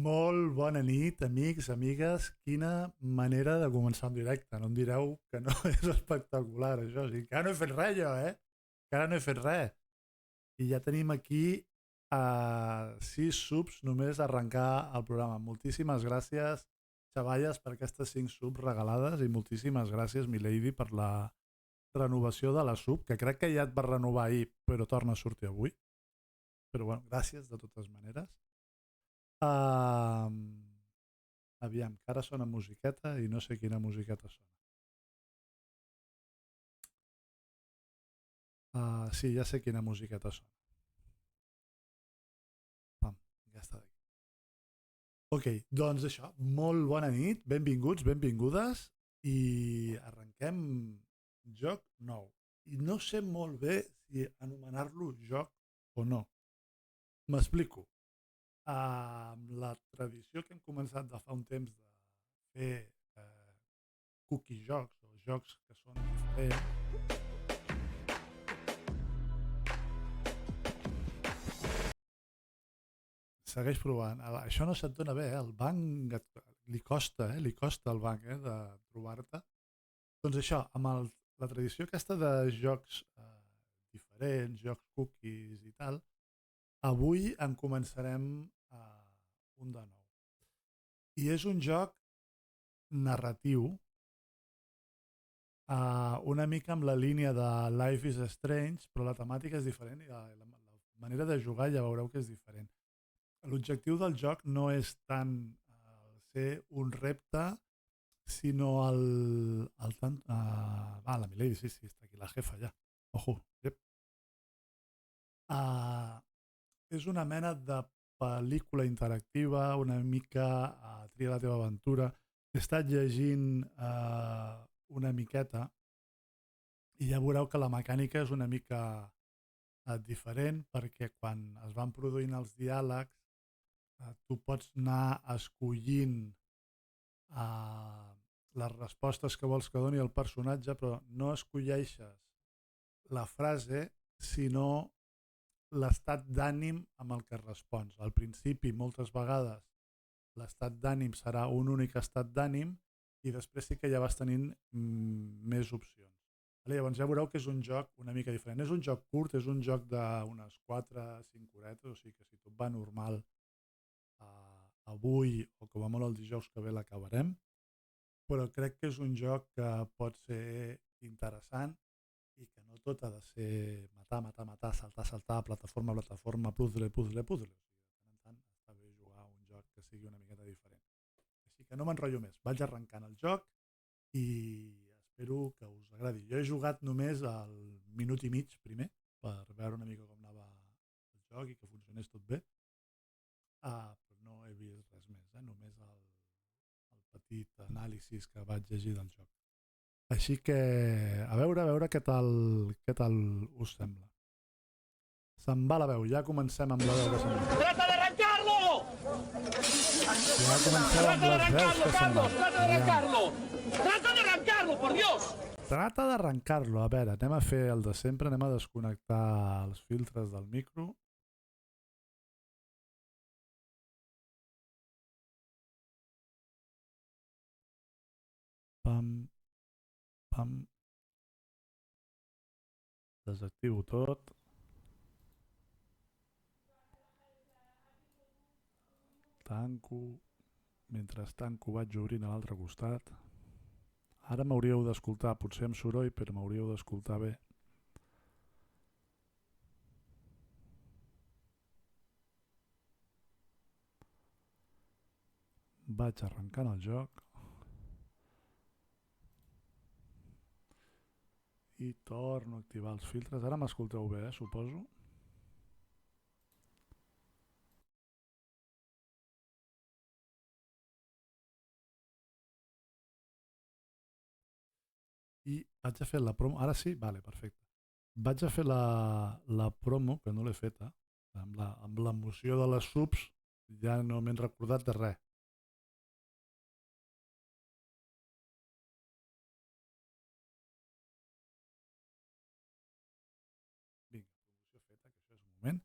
Molt bona nit, amics, amigues. Quina manera de començar un directe. No em direu que no és espectacular, això. O sigui, encara no he fet res, jo, eh? Encara no he fet res. I ja tenim aquí 6 subs només a arrencar el programa. Moltíssimes gràcies, xavalles, per aquestes 5 subs regalades i moltíssimes gràcies, milady, per la renovació de la sub, que crec que ja et va renovar ahir, però torna a sortir avui. Però bueno, gràcies de totes maneres. Aviam, que ara sona musiqueta i no sé quina musiqueta sona. Sí, ja sé quina musiqueta sona. Pam, ja està d'aquí. Ok, doncs això, molt bona nit, benvinguts, benvingudes, i arrenquem joc nou. I no sé molt bé si anomenar-lo joc o no. M'explico. Amb la tradició que hem començat de fa un temps de fer cookie jocs o jocs que són diferents, segueix provant. Això no se't dona bé, el banc li costa, li costa al banc de trobar-te. Doncs això, amb la tradició aquesta de jocs diferents, jocs cookies i tal, avui en començarem un de nou. I és un joc narratiu, una mica amb la línia de Life is Strange, però la temàtica és diferent i la manera de jugar ja veureu que és diferent. L'objectiu del joc no és tant ser un repte, sinó la Milady, sí, està aquí, la jefa ja. Ojo, yep. És una mena de pel·lícula interactiva, una mica tria la teva aventura. He estat llegint una miqueta i ja veureu que la mecànica és una mica diferent, perquè quan es van produint els diàlegs tu pots anar escollint les respostes que vols que doni el personatge, però no escolleixes la frase, sinó l'estat d'ànim amb el que respons. Al principi, moltes vegades, l'estat d'ànim serà un únic estat d'ànim i després sí que ja vas tenint més opcions. Llavors ja veureu que és un joc una mica diferent. És un joc curt, és un joc d'unes 4-5 horetes, o sigui que si tot va normal avui o com a molt el dijous que ve l'acabarem, però crec que és un joc que pot ser interessant i que no tot ha de ser matar, saltar, plataforma, puzzle. O sigui, de tant en tant està bé jugar un joc que sigui una miqueta diferent. Així que no m'enrotllo més, vaig arrencant el joc i espero que us agradi. Jo he jugat només el minut i mig primer per veure una mica com anava el joc i que funcionés tot bé, però no he vist res més, només el petit anàlisi que vaig llegir del joc. Així que a veure què tal us sembla. Se'n va la veu, ja comencem amb la veu que se'n va. ¡Trata de arrancarlo! Ja comencem amb les veus que se'n va. ¡Trata de arrancarlo! ¡Trata de arrancarlo, por Dios! Trata d'arrencar-lo. A veure, anem a fer el de sempre, anem a desconnectar els filtres del micro. Pam, pam. Desactivo tot. Tanco. Mentre tanco vaig obrint a l'altre costat. Ara m'hauríeu d'escoltar, potser amb soroll, però m'hauríeu d'escoltar bé. Vaig arrencant el joc. I torno a activar els filtres. Ara m'escolteu bé, suposo. I vaig a fer la promo. Ara sí? Vale, perfecte. Vaig a fer la promo, que no l'he feta, amb l'emoció de les subs, ja no m'he recordat de res. Vinga, promoció feta, que això és un moment.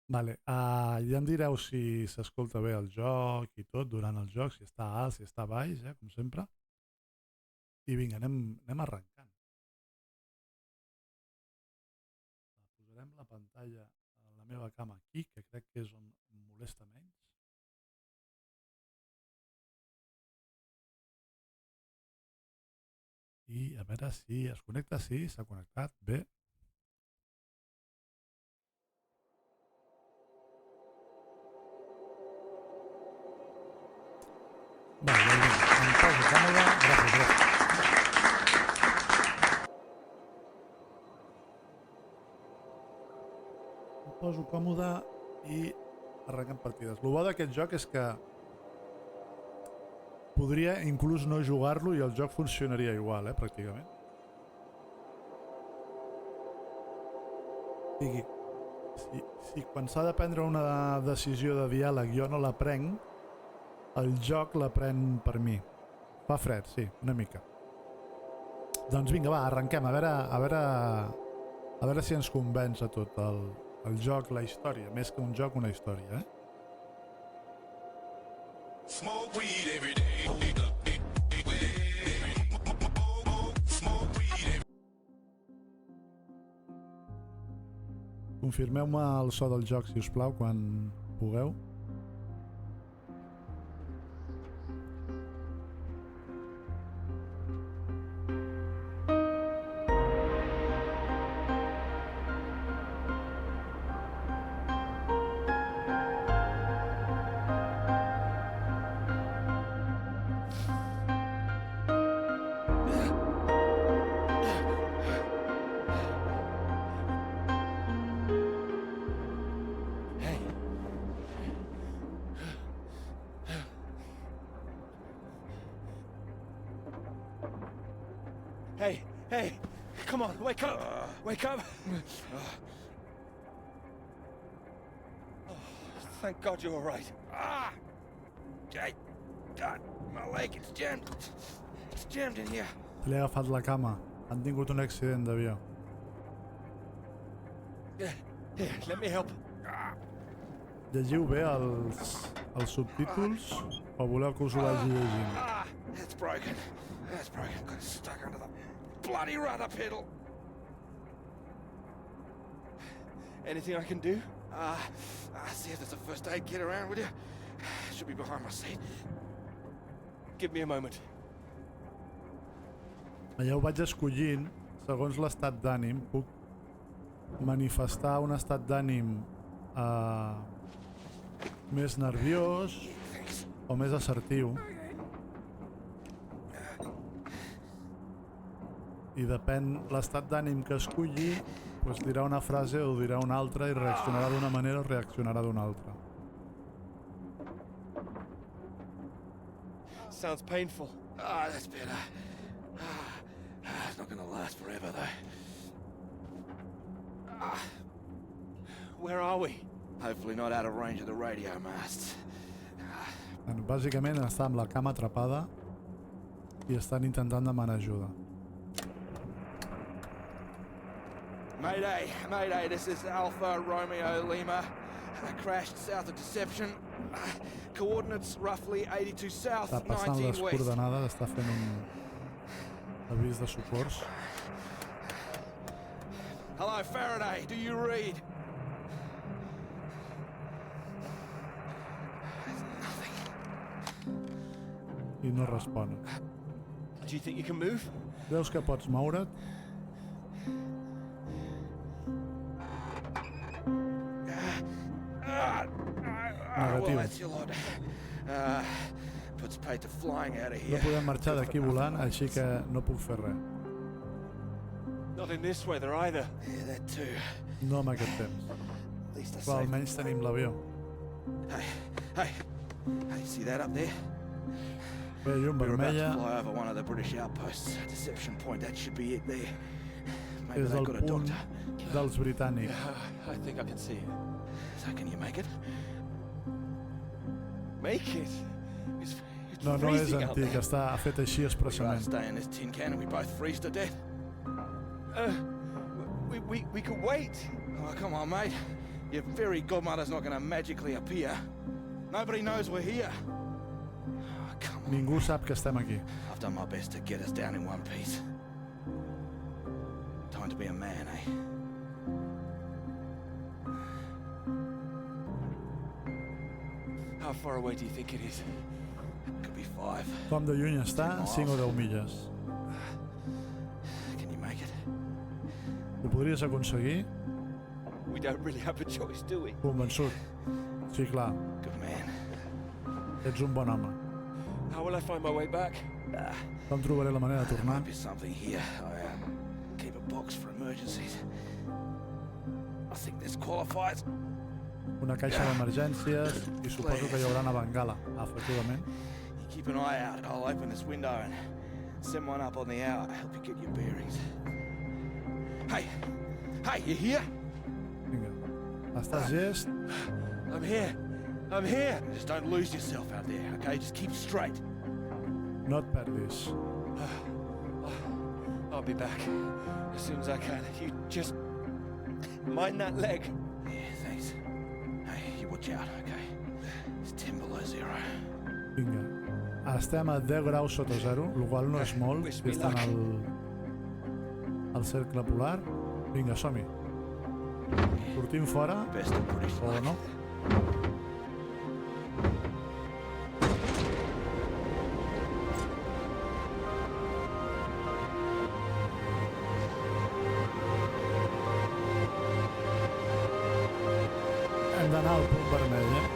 Vale, ja em direu si s'escolta bé el joc i tot durant el joc, si està alt, si està baix, com sempre. I vinga, anem arrencant. Posarem la pantalla a la meva cama aquí, que crec que és on em molesta menys. I a veure si es connecta, sí, s'ha connectat, bé. Vale, em poso còmode, gràcies. Em poso còmode i arrenquem partides. El bo d'aquest joc és que podria inclús no jugar-lo i el joc funcionaria igual, pràcticament. Digui, si quan s'ha de prendre una decisió de diàleg jo no la prenc, el joc la pren per mi. Fa fred, sí, una mica. Doncs vinga, va, arrenquem, a veure si ens convenç a tot el joc, la història, més que un joc, una història, Smoke weed every day. Confirmeu-me el so del joc, si us plau, quan pugueu. Hey, come on, wake up! Wake up! Oh, thank God you're all right. God, my leg, it's jammed. It's jammed in here. Li ha agafat la cama. Han tingut un accident d'avió. Here, let me help. Llegiu bé els subtítols o voleu que us ho vagi llegint? It's broken. It's broken. Got stuck under the bloody rudder pedal. Anything I can do? See if there's a first aid kit around, will you? Should be behind my seat. Give me a moment. Ja ho vaig escollint, segons l'estat d'ànim, puc manifestar un estat d'ànim més nerviós o més assertiu. I depèn l'estat d'ànim que escolli, doncs dirà una frase o dirà una altra i reaccionarà d'una manera o reaccionarà d'una altra. Sounds painful. That's better. It's not gonna last forever, though. Where are we? Hopefully not out of range of the radio masts. Bàsicament està amb la cama atrapada i estan intentant demanar ajuda. Mayday, this is Alpha Romeo Lima. I crashed south of Deception. Coordinates roughly 82 south, Està passant 19 les west. coordenades, està fent un avís de socors. Hello, Faraday, do you read? I no respon. Do you think you can move? Creus que pots moure't? Negatiu. No podem marxar d'aquí volant, així que no puc fer res. Not in this weather either. No amb aquest temps. Però almenys tenim l'avió. Hey, see that up there? Bé, llum vermella. Fly over one of the British outposts. Deception Point, that should be it there. Maybe És they've el got a punt doctor. dels britànics. I think I can see it. So can you make it? Make it? It's No, no és antic, està fet així We expressament. stay in this tin can and we both freeze to death. We could wait. Oh, come on, mate. Your fairy godmother's not gonna magically appear. Nobody knows we're here. Oh, come on. Ningú sap que estem aquí. I've done my best to get us down in one piece. Time to be a man, eh? How far away do you think it is? Could be 5. Com de lluny està? 5 o 10 milles. Can you make it? Ho podries aconseguir? We don't really have a choice, do we? Convençut. Sí, clar. Good man. Ets un bon home. How will I find my way back? Com trobaré la manera de tornar? Might be something here. I keep a box for emergencies. I think this qualifies. Una caixa d'emergències i suposo que hi haurà una bengala, efectivament. You keep an eye out. I'll open this window and send one up on the hour to help you get your bearings. Hey! Hey, you here? Vinga. Estàs llest? I'm here. I'm here. Just don't lose yourself out there, okay? Just keep straight. No et perdis. I'll be back as soon as I can. You just mind that leg. Yeah, thanks. Hey, you watch out, okay? It's 10 below 0. Vinga. Estem a 10 graus sota 0, el qual no és molt, si estan al cercle polar. Vinga, som-hi. Sortim fora, Best of British o luck. no? Hem d'anar al punt vermell, eh?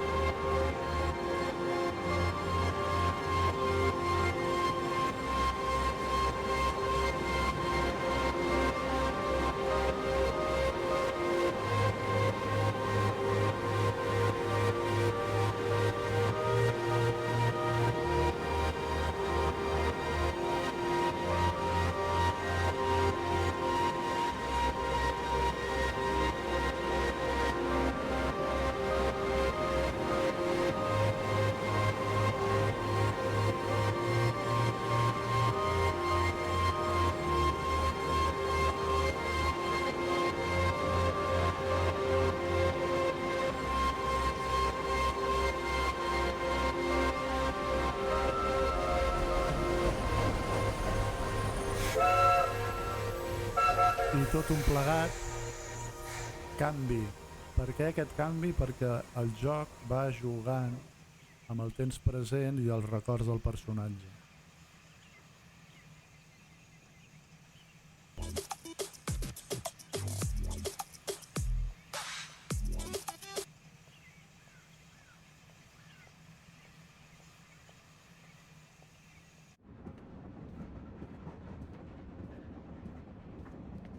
I tot un plegat, canvi. Per què aquest canvi? Perquè el joc va jugant amb el temps present i els records del personatge.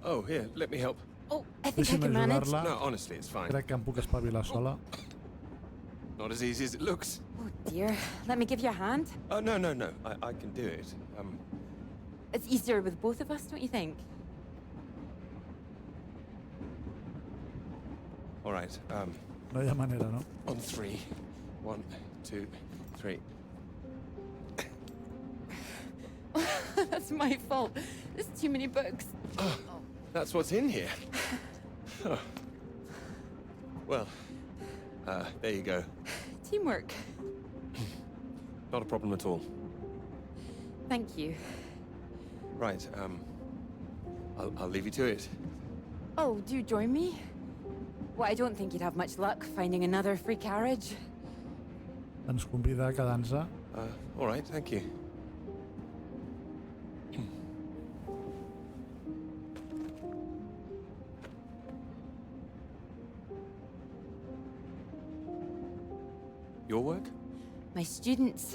Oh, here, let me help. Oh, I think I Deixi'm can manage. ajudar-la. No, honestly, it's fine. Crec que em puc espavilar sola. Not as easy as it looks. Oh dear. Let me give you a hand. Oh, no. I can do it. It's easier with both of us, don't you think? All right, No hi ha manera, no? on 3. 1, 2, 3. That's my fault. There's too many books. That's what's in here. Oh. Well, there you go. Teamwork. Not a problem at all. Thank you. Right, I'll leave you to it. Oh, do you join me? Well, I don't think you'd have much luck finding another free carriage. Ens convida a quedar-nos. All right, thank you. Your work? My students.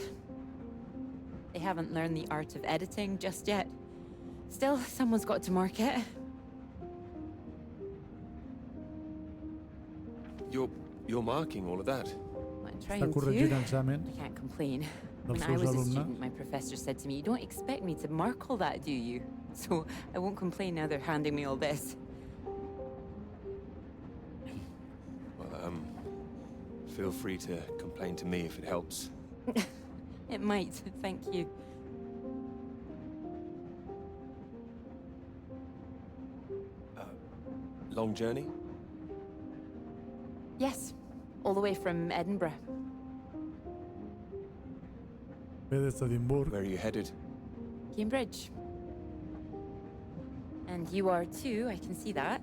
They haven't learned the art of editing just yet. Still, someone's got to mark it. You're marking all of that? I'm Està trying corregint to. exàmens I can't complain. dels When I seus was a alumnes. student, my professor said to me, "You don't expect me to mark all that, do you?" So I won't complain now they're handing me all this. Well, feel free to complain to me if it helps. It might, thank you. Long journey? Yes, all the way from Edinburgh. Ve des d'Edimburg. Where are you headed? Cambridge. And you are too, I can see that.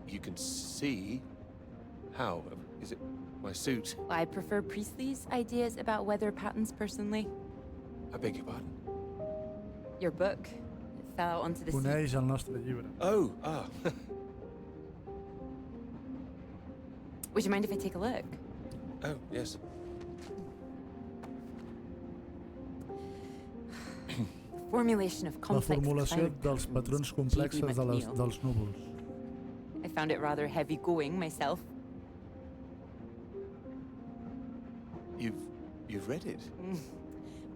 You can see? How? Is it my suit? I prefer Priestley's ideas about weather patterns personally. I beg your pardon? Your book. It fell out onto the seat. Coneix el nostre llibre. Oh, ah. Would you mind if I take a look? Oh, yes. Formulation of La complex formulació cloud dels patterns, patrons G.B. complexes McNeill. dels núvols. I found it rather heavy going myself. You've read it?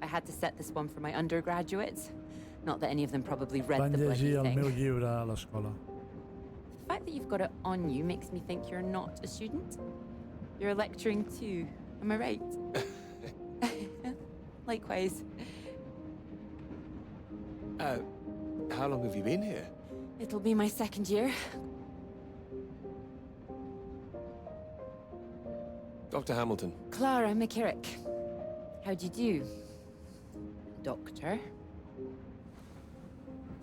I had to set this one for my undergraduates. Not that any of them probably read Van the bloody llegir el thing. meu llibre a l'escola. The fact that you've got it on you makes me think you're not a student. You're lecturing too. Am I right? Likewise. How long have you been here? It'll be my second year. Dr. Hamilton. Clara McKirrick. How do you do? Doctor?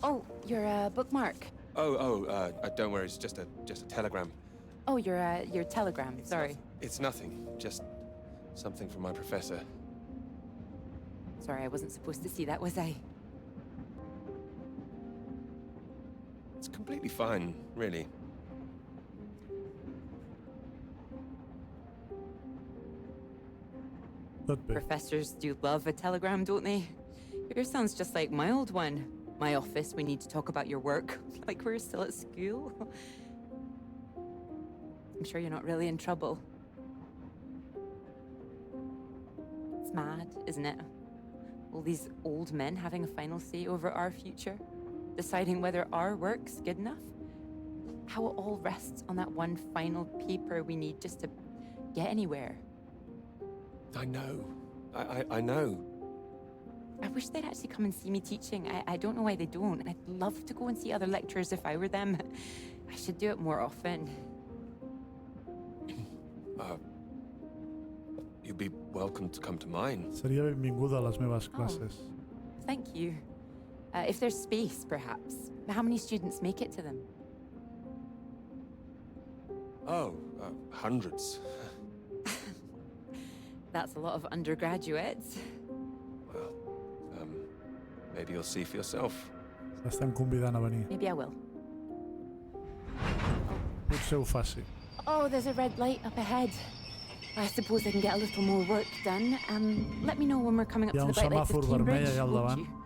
Oh, you're a bookmark. Don't worry, it's just a telegram. Oh, your telegram, sorry. It's nothing, just something from my professor. Sorry, I wasn't supposed to see that, was I? It's completely fine, really. Tot bé. Professors do love a telegram, don't they? Yours sounds just like my old one. My office, we need to talk about your work. Like we're still at school. I'm sure you're not really in trouble. It's mad, isn't it? All these old men having a final say over our future, deciding whether our work's good enough. How it all rests on that one final paper we need just to get anywhere. I know. I know. I wish they'd actually come and see me teaching. I don't know why they don't. And I'd love to go and see other lecturers if I were them. I should do it more often. You'd be welcome to come to mine. Seria benvinguda a les meves classes. Thank you. If there's space, perhaps. How many students make it to them? Hundreds. That's a lot of undergraduates. Well, maybe you'll see for yourself. S'estan convidant a venir. Maybe I will. Potser ho faci. Oh, there's a red light up ahead. I suppose I can get a little more work done. Let me know when we're coming up Hi ha to the un bright lights of semàfor vermell Cambridge, allà al won't davant. you?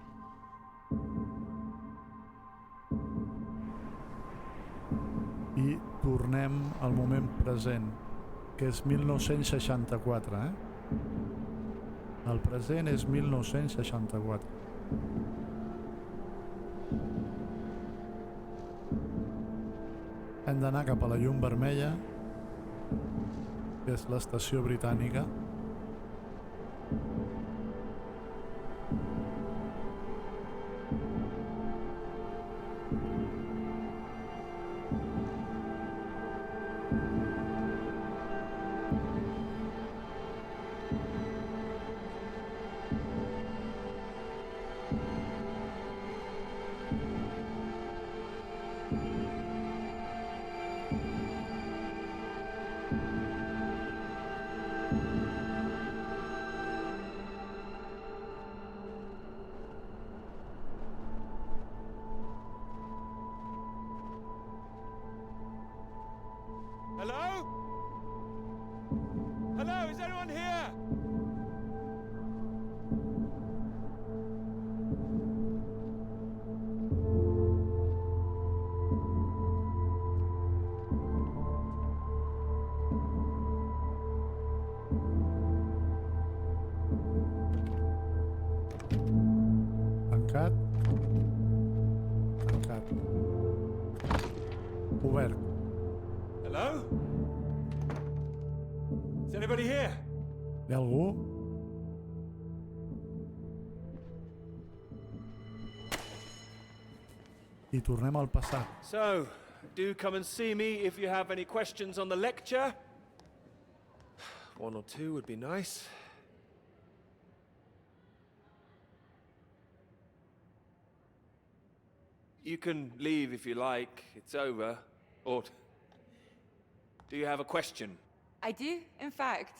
I tornem al moment present, que és 1964, El present és 1964. Hem d'anar cap a la llum vermella, que és l'estació britànica. Hello? Hello, is anyone here? Tancat. Tancat. Obert. Hello? Is anybody here? Hi ha algú? I tornem al passat. So, Do come and see me if you have any questions on the lecture. 1 or 2 would be nice. You can leave if you like. It's over. Or do you have a question? I do, in fact.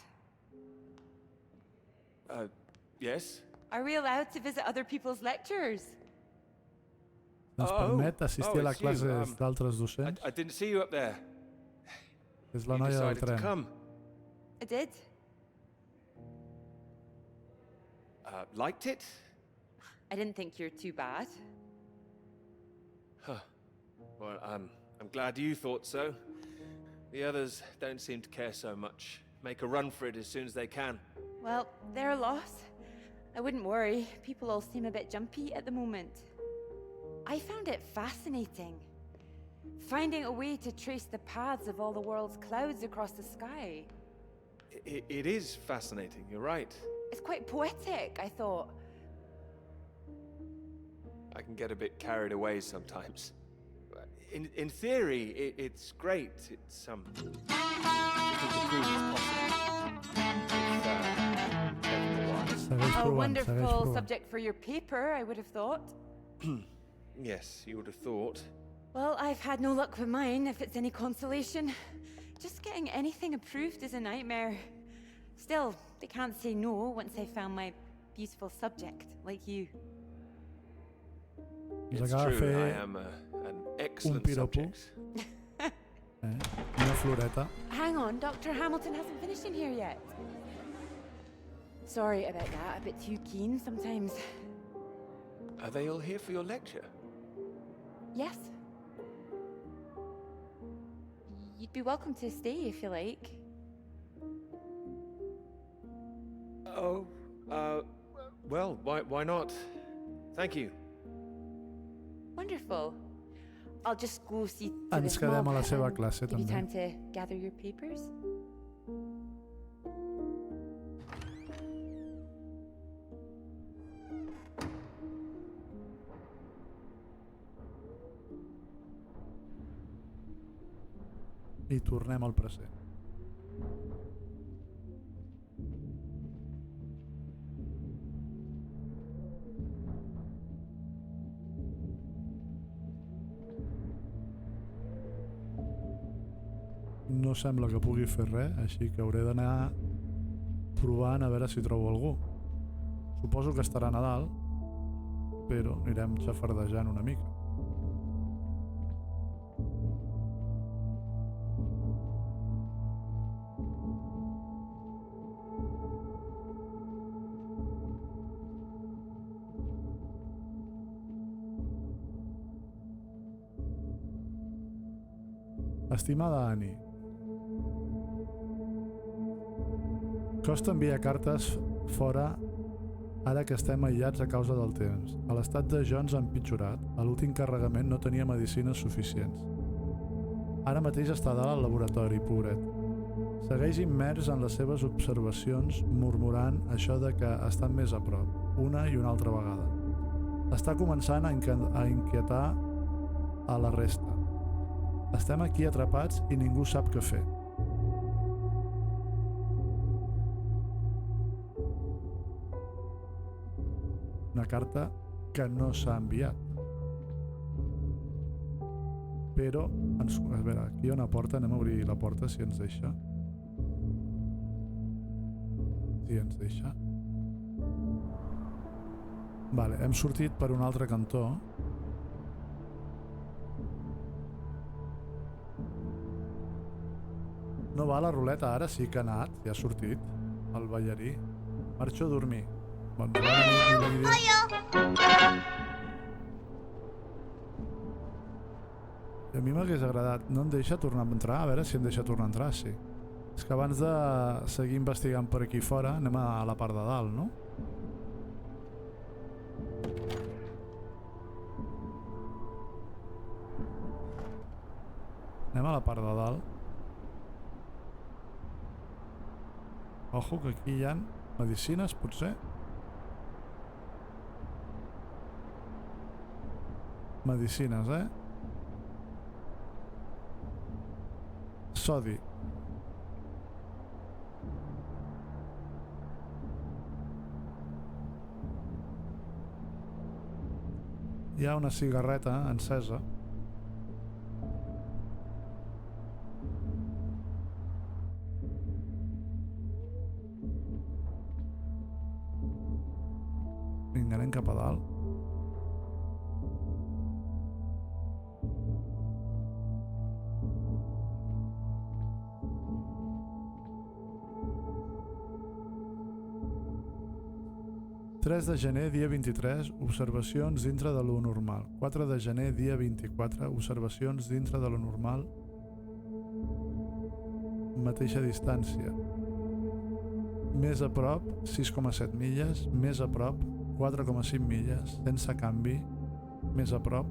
Yes? Are we allowed to visit other people's lectures? Ens permet assistir a les it's you. classes d'altres docents. I didn't see you up there. És la You noia del decided to tren. come. I did. Liked it? I didn't think you're too bad. Well, I'm glad you thought so. The others don't seem to care so much. Make a run for it as soon as they can. Well, they're a loss. I wouldn't worry. People all seem a bit jumpy at the moment. I found it fascinating. Finding a way to trace the paths of all the world's clouds across the sky. It is fascinating, you're right. It's quite poetic, I thought. I can get a bit carried away sometimes. In theory, it's great. It's just need to prove it's possible. Segueix A provant, segueix wonderful provant. subject for your paper, I would have thought. Yes, you would have thought. Well, I've had no luck with mine, if it's any consolation. Just getting anything approved is a nightmare. Still, they can't say no once they found my beautiful subject, like you. Ens It's acaba de true, I fer am an excellent piropo. subject. Una floreta. Hang on, Dr. Hamilton hasn't finished in here yet. Sorry about that, a bit too keen sometimes. Are they all here for your lecture? Yes? You'd be welcome to stay if you like. Oh, well, why not? Thank you. Wonderful. I'll just go see to Ens this quedem mob a la seva and classe, give you també. time to gather your papers. I tornem al present. No sembla que pugui fer res, així que hauré d'anar provant a veure si trobo algú. Suposo que estarà a Nadal, però anirem xafardejant una mica. Estimada Annie, costa enviar cartes fora ara que estem aïllats a causa del temps. L'estat de Jones ha empitjorat. A l'últim carregament no tenia medicines suficients. Ara mateix està dalt al laboratori, pobret. Segueix immers en les seves observacions, murmurant això de que estan més a prop, una i una altra vegada. Està començant a inquietar a la resta. Estem aquí atrapats i ningú sap què fer. Una carta que no s'ha enviat. Però, a veure, aquí hi ha una porta, anem a obrir la porta si ens deixa. Si ens deixa. Vale, hem sortit per un altre cantó. No va la ruleta, ara sí que ha anat, ja ha sortit, el ballarí. Marxo a dormir. Bon, bona nit, milady. A mi m'hagués agradat. No em deixa tornar a entrar? A veure si em deixa tornar a entrar, sí. És que abans de seguir investigant per aquí fora, anem a la part de dalt, no? Anem a la part de dalt. Ojo, que aquí hi ha medicines, potser. Medicines, Sodi. Hi ha una cigarreta encesa. Vinga, anem cap a dalt. ...3 de gener, dia 23, observacions dintre de lo normal. 4 de gener, dia 24, observacions dintre de lo normal. Mateixa distància. Més a prop, 6,7 milles. Més a prop, 4,5 milles. Sense canvi. Més a prop.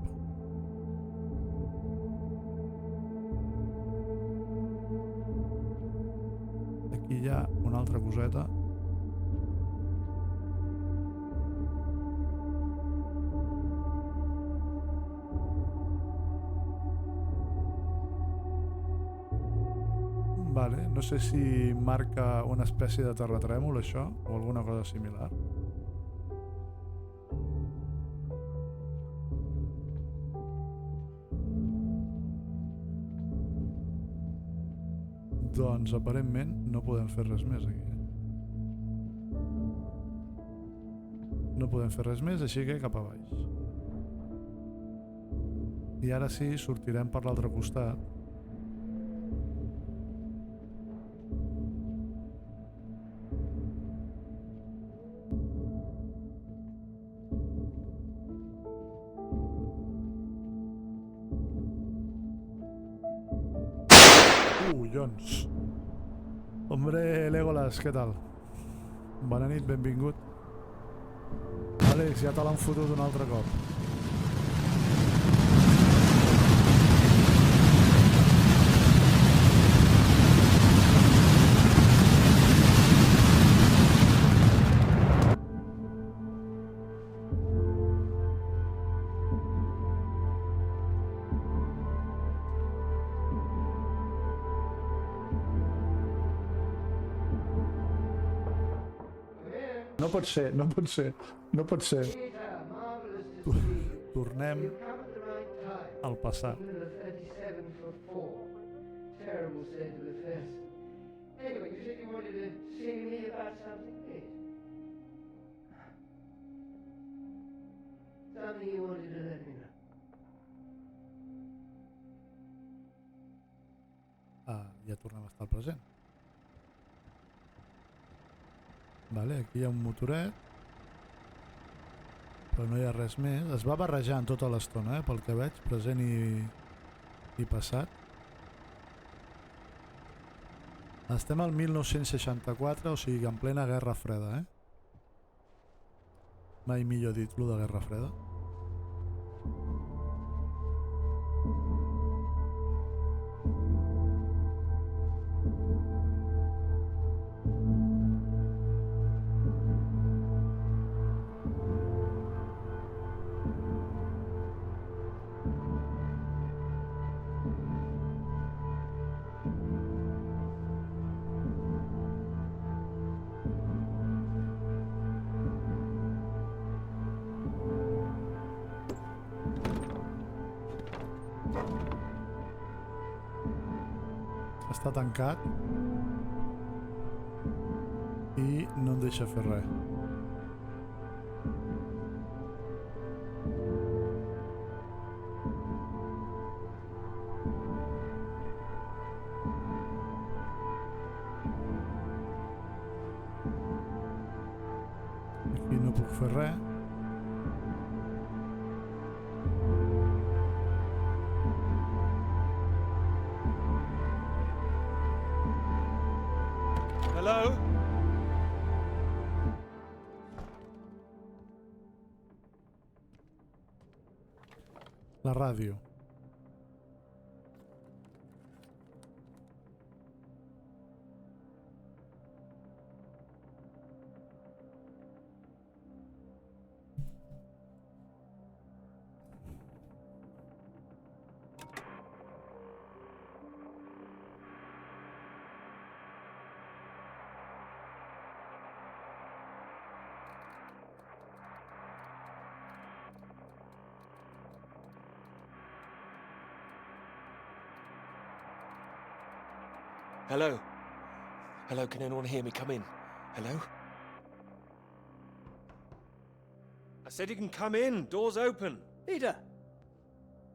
Aquí hi ha una altra coseta. Vale, no sé si marca una espècie de terratrèmol això o alguna cosa similar. Doncs aparentment no podem fer res més aquí. No podem fer res més, així que cap a baix. I ara sí, sortirem per l'altre costat. Collons. Hombre, Legolas, què tal? Bona nit, benvingut. Àlex, ja te l'han fotut un altre cop. No pot ser, no pot ser, no pot ser. Tornem al passat. Ja tornem a estar al present. Vale, aquí hi ha un motoret, però no hi ha res més. Es va barrejant tota l'estona, pel que veig, present i passat. Estem al 1964, o sigui que en plena Guerra Freda, Mai millor dit, lo de Guerra Freda. Està tancat i no em deixa fer res. Aquí no puc fer res. Hello? La ràdio. Hello? Hello, can anyone hear me? Come in. Hello? I said you can come in. Door's open. Peter!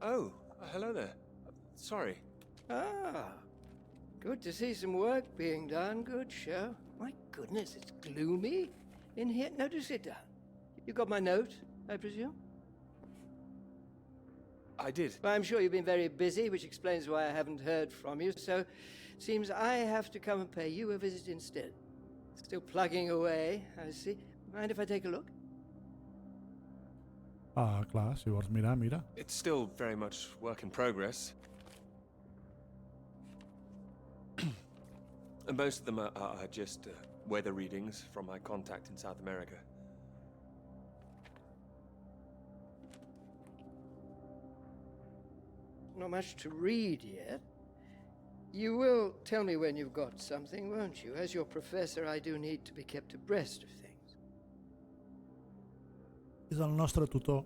Oh, hello there. Sorry. Ah, good to see some work being done. Good show. My goodness, it's gloomy in here. No, do sit down. You got my note, I presume? I did. Well, I'm sure you've been very busy, which explains why I haven't heard from you, so seems I have to come and pay you a visit instead. Still plugging away, I see. Mind if I take a look? Ah, clar, si vols mirar, mira. It's still very much work in progress. And most of them are just weather readings from my contact in South America. Not much to read yet. You will tell me when you've got something, won't you? As your professor, I do need to be kept abreast of things. És el nostre tutor.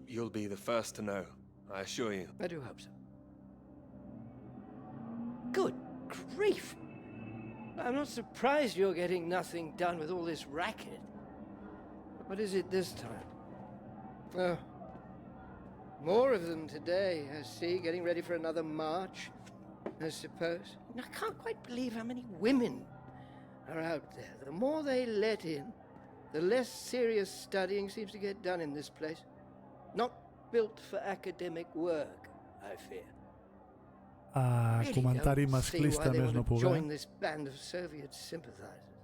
You'll be the first to know, I assure you. I do hope so. Good grief! I'm not surprised you're getting nothing done with all this racket. What is it this time? Oh, more of them today, I see, getting ready for another march, I suppose. And I can't quite believe how many women are out there. The more they let in, the less serious studying seems to get done in this place. Not built for academic work, I fear. Really Comentari don't see masclista why they més no want to poder. join this band of Soviet sympathizers.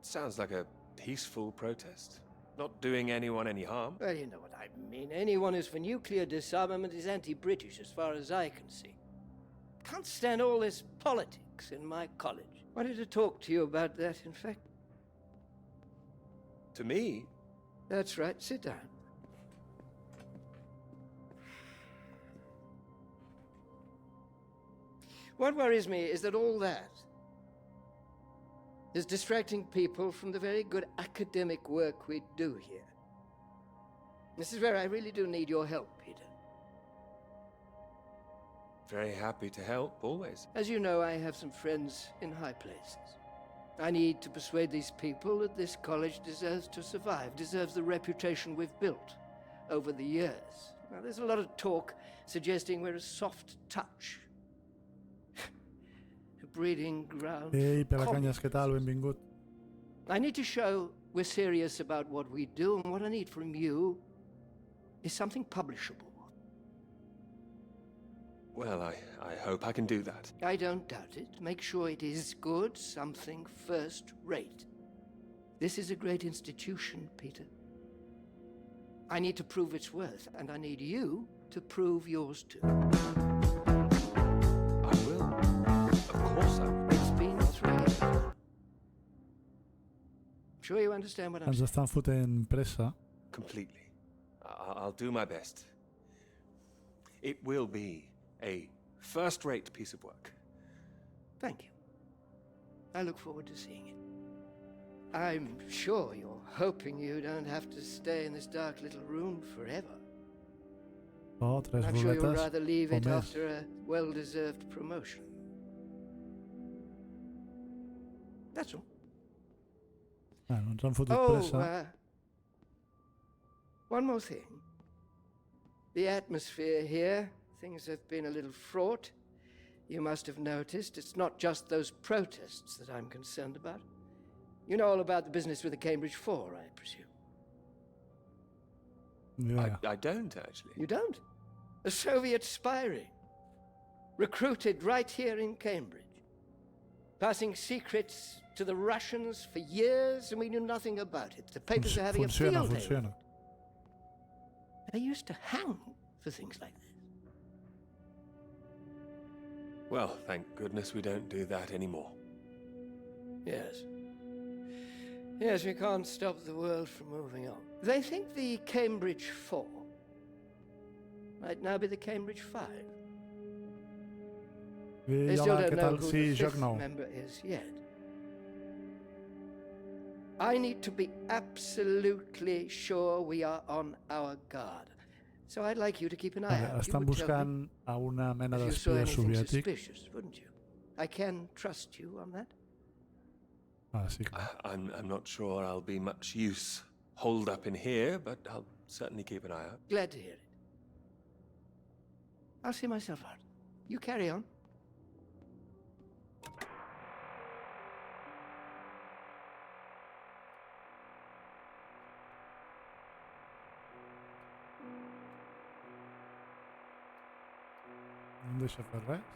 Sounds like a peaceful protest. Not doing anyone any harm. Well, you know what I mean. Anyone who's for nuclear disarmament is anti-British, as far as I can see. Can't stand all this politics in my college. Wanted to talk to you about that, in fact. To me, That's right. Sit down. What worries me is that all that is distracting people from the very good academic work we do here. This is where I really do need your help, Peter. very happy to help, always. As you know, I have some friends in high places. I need to persuade these people that this college deserves to survive, deserves the reputation we've built over the years. Now, there's a lot of talk suggesting we're a soft touch. A breeding ground Ei, for Pelacanyes, què tal? Benvingut. I need to show we're serious about what we do, and what I need from you is something publishable. Well, I hope I can do that. I don't doubt it. Make sure it is good, something first rate. This is a great institution, Peter. I need to prove its worth, and I need you to prove yours too. I will. Of course I will. It's been 3 years now. I'm sure you understand what I'm Ens saying. estan fotent pressa. Completely. I'll do my best. It will be a first-rate piece of work. Thank you. I look forward to seeing it. I'm sure you're hoping you don't have to stay in this dark little room forever. Oh, 3 I'm sure you'll ruletes rather leave o it més. after a well-deserved promotion. That's all. Bueno, ens han fotut Oh, pressa. one more thing. The atmosphere here, things have been a little fraught. You must have noticed it's not just those protests that I'm concerned about. You know all about the business with the Cambridge Four, I presume. Ja. I don't, actually. You don't? A Soviet spy ring. Recruited right here in Cambridge. Passing secrets to the Russians for years, and we knew nothing about it. The papers are having a Funciona, field day. funciona. They used to hang for things like this. Well, thank goodness we don't do that anymore. Yes. Yes, we can't stop the world from moving on. They think the Cambridge Four might now be the Cambridge Five. I They still hola, don't què know tal? who Sí, the joc fifth nou. member is yet. I need to be absolutely sure we are on our guard. So I'd like you to keep an eye Vale, out. You estan would tell me buscant a una mena if you saw d'espia anything soviètic. suspicious, wouldn't you? I can trust you on that. Ah, sí, clar. I'm not sure I'll be much use holed up in here, but I'll certainly keep an eye out. Glad to hear it. I'll see myself out. You carry on. No em deixa fer res? Sí.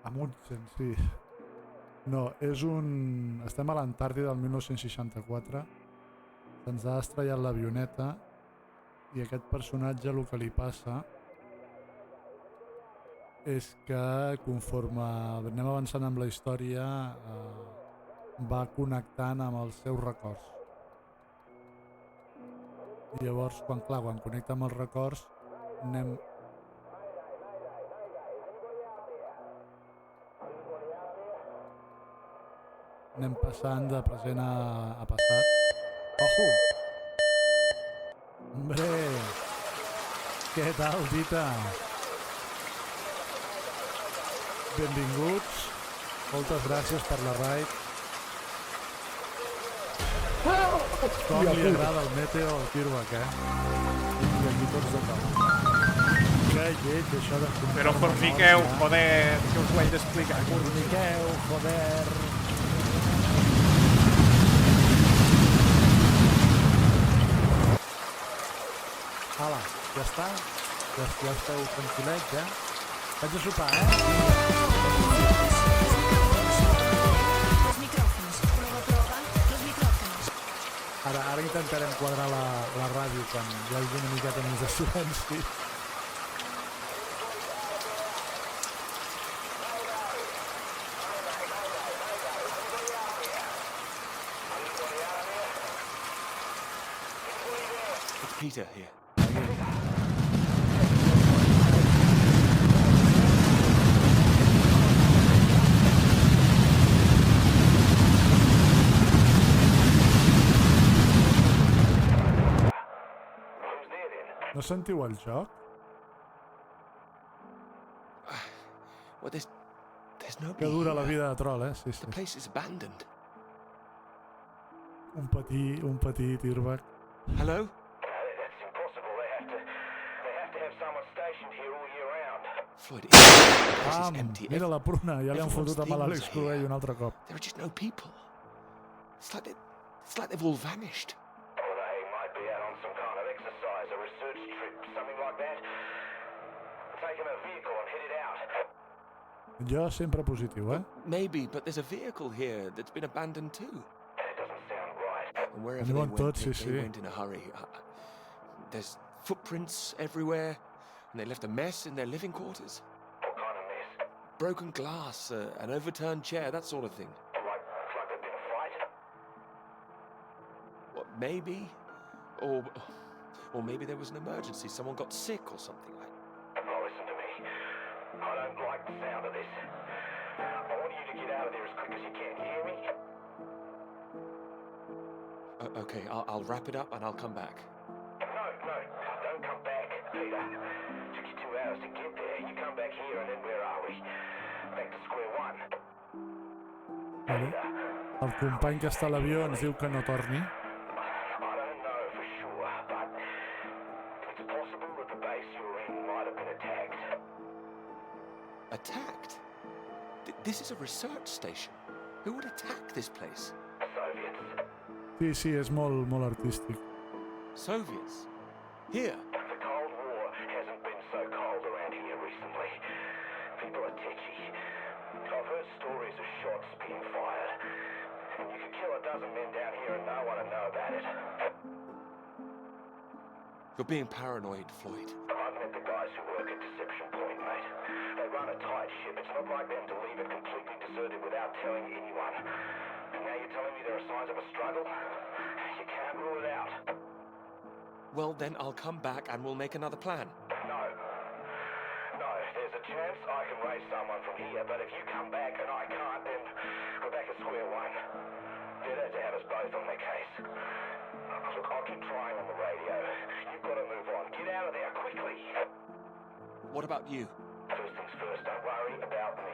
Amundsen, sí. No, és un... Estem a l'Antàrtida del 1964. Se'ns ha estrellat l'avioneta i aquest personatge el que li passa és que conforme anem avançant amb la història va connectant amb els seus records. I llavors, quan connecta amb els records, anem passant de present a passat. Ojo! Hombre! Què tal, Dita? Benvinguts. Moltes gràcies per la raid. Com li agrada el meteo al Kirwak, I aquí tots de top. Que lleig, això de... Però forniqueu, joder, que us ho he d'explicar. Forniqueu, joder... Hala, ja està? Ja esteu tranquil·lets, ja? Vaig a sopar, Los micrófonos. Prova. Los micrófonos. Ara intentarem quadrar la ràdio quan hi hagi una miqueta més de silenci. It's Peter here. No sentiu el joc? Well, there's Que nobody dura la here. vida de troll, Sí, sí. The place is abandoned. Un petit Irbac. Hello? That's impossible. They have to have someone stationed here all year round. Floyd, this is Pam! empty. Mira la pruna, ja li han everyone's fotut amb l'Àlex things are Cruell here. un altre cop. There are just no people. It's like they've all vanished. Or they might be out on some kind of exercise, a research trip, something like that. Take them a vehicle and head it out. Jo sempre positiu, Maybe, but there's a vehicle here that's been abandoned too. That doesn't sound right. And wherever Они they вон went, тот, they sí. went in a hurry. There's footprints everywhere, and they left a mess in their living quarters. What kind of mess? Broken glass, an overturned chair, that sort of thing. Like there'd been a fight? What, maybe? Or maybe there was an emergency. Someone got sick or something like that. Oh, listen to me. I don't like the sound of this. I want you to get out of there as quick as you can. You hear me? Okay, I'll wrap it up and I'll come back. No, don't come back, Peter. Took you 2 hours to get there. You come back here and then where are we? Back to square one. Vale. El company que està a l'avió ens diu que no torni. I don't know for sure, but it's possible that the base you're in might have been attacked. Attacked? This is a research station. Who would attack this place? Soviets. Sí, és molt artístic. Soviets? Here? The Cold War hasn't been so cold around here recently. People are tetchy. I've heard stories of shots being fired. You could kill a dozen men down here and no one would know about it. You're being paranoid, Floyd. I've met the guys who work at Deception Point, mate. They run a tight ship. It's not like them to leave it completely deserted without telling anyone. And now you're telling me there are signs of a struggle? You can't rule it out. Well, then I'll come back and we'll make another plan. No. No, there's a chance I can raise someone from here, but if you come back and I can't, then we're back at square one. They'd have to have us both on their case. Look, I'll keep trying on the radio. You've got to move on. Get out of there, quickly. What about you? First things first, don't worry about me.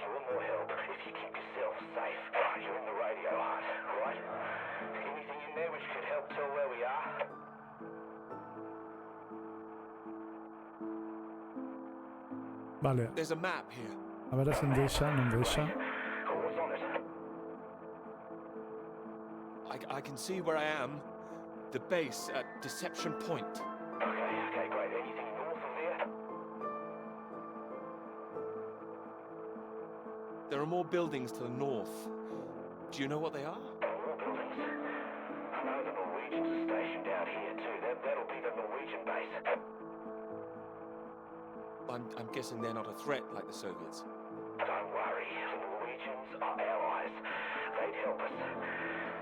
You're more help if you keep yourself safe. You're in the radio hunt, right? Anything in there which could help tell where we are? Vale, There's a map here. a veure si em deixa, no em deixa. What's on it? I can see where I am. The base at Deception Point. Okay, great. Anything north of there? There are more buildings to the north. Do you know what they are? More buildings. I know the Norwegians are stationed out here too. That'll be the Norwegian base. I'm guessing they're not a threat like the Soviets. Don't worry, the Norwegians are allies. They'd help us.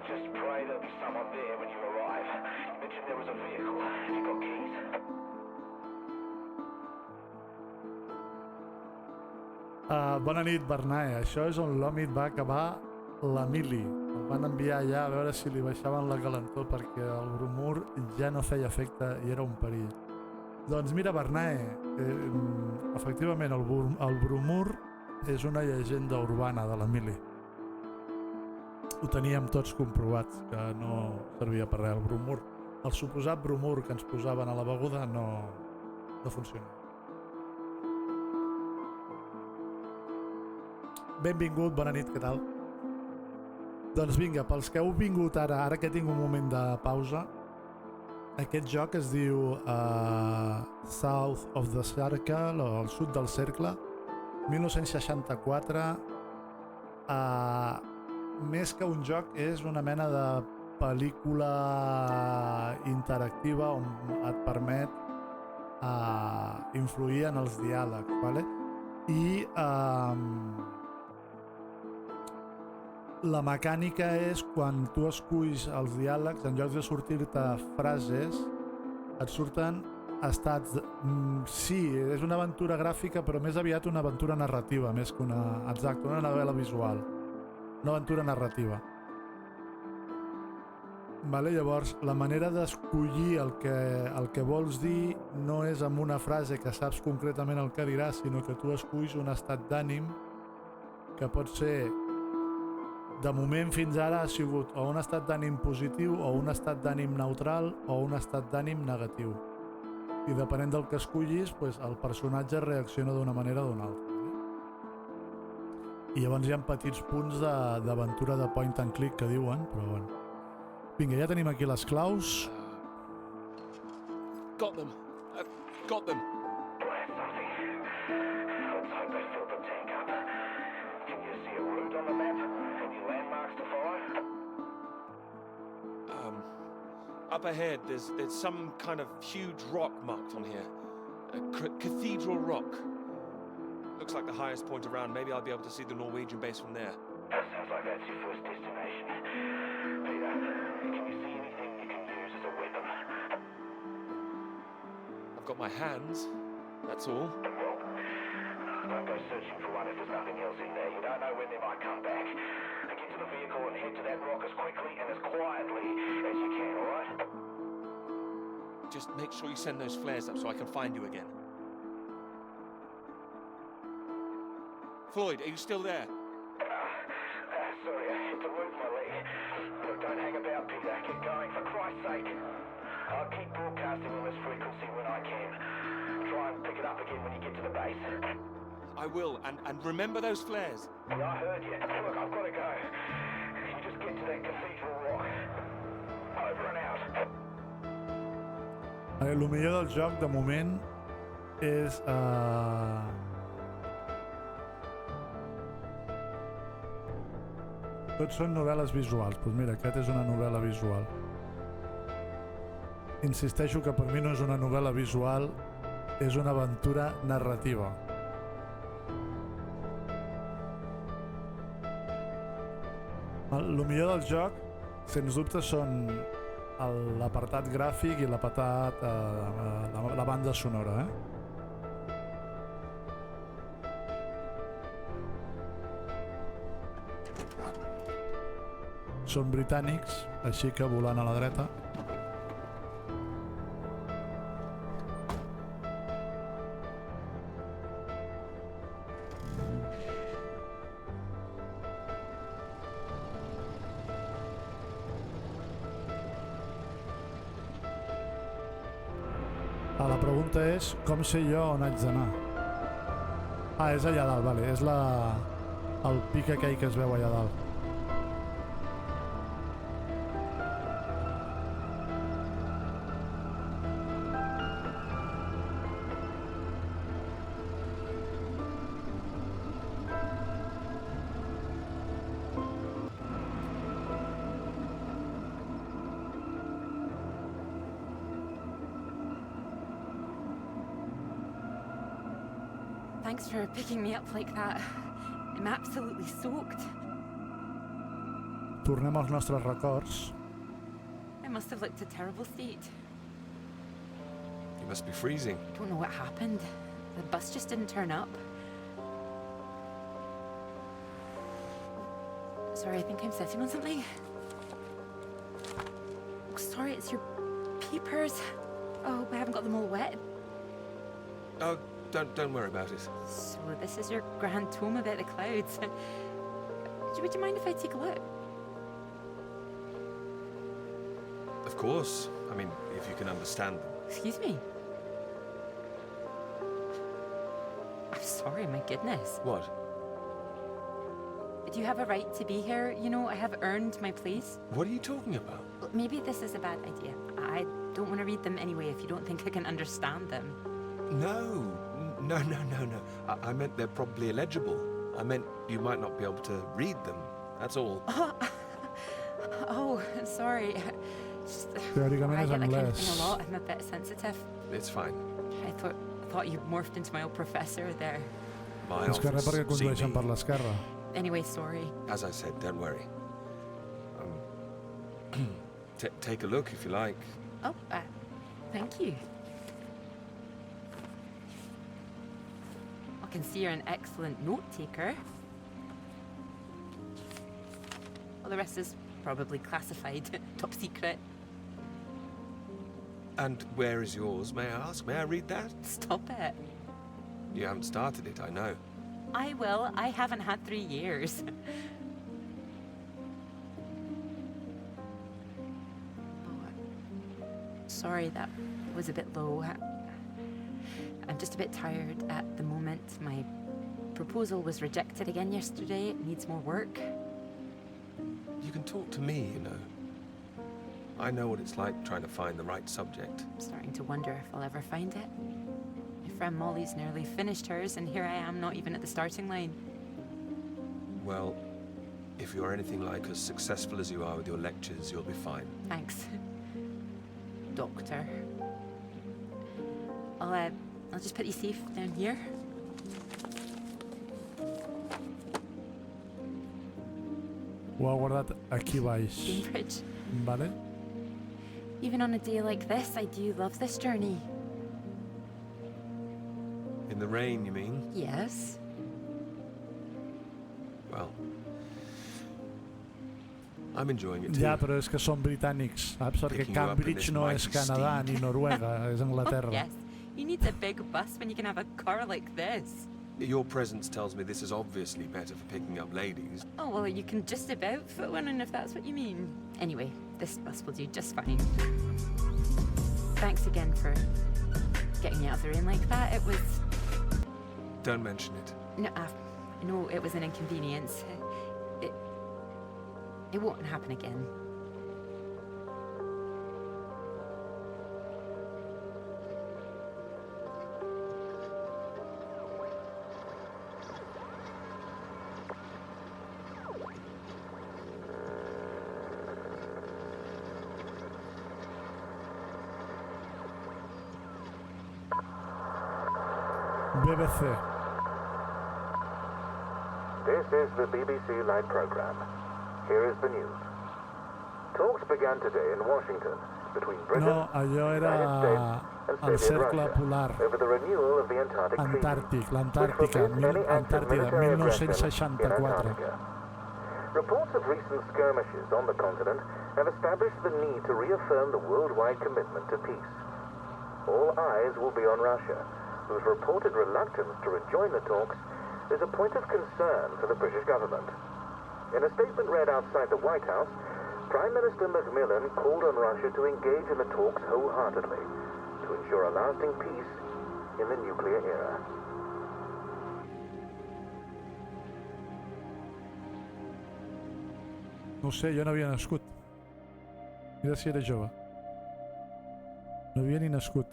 Just pray there'll be someone there when you arrive. You mentioned there was a vehicle. Have you got keys? Bona nit, Bernae. Això és on l'Òmid va acabar la mili. El van enviar allà a veure si li baixaven la calentor perquè el bromur ja no feia efecte i era un perill. Doncs mira, Bernae, efectivament el bromur és una llegenda urbana de la mili. Ho teníem tots comprovats, que no servia per res el bromur. El suposat bromur que ens posaven a la beguda no funciona. Benvingut, bona nit, què tal? Doncs vinga, pels que heu vingut ara que tinc un moment de pausa, aquest joc es diu South of the Circle, o el sud del cercle, 1964. Més que un joc, és una mena de pel·lícula interactiva on et permet influir en els diàlegs, ¿vale? I la mecànica és quan tu esculls els diàlegs, en lloc de sortir-te frases, et surten estats... Sí, és una aventura gràfica, però més aviat una aventura narrativa, més que una... Exacte, una novel·la visual. Una aventura narrativa. Vale, llavors, la manera d'escollir el que vols dir no és amb una frase que saps concretament el que diràs, sinó que tu esculls un estat d'ànim que pot ser, de moment fins ara, ha sigut o un estat d'ànim positiu, o un estat d'ànim neutral, o un estat d'ànim negatiu. I depenent del que escollis, pues, el personatge reacciona d'una manera o d'una altra. I llavors hi ha petits punts d'aventura de point and click que diuen, però bueno. Vinga, ja tenim aquí les claus. Got them. Got them. Blast something. Let's hope they filled the tank up. Can you see a route on the map? Any landmarks to follow? Up ahead, there's some kind of huge rock marked on here. A cathedral rock. Looks like the highest point around. Maybe I'll be able to see the Norwegian base from there. Sounds like that's your first destination. Peter, can you see anything you can use as a weapon? I've got my hands. That's all. Well, don't go searching for one if there's nothing else in there. You don't know when they might come back. Get to the vehicle and head to that rock as quickly and as quietly as you can, all right? Just make sure you send those flares up so I can find you again. Floyd, are you still there? Sorry, I had to move my leg. Look, don't hang about, Peter. Keep going, for Christ's sake. I'll keep broadcasting on this frequency when I can. Try and pick it up again when you get to the base. I will, and remember those flares. Yeah, I heard you. Look, I've got to go. You just get to that cathedral rock. Over and out. El millor del joc, de moment, és... Tots són novel·les visuals. Doncs mira, aquest és una novel·la visual. Insisteixo que per mi no és una novel·la visual, és una aventura narrativa. El millor del joc, sens dubte, són l'apartat gràfic i l'apartat la banda sonora, Són britànics, així que volant a la dreta. La pregunta és, com sé jo on haig d'anar? És allà dalt, vale. És el pic aquell que es veu allà dalt. Thanks for picking me up like that. I'm absolutely soaked. Tornem als nostres records. I must have looked a terrible state. You must be freezing. Don't know what happened. The bus just didn't turn up. Sorry, I think I'm sitting on something. Oh, sorry, it's your papers. Oh, I haven't got them all wet. Oh, don't worry about it. So this is your grand tome about the clouds. Would you mind if I take a look? Of course. I mean, if you can understand them. Excuse me? I'm sorry, my goodness. What? Do you have a right to be here? You know, I have earned my place. What are you talking about? Well, maybe this is a bad idea. I don't want to read them anyway if you don't think I can understand them. No. I meant they're probably illegible. I meant you might not be able to read them. That's all. Oh, sorry. Teòricament I és get that kind of anglès. thing a lot. I'm a bit sensitive. It's fine. I thought you morphed into my old professor there. My És que res perquè office, see condueixen me. per l'esquerra. Anyway, sorry. As I said, don't worry. Take a look if you like. Oh, thank you. I can see you're an excellent note taker. Well, the rest is probably classified, top secret. And where is yours, may I ask? May I read that? Stop it. You haven't started it, I know. I will. I haven't had 3 years. Sorry, that was a bit low. I'm just a bit tired at the moment. My proposal was rejected again yesterday. It needs more work. You can talk to me, you know. I know what it's like trying to find the right subject. I'm starting to wonder if I'll ever find it. My friend Molly's nearly finished hers, and here I am, not even at the starting line. Well, if you're anything like as successful as you are with your lectures, you'll be fine. Thanks, Doctor. I'll just put you safe down here. Ho ha guardat aquí baix. Cambridge. Vale? Even on a day like this, I do love this journey. In the rain, you mean? Yes. Well, I'm enjoying it too. Ja, però és que són britànics, saps? Perquè Picking you up in Cambridge this no mighty és Canadà steed. ni Noruega, és Anglaterra. Yes. You need a big bus when you can have a car like this. Your presence tells me this is obviously better for picking up ladies. Oh, well, you can just about fit one in if that's what you mean. Anyway, this bus will do just fine. Thanks again for getting me out of the rain like that. It was... Don't mention it. No, it was an inconvenience. It won't happen again. BBC. This is the BBC Light program. Here is the news. Talks began today in Washington between Britain, No, allò United era States, and el Soviet cercle Russia polar over the renewal of the Antarctic Treaty, antàrtic, which l'Antàrtica, forbids any act of Antàrtida, military aggression in 1964. Antarctica. Reports of recent skirmishes on the continent have established the need to reaffirm the worldwide commitment to peace. All eyes will be on Russia, whose reported reluctance to rejoin the talks is a point of concern for the British government. In a statement read outside the White House, Prime Minister Macmillan called on Russia to engage in the talks wholeheartedly to ensure a lasting peace in the nuclear era. No ho sé, jo no havia nascut. Mira si era jove. No havia ni nascut.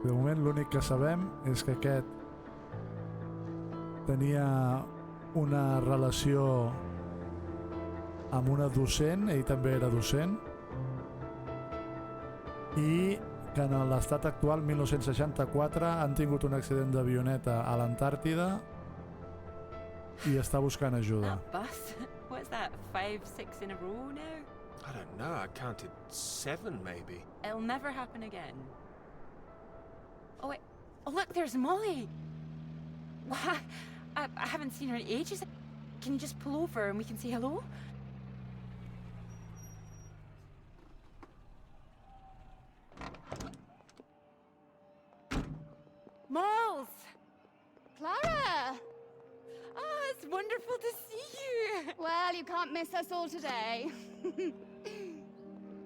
De moment l'únic que sabem és que aquest tenia una relació amb una docent, ell també era docent, i que en l'estat actual, 1964, han tingut un accident d'avioneta a l'Antàrtida i està buscant ajuda. That bus? What's that, 5, 6 in a row now? I don't know, I counted 7 maybe. It'll never happen again. Oh wait, oh look, there's Molly! Why? I haven't seen her in ages. Can you just pull over and we can say hello? Moles! Clara! Oh, it's wonderful to see you! Well, you can't miss us all today.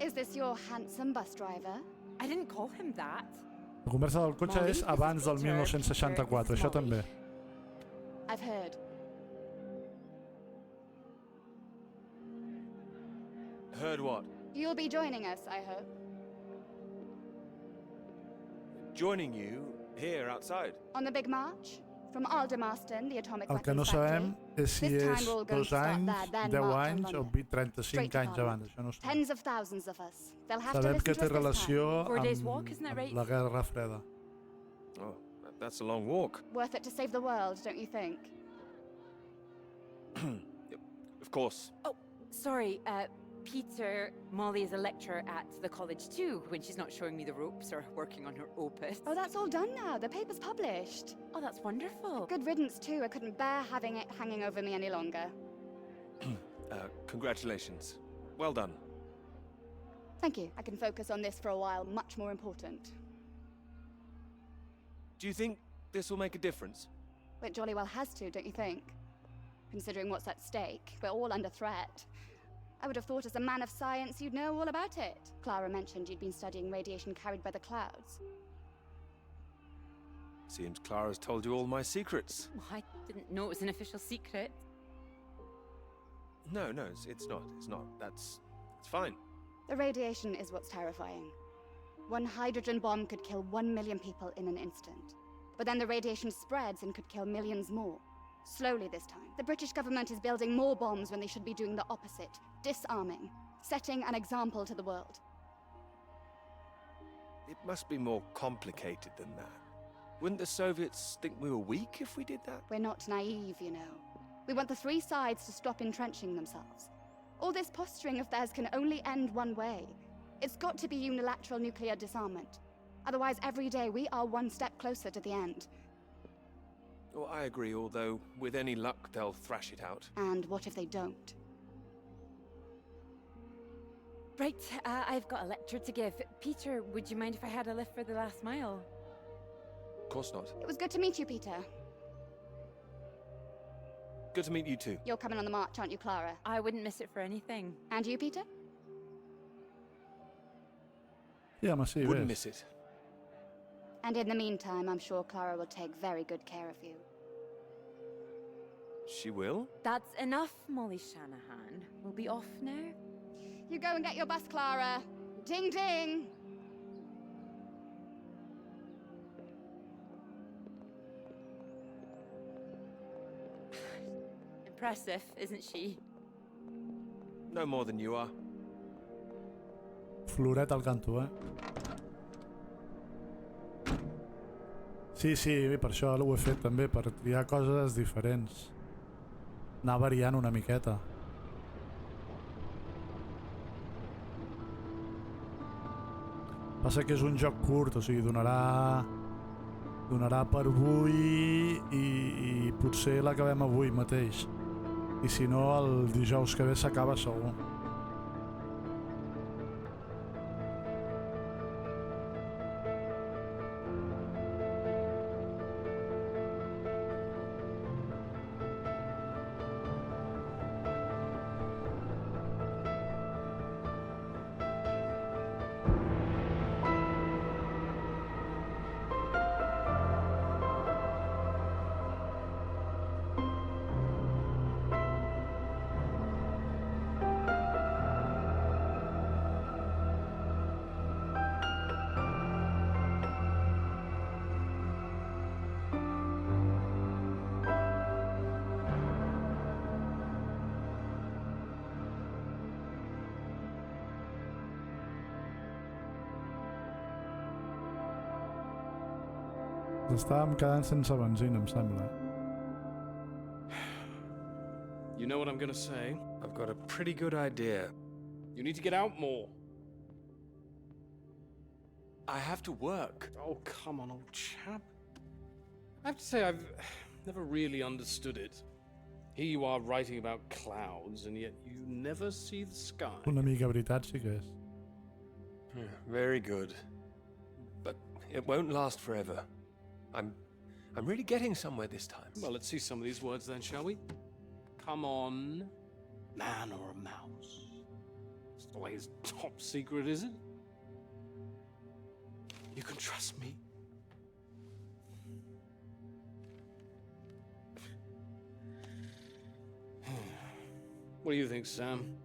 Is this your handsome bus driver? I didn't call him that. La conversa del cotxe Molly, és abans del Peter, 1964, Peter, això Molly. també. I've heard. Heard what? You'll be joining us, I hope. Joining you here outside. On the big march? From Aldermaston, the atomic El que weapons no sabem factory. és si This time és we're all going 2 to start anys, there, then 10 march on anys o London. 35 Straight to anys Parliament. abans, això no ho sabem. Tens of thousands of us. They'll have to Sabem listen que to té us this relació 4 days walk, amb, isn't that amb right? la Guerra Freda. Oh, that's a long walk. time. Worth it to save the world, don't you think? Of course. Oh, sorry, Peter, Molly is a lecturer at the college too, when she's not showing me the ropes or working on her opus. Oh, that's all done now. The paper's published. Oh, that's wonderful. Good riddance, too. I couldn't bear having it hanging over me any longer. Congratulations. Well done. Thank you. I can focus on this for a while. Much more important. Do you think this will make a difference? It jolly well has to, don't you think? Considering what's at stake, we're all under threat. I would have thought as a man of science you'd know all about it. Clara mentioned you'd been studying radiation carried by the clouds. Seems Clara's told you all my secrets. Well, I didn't know it was an official secret. No, it's not. It's not. It's fine. The radiation is what's terrifying. One hydrogen bomb could kill 1 million people in an instant. But then the radiation spreads and could kill millions more. Slowly this time. The British government is building more bombs when they should be doing the opposite. Disarming. Setting an example to the world. It must be more complicated than that. Wouldn't the Soviets think we were weak if we did that? We're not naive, you know. We want the three sides to stop entrenching themselves. All this posturing of theirs can only end one way. It's got to be unilateral nuclear disarmament. Otherwise, every day we are one step closer to the end. Well, I agree, although with any luck they'll thrash it out. And what if they don't? Right, I've got a lecture to give. Peter, would you mind if I had a lift for the last mile? Of course not. It was good to meet you, Peter. Good to meet you too. You're coming on the march, aren't you, Clara? I wouldn't miss it for anything. And you, Peter? Sí, home, sí, Wouldn't ves. miss it. And in the meantime, I'm sure Clara will take very good care of you. She will? That's enough, Molly Shanahan. We'll be off now. You go and get your bus, Clara. Ding, ding. impressive, isn't she? No more than you are. Floret al canto, eh? Sí, per això ho he fet també, per triar coses diferents. Anar variant una miqueta. Passa que és un joc curt, o sigui, donarà per avui i potser l'acabem avui mateix. I si no, el dijous que ve s'acaba segur. Estàvem quedant sense benzina, em sembla. You know what I'm gonna say? I've got a pretty good idea. You need to get out more. I have to work. Oh, come on, old chap. I have to say, I've never really understood it. Here you are writing about clouds, and yet you never see the sky. Una mica veritat sí que és. Very good. But it won't last forever. I'm really getting somewhere this time. Well, let's see some of these words then, shall we? Come on. Man or a mouse? It's always top secret, is it? You can trust me. What do you think, Sam?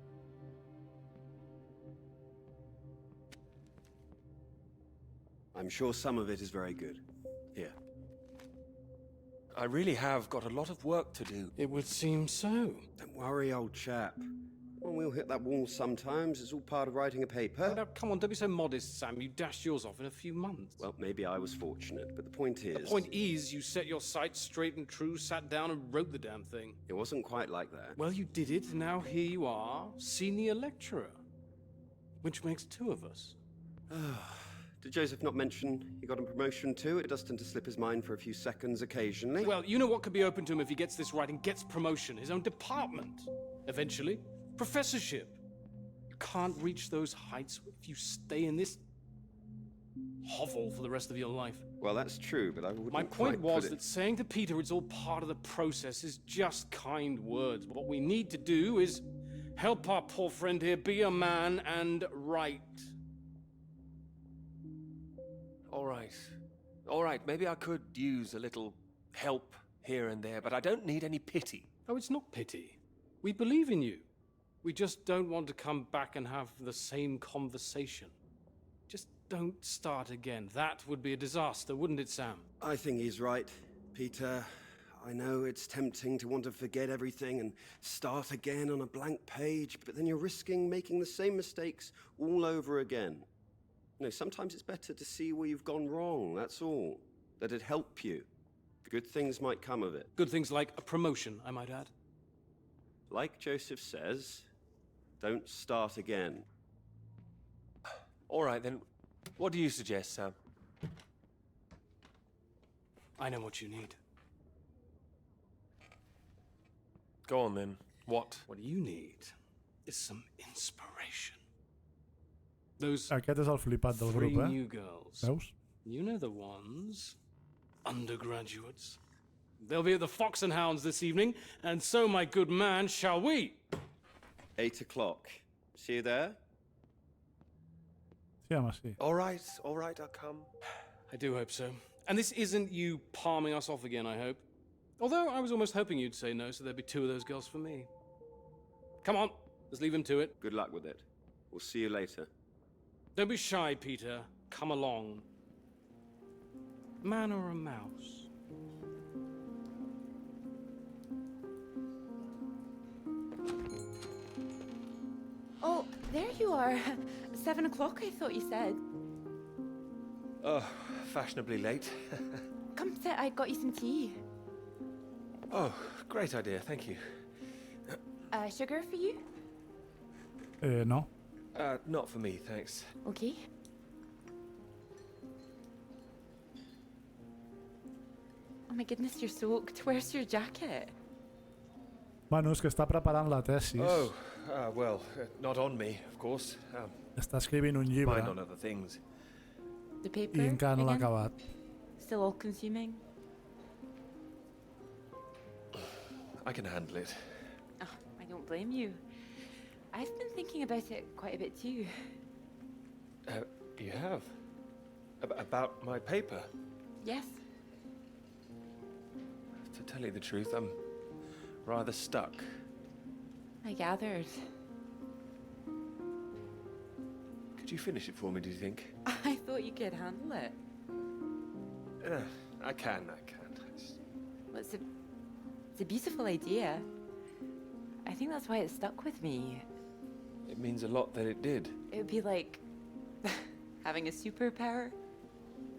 I'm sure some of it is very good. Here. I really have got a lot of work to do. It would seem so. Don't worry, old chap. Well, we'll hit that wall sometimes. It's all part of writing a paper. Now, come on, don't be so modest, Sam. You dashed yours off in a few months. Well, maybe I was fortunate, but the point is... The point is, you set your sights straight and true, sat down and wrote the damn thing. It wasn't quite like that. Well, you did it, and now here you are, senior lecturer. Which makes two of us. Did Joseph not mention he got a promotion too? It does tend to slip his mind for a few seconds occasionally. Well, you know what could be open to him if he gets this right and gets promotion? His own department. Eventually. Professorship. You can't reach those heights if you stay in this hovel for the rest of your life. Well, that's true, but I wouldn't My quite point was put it... that saying to Peter it's all part of the process is just kind words. What we need to do is help our poor friend here be a man and write. All right, maybe I could use a little help here and there, but I don't need any pity. Oh, it's not pity. We believe in you. We just don't want to come back and have the same conversation. Just don't start again. That would be a disaster, wouldn't it, Sam? I think he's right, Peter. I know it's tempting to want to forget everything and start again on a blank page, but then you're risking making the same mistakes all over again. You know, sometimes it's better to see where you've gone wrong, that's all. That'd help you. Good things might come of it. Good things like a promotion, I might add. Like Joseph says, don't start again. All right, then, what do you suggest, Sam? I know what you need. Go on, then. What? What you need is some inspiration. Those Aquest és el flipat del three grup, eh? new girls. Veus? You know the ones. Undergraduates. They'll be at the Fox and Hounds this evening, and so, my good man, shall we? 8 o'clock. See you there? Sí, home, sí. All right, I'll come. I do hope so. And this isn't you palming us off again, I hope. Although I was almost hoping you'd say no, so there'd be two of those girls for me. Come on, let's leave him to it. Good luck with it. We'll see you later. Don't be shy, Peter. Come along. Man or a mouse? you are. 7 o'clock, I thought you said. Oh, fashionably late. Come sit, I got you some tea. Oh, great idea, thank you. Sugar for you? No. Not for me, thanks. Okay. Oh my goodness, you're soaked. Where's your jacket? Bueno, és que està preparant la tesis. Oh, well, not on me, of course. Està escrivint un llibre Mine on other things. The paper? i encara no l'ha again? acabat. Still all consuming? I can handle it. Oh, I don't blame you. I've been thinking about it quite a bit too. You have? About my paper? Yes. To tell you the truth, I'm rather stuck. I gathered. Could you finish it for me, do you think? I thought you could handle it. I can. Well, it's a beautiful idea. I think that's why it stuck with me. It means a lot that it did. It would be like having a superpower,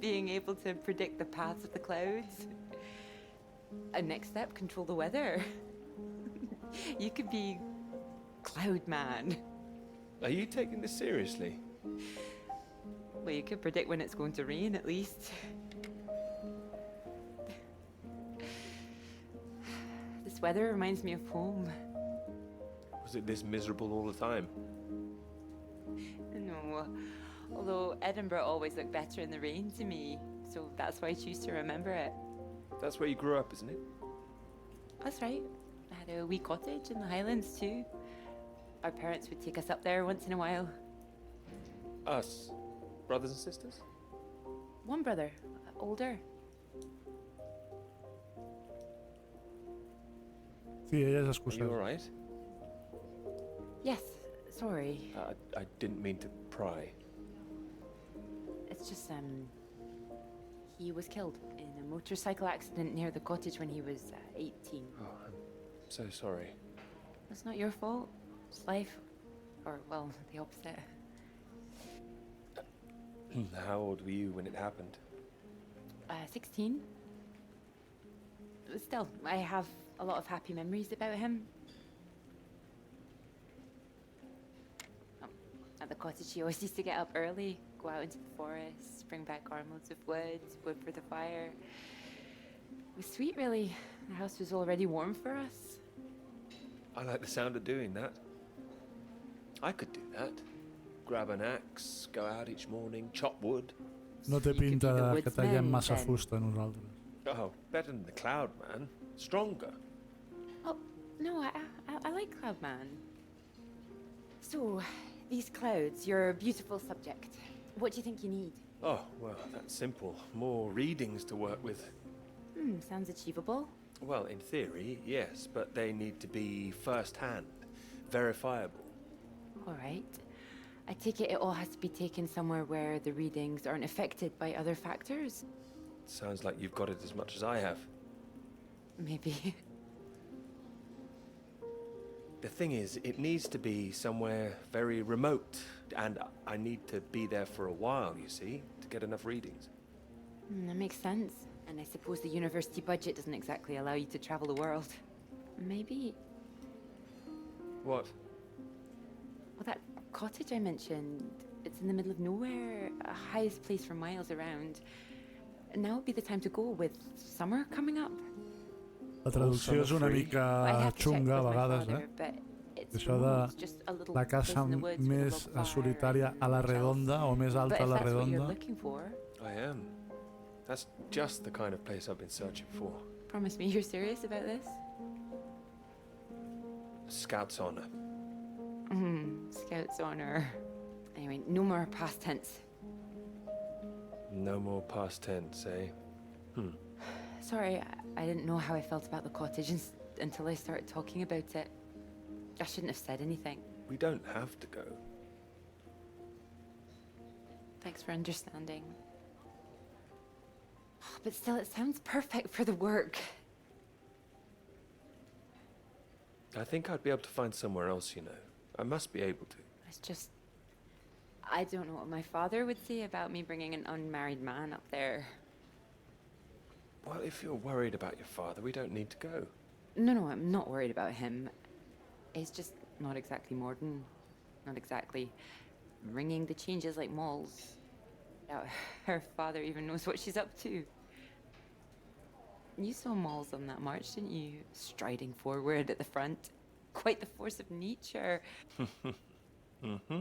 being able to predict the paths of the clouds. And next step, control the weather. You could be Cloud Man. Are you taking this seriously? Well, you could predict when it's going to rain, at least. This weather reminds me of home. Was it this miserable all the time? No, although Edinburgh always looked better in the rain to me, so that's why I choose to remember it. That's where you grew up, isn't it? That's right. I had a wee cottage in the Highlands too. Our parents would take us up there once in a while. Us? Brothers and sisters? One brother, older. Sí, ella és Are you escocesa. alright? Yes, sorry. I didn't mean to pry. It's just, he was killed in a motorcycle accident near the cottage when he was 18. Oh, I'm so sorry. It's not your fault. It's life. Or, well, the opposite. How old were you when it happened? 16. Still, I have a lot of happy memories about him. At the cottage, he always used to get up early, go out into the forest, bring back armloads of wood for the fire. It was sweet, really. The house was already warm for us. I like the sound of doing that. I could do that. Grab an axe, go out each morning, chop wood. No té You could be pinta the de que woodsman, tallem massa then. fusta nosaltres. Oh, better than the Cloud Man. Stronger. Oh, no, I like Cloudman. So, these clouds, your beautiful subject. What do you think you need? Oh, well, that's simple. More readings to work with. Sounds achievable. Well, in theory, yes, but they need to be first-hand, verifiable. All right. I take it all has to be taken somewhere where the readings aren't affected by other factors. Sounds like you've got it as much as I have. Maybe. The thing is, it needs to be somewhere very remote, and I need to be there for a while, you see, to get enough readings. That makes sense. And I suppose the university budget doesn't exactly allow you to travel the world. Maybe. What? Well, that cottage I mentioned, it's in the middle of nowhere, highest place for miles around. Now would be the time to go with summer coming up. La traducció és una free. mica I have to check xunga a with my vegades, father, but it's Això remote, de just a little la place casa in the woods with a més log fire solitària and a la shelves. redonda o més But alta a if la that's what you're redonda. looking for, I am. That's just the kind of place I've been searching for. promise me you're serious about this? A scout's honor. Scout's honor. Anyway, no more past tense. No more past tense, eh? Sorry, I didn't know how I felt about the cottage until I started talking about it. I shouldn't have said anything. We don't have to go. Thanks for understanding. But still, it sounds perfect for the work. I think I'd be able to find somewhere else, you know. I must be able to. It's just I don't know what my father would say about me bringing an unmarried man up there. Well, if you're worried about your father, we don't need to go. No, I'm not worried about him. He's just not exactly modern. Not exactly ringing the changes like Moll's. Doubt her father even knows what she's up to. You saw Moll's on that march, didn't you? Striding forward at the front. Quite the force of nature. Mm-hmm.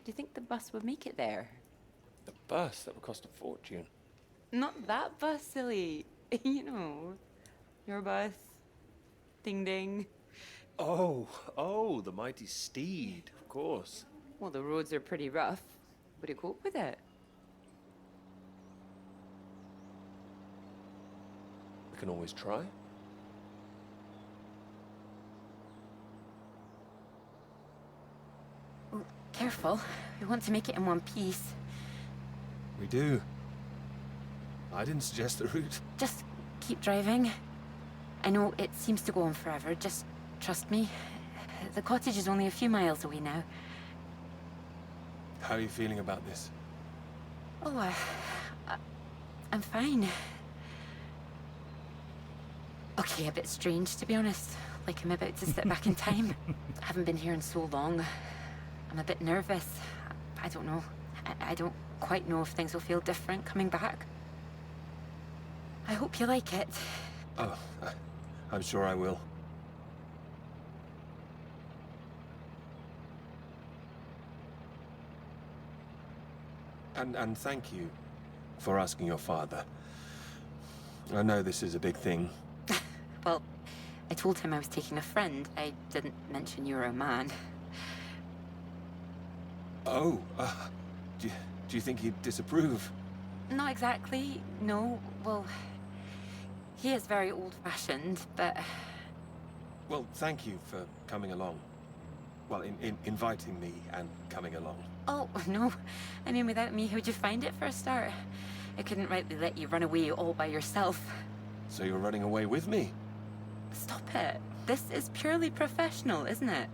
Do you think the bus would make it there? The bus? That would cost a fortune. Not that bus, silly. You know, your bus. Ding ding. Oh, the mighty steed, of course. Well, the roads are pretty rough. Would it cope with it? We can always try. Oh, careful. We want to make it in one piece. We do. I didn't suggest the route. Just keep driving. I know it seems to go on forever. Just trust me. The cottage is only a few miles away now. How are you feeling about this? Oh, I'm fine. Okay, a bit strange, to be honest. Like I'm about to step back in time. I haven't been here in so long. I'm a bit nervous. I don't know. I don't quite know if things will feel different coming back. I hope you like it. Oh, I'm sure I will. And thank you for asking your father. I know this is a big thing. Well, I told him I was taking a friend. I didn't mention you were a man. Oh, do you think he'd disapprove? Not exactly, no. Well, he is very old-fashioned, but... Well, thank you for coming along. Well, inviting me and coming along. Oh, no. I mean, without me, how'd you find it for a start? I couldn't rightly let you run away all by yourself. So you're running away with me? Stop it. This is purely professional, isn't it?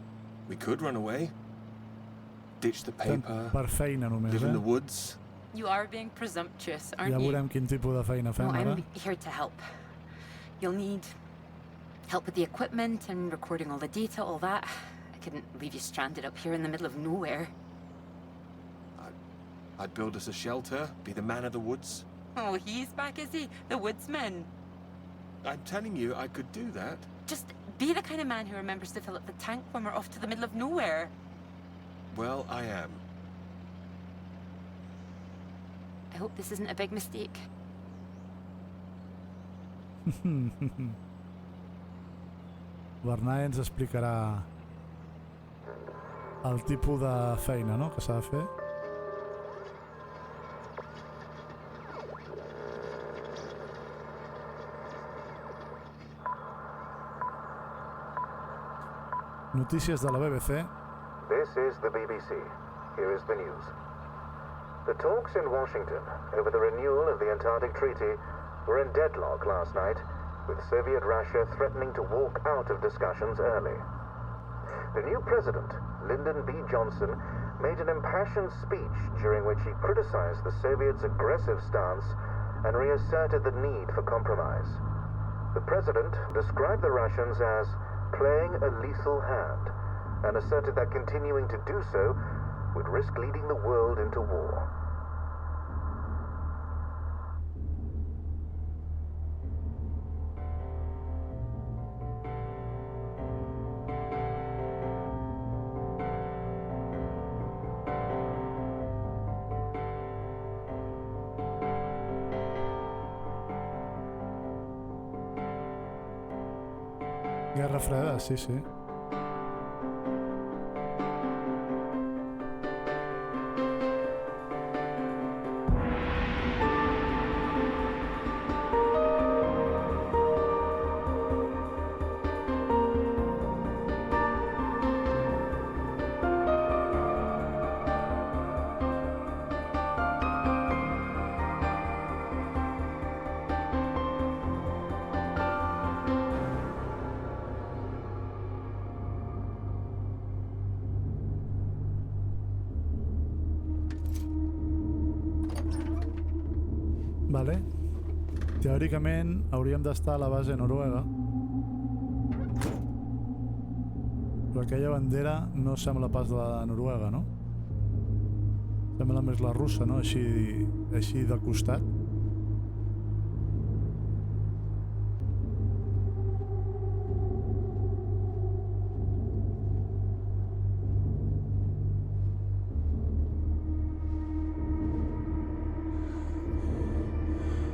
We could run away. Ditch the paper. Per feina només, Live in the woods. You are being presumptuous, Ja aren't you? veurem quin tipus de feina fem No, ara. I'm here to help. You'll need help with the equipment and recording all the data, all that. I couldn't leave you stranded up here in the middle of nowhere. I'd build us a shelter, be the man of the woods. Oh, he's back, is he? The woodsman. I'm telling you, I could do that. Just be the kind of man who remembers to fill up the tank when we're off to the middle of nowhere. Well, I am. I hope this isn't a big mistake. Bernat ens explicarà el tipus de feina, no?, que s'ha de fer. Notícies de la BBC. This is the BBC. Here is the news. The talks in Washington over the renewal of the Antarctic Treaty were in deadlock last night, with Soviet Russia threatening to walk out of discussions early. The new president, Lyndon B. Johnson, made an impassioned speech during which he criticized the Soviets' aggressive stance and reasserted the need for compromise. The president described the Russians as playing a lethal hand and asserted that continuing to do so would risk leading the world into war. Guerra Freda, sí, sí. Teòricament hauríem d'estar a la base noruega, però aquella bandera no sembla pas la de Noruega, no? Sembla més la russa, no? Així de costat.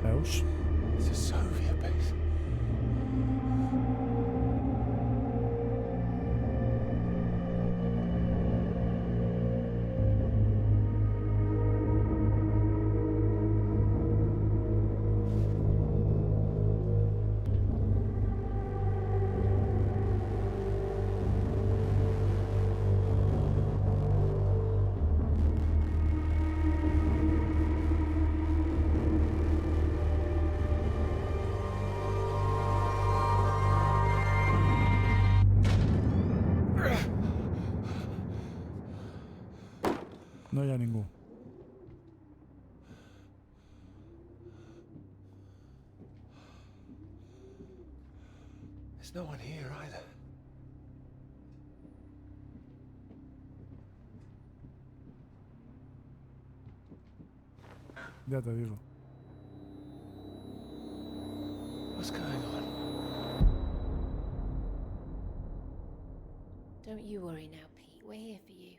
Veus? It's a Soviet base. No hi ha ningú. There's no one here either. Ja te digo. What's going on? Don't you worry now, Pete. We're here for you.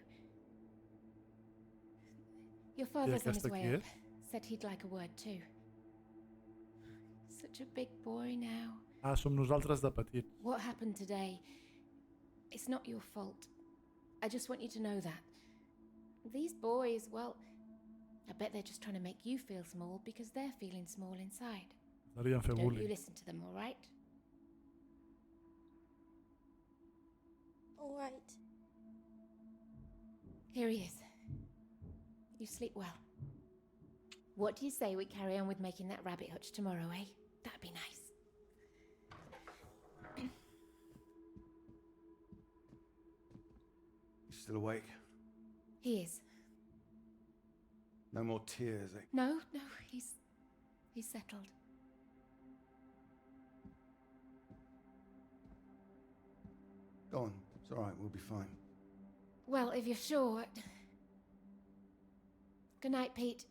Your father's on his aquesta way qui up. és? Said he'd like a word too. Such a big boy now. Ah, som nosaltres de petits. What happened today? It's not your fault. I just want you to know that. These boys, well, I bet they're just trying to make you feel small because they're feeling small inside. Estaríem fer Don't you bullying. listen to them, all right? All right. Here he is. You sleep well. What do you say we carry on with making that rabbit hutch tomorrow, eh? That'd be nice. You still awake? He is. No more tears, eh? No, he's settled. Go on. It's all right. We'll be fine. Well, if you're sure. Good night, Pete.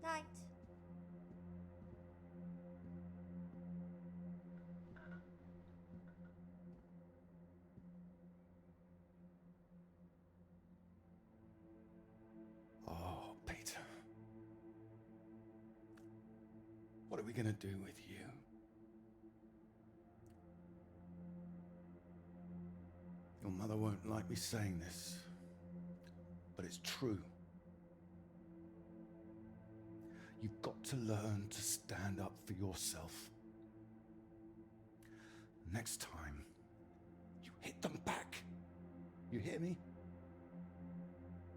Night. Oh, Peter. What are we gonna do with you? Your mother won't like me saying this, but it's true. You've got to learn to stand up for yourself. Next time, you hit them back. You hear me?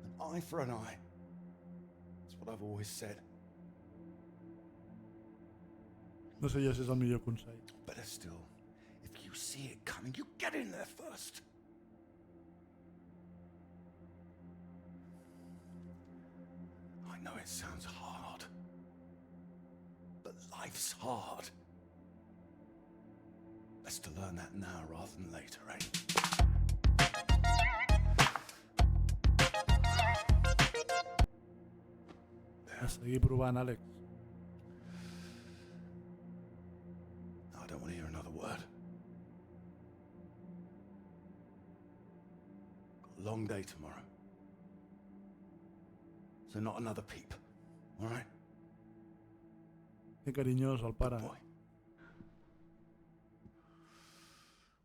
An eye for an eye. That's what I've always said. No sé jo si és el millor consell. Better still, if you see it coming, you get in there first. I know it sounds hard, but life's hard. Best to learn that now rather than later, eh? A seguir provant, Àlex. I don't want to hear another word. Got a long day tomorrow. So not another peep, all right? Que carinyós el pare. Boy.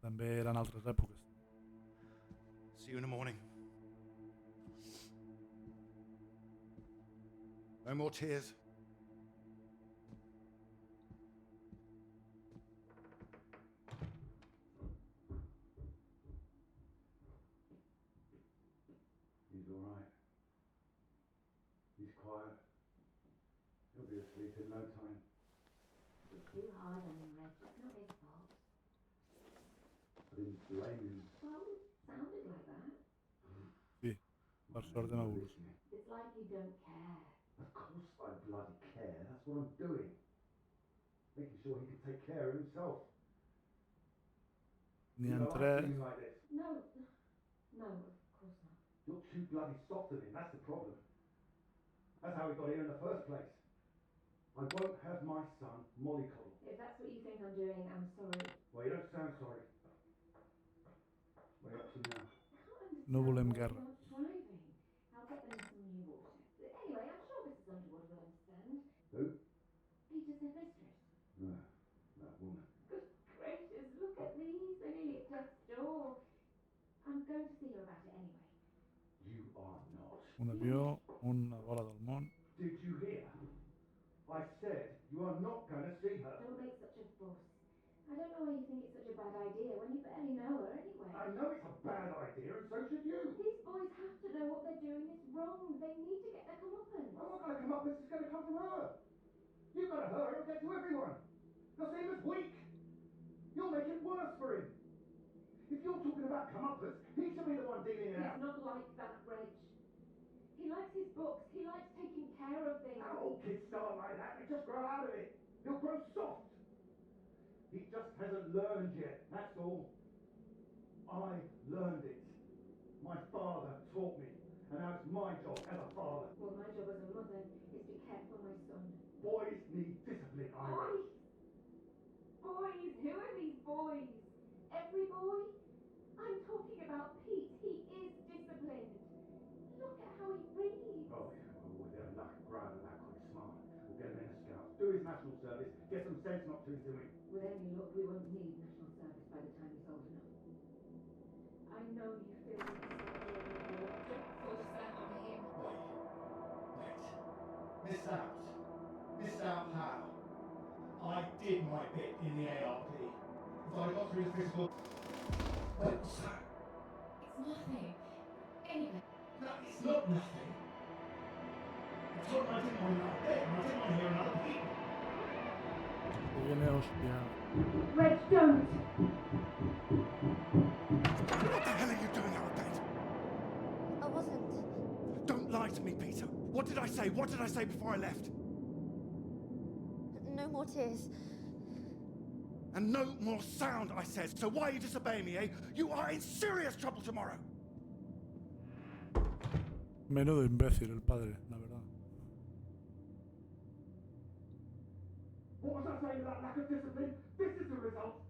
També eren altres èpoques. See you in the morning. No more tears. He's all right. He's quiet. He'll be asleep in no time. It's too hard on him, Reg. It's not his fault. I didn't blame him. Well, it sounded like that. Sí, per sort no ho It's like you don't care. Of course I bloody care. That's what I'm doing. Making sure he can take care of himself. Ni You know, I'm entre... feeling like this. No, no, of course not. You're too bloody soft on him, that's the problem. That's how he got here in the first place. I won't have my son mollycoddled. If that's what you think I'm doing, I'm sorry. Well, you don't sound sorry. What are you up to now? I can't understand No volem why guerra. you aren't driving. I'll get them some new water. Anyway, I'm sure Mrs. Underwood will understand. Who? Peter's headmistress. That woman. Good gracious, look at these. They're nearly at death's door. I'm going to see her about it anyway. You are not. Un avió, una bola del món. Did you hear? I said you are not going to see her. Don't make such a fuss. I don't know why you think it's such a bad idea when you barely know her anyway. I know it's a bad idea, and so should you. These boys have to know what they're doing is wrong. They need to get their comeuppance. I'm not going to come up. This is going to come from her. You go to her, it'll get to everyone. They'll see him as weak. You'll make it worse for him. If you're talking about comeuppance, he should be the one dealing it out. He's not like that, Reg. He likes his books. He likes taking care of things. All kids start like that. They just grow out of it. He'll grow soft. He just hasn't learned yet, that's all. I've learned it. My father taught me. And now it's my job as a father. Well, my job as a mother is to care for my son. Boys need discipline, Ira. Boys? Boys? Who are these boys? Every boy? I'm talking about Pete. He is disciplined. Look at how he reads. Oh, yeah, well, with their luck, Graham and that quite smart. We'll get him in the Scouts, do his national service, get some sense knocked into him. With any luck, we won't need national service by the time he's old enough. I know you feel like don't force that on him. Wait. Missed out. Missed out how? I did my bit in the ARP. I thought I got through the physical... Wait, what's that? It's nothing. Anyway. No, it's not nothing. I told him I didn't want another bit, and I didn't want to hear another beat. Se viene hostia. Reg, don't! What the hell are you doing, Arrogate? I wasn't. Don't lie to me, Peter. What did I say? What did I say before I left? No more tears. And no more sound, I said. So why are you disobeying me, eh? You are in serious trouble tomorrow. Menudo imbécil el padre, la verdad. What was I saying about lack of discipline? This is the result.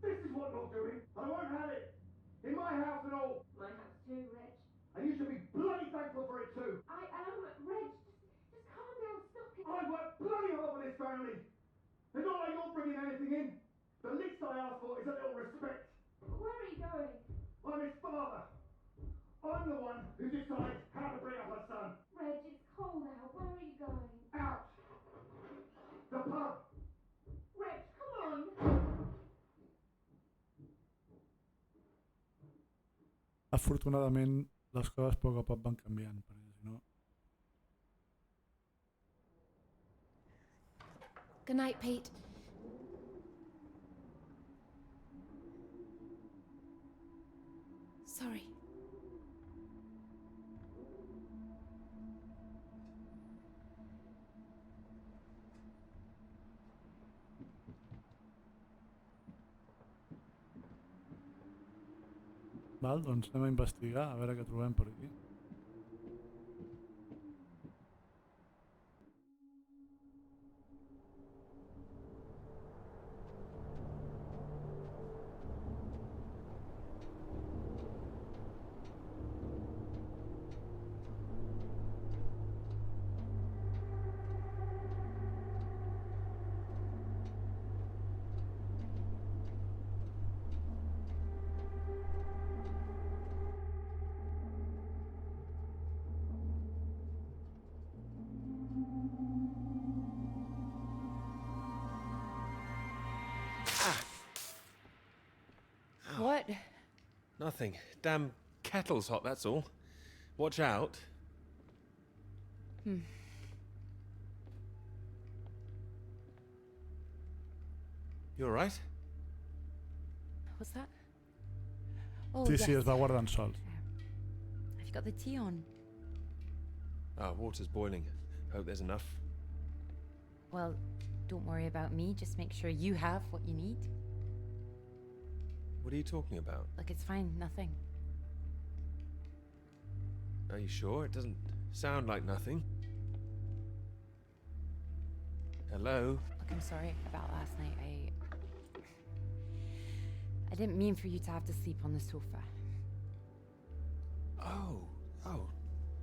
This is what you're doing. I won't have it. In my house and all. My house too, Reg. And you should be bloody thankful for it too. I am. Reg, just calm down. Stop it. I've worked bloody hard for this family. It's not like you're bringing anything in. The least I ask for is a little respect. Where are you going? I'm his father. I'm the one who decides how to bring up a son. Reg, it's cold out. Where are you going? Out. The pub. Reg, come on. Afortunadament, les coses a poc a poc van canviant, perquè si no... Good night, Pete. Sorry. Val, doncs anem a investigar, a veure què trobem per aquí. What? Nothing. Damn kettle's hot, that's all. Watch out. Hmm. You alright? What's that? Oh, Sí, yes. sí, es va guardant sols. Have you got the tea on? Ah, water's boiling. Hope there's enough. Well, don't worry about me. Just make sure you have what you need. What are you talking about? Look, it's fine. Nothing. Are you sure? It doesn't sound like nothing. Hello? Look, I'm sorry about last night. I didn't mean for you to have to sleep on the sofa. Oh,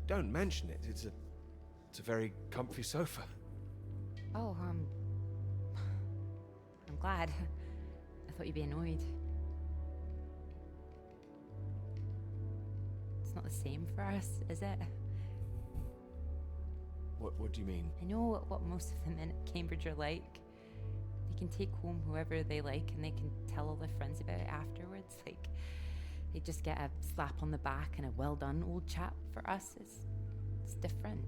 don't mention it. It's a very comfy sofa. Oh, I'm glad. I thought you'd be annoyed. It's not the same for us, is it? What do you mean? I know what most of the men at Cambridge are like. They can take home whoever they like and they can tell all their friends about it afterwards. Like, they just get a slap on the back and a well done, old chap. For us, it's different.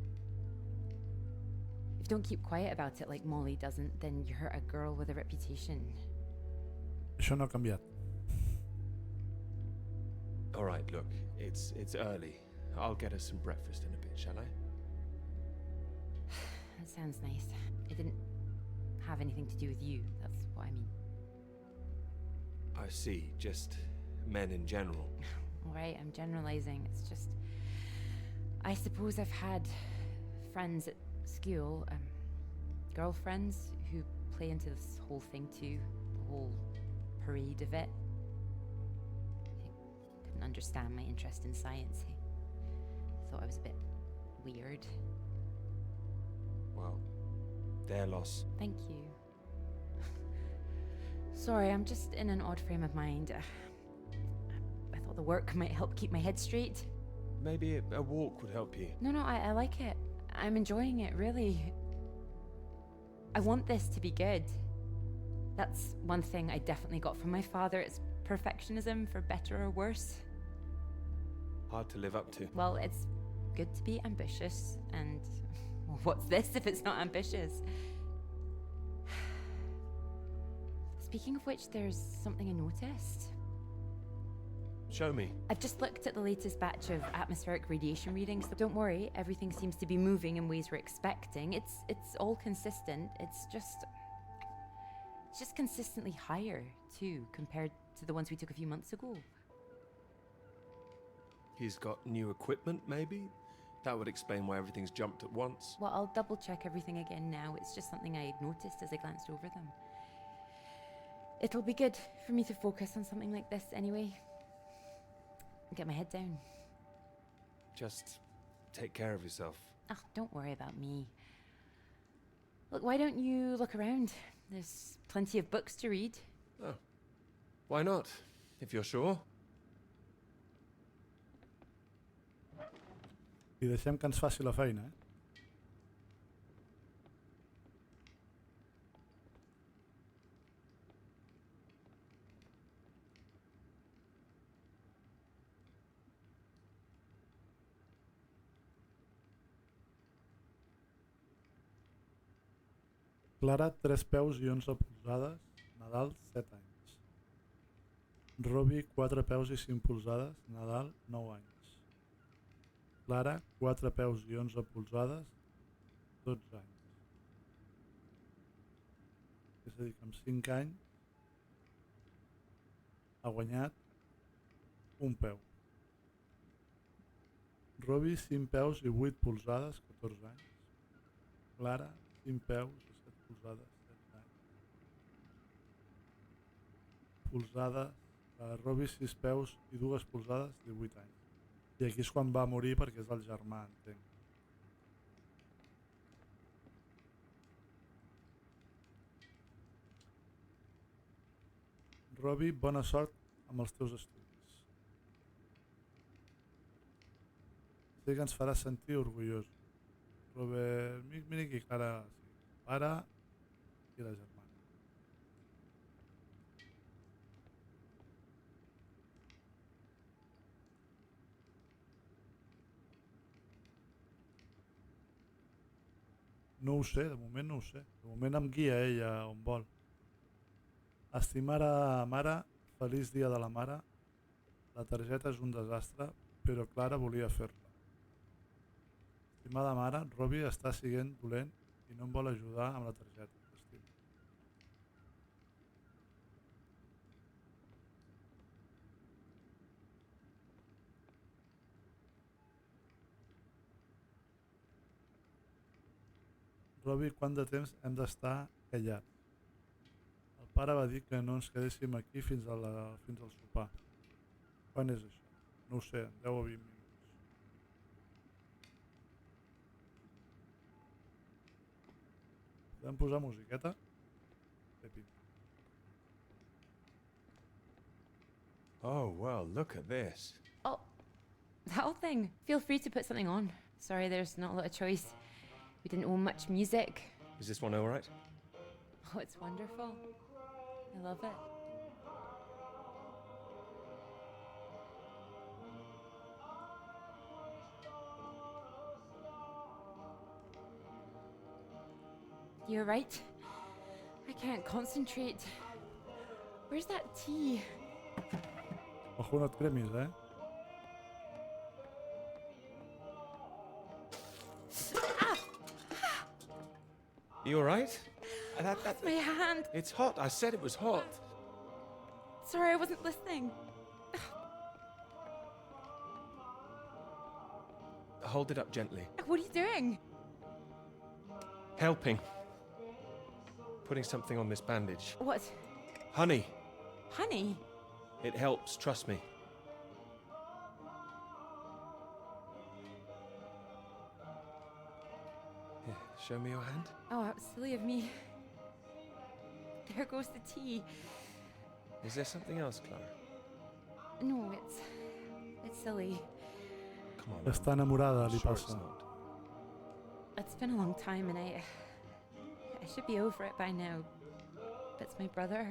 If you don't keep quiet about it like Molly doesn't, then you're a girl with a reputation. Això no ha canviat. All right, look, it's early. I'll get us some breakfast in a bit, shall I? That sounds nice. It didn't have anything to do with you, that's what I mean. I see, just men in general. Alright, I'm generalizing. It's just, I suppose I've had friends at school, girlfriends who play into this whole thing too, the whole parade of it. They couldn't understand my interest in science. They thought I was a bit weird. Well, their loss. Thank you. Sorry, I'm just in an odd frame of mind. I thought the work might help keep my head straight. Maybe a walk would help you. No, I like it. I'm enjoying it, really. I want this to be good. That's one thing I definitely got from my father. It's perfectionism, for better or worse. Hard to live up to. Well, it's good to be ambitious, and well, what's this if it's not ambitious? Speaking of which, there's something I noticed. Show me. I've just looked at the latest batch of atmospheric radiation readings. Don't worry, everything seems to be moving in ways we're expecting. It's all consistent. It's just consistently higher too, compared to the ones we took a few months ago. He's got new equipment, maybe? That would explain why everything's jumped at once. Well, I'll double check everything again now. It's just something I noticed as I glanced over them. It'll be good for me to focus on something like this anyway. Get my head down. Just take care of yourself. Oh, don't worry about me. Look, why don't you look around? There's plenty of books to read. Oh, why not, if you're sure? I deixem que ens faci la feina, eh? Clara, 3 peus i 11 polzades, Nadal, 7 anys. Robbie, 4 peus i 5 polzades, Nadal, 9 anys. Clara, 4 peus i 11 polzades, 12 anys. És a dir, que amb 5 anys ha guanyat un peu. Robbie, 5 peus i 8 polzades, 14 anys. Clara, 5 peus i 7 polzades, 16 anys. Polzada, Robbie, 6 peus i 2 polzades, 18 anys. I aquí és quan va morir perquè és el germà, entenc. Robbie, bona sort amb els teus estudis. Sé que ens faràs sentir orgullosos. Robert, mira que Clara, sí, pare i la germana. No ho sé, de moment no ho sé. De moment em guia ella on vol. Estimada mare, feliç dia de la mare. La targeta és un desastre, però Clara volia fer-la. Estimada mare, Robbie està sent dolent i no em vol ajudar amb la targeta. T'estimo. Robbie, quant de temps hem d'estar callats? El pare va dir que no ens quedéssim aquí fins al sopar. Quan és això? No ho sé, 10 o 20 minuts. Podem posar musiqueta? Té pinta. Oh, well, look at this. Oh, that whole thing. Feel free to put something on. Sorry, there's not a lot of choice. We didn't own much music. Is this one all right? Oh, it's wonderful. I love it. You're right. I can't concentrate. Where's that tea? Ojo, no et cremis, eh? You all right? That's my hand. It's hot. I said it was hot. Sorry, I wasn't listening. Hold it up gently. What are you doing? Helping. Putting something on this bandage. What? Honey. Honey? It helps, trust me. Here, show me your hand. Oh, how silly of me. There goes the tea. Is there something else, Clara? No, it's silly. Come on. Està enamorada, li Sure it's passa. not. It's been a long time and I should be over it by now. But it's my brother.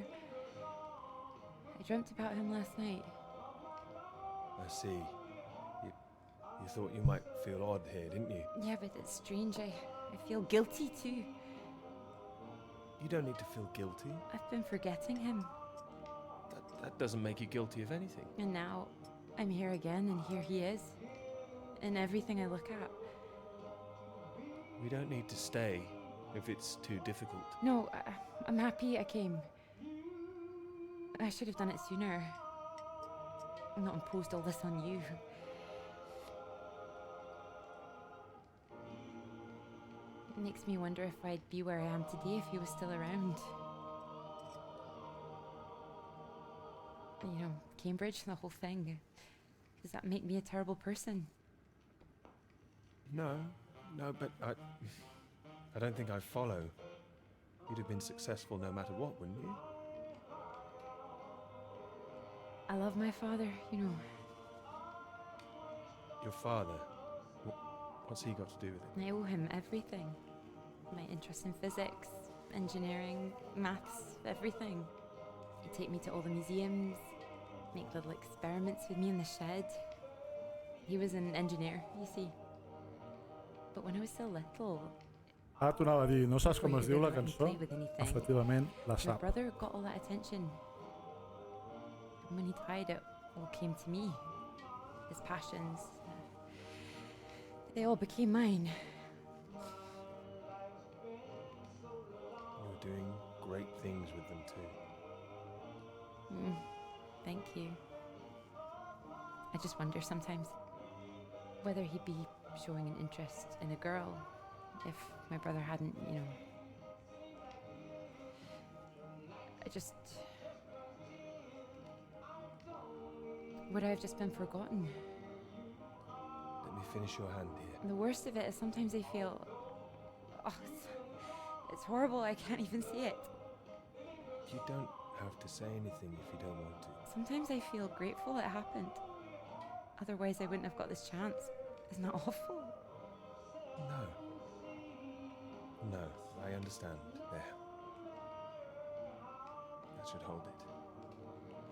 I dreamt about him last night. I see. You thought you might feel odd here, didn't you? Yeah, but it's strange. I feel guilty too. You don't need to feel guilty. I've been forgetting him. That doesn't make you guilty of anything. And now I'm here again and here he is. In everything I look at. We don't need to stay if it's too difficult. No, I'm happy I came. I should have done it sooner. Not imposed all this on you. It makes me wonder if I'd be where I am today if he was still around. You know, Cambridge, the whole thing. Does that make me a terrible person? No, but I don't think I follow. You'd have been successful no matter what, wouldn't you? I love my father, you know. Your father, what's he got to do with it? I owe him everything. My interest in physics, engineering, maths, everything. He'd take me to all the museums, make little experiments with me in the shed. He was an engineer, you see. But when I was so little... Ah, t'ho anava a dir, no saps com es diu la cançó? Efectivament, la My sap. brother got all that attention. And when he died, it all came to me. His passions. They all became mine. You're doing great things with them too. Thank you. I just wonder sometimes whether he'd be showing an interest in a girl if my brother hadn't, you know... Would I have just been forgotten? Let me finish your hand here. And the worst of it is sometimes I feel... Oh, it's horrible, I can't even see it. You don't have to say anything if you don't want to. Sometimes I feel grateful it happened. Otherwise I wouldn't have got this chance. Isn't that awful? No, I understand. There. That should hold it.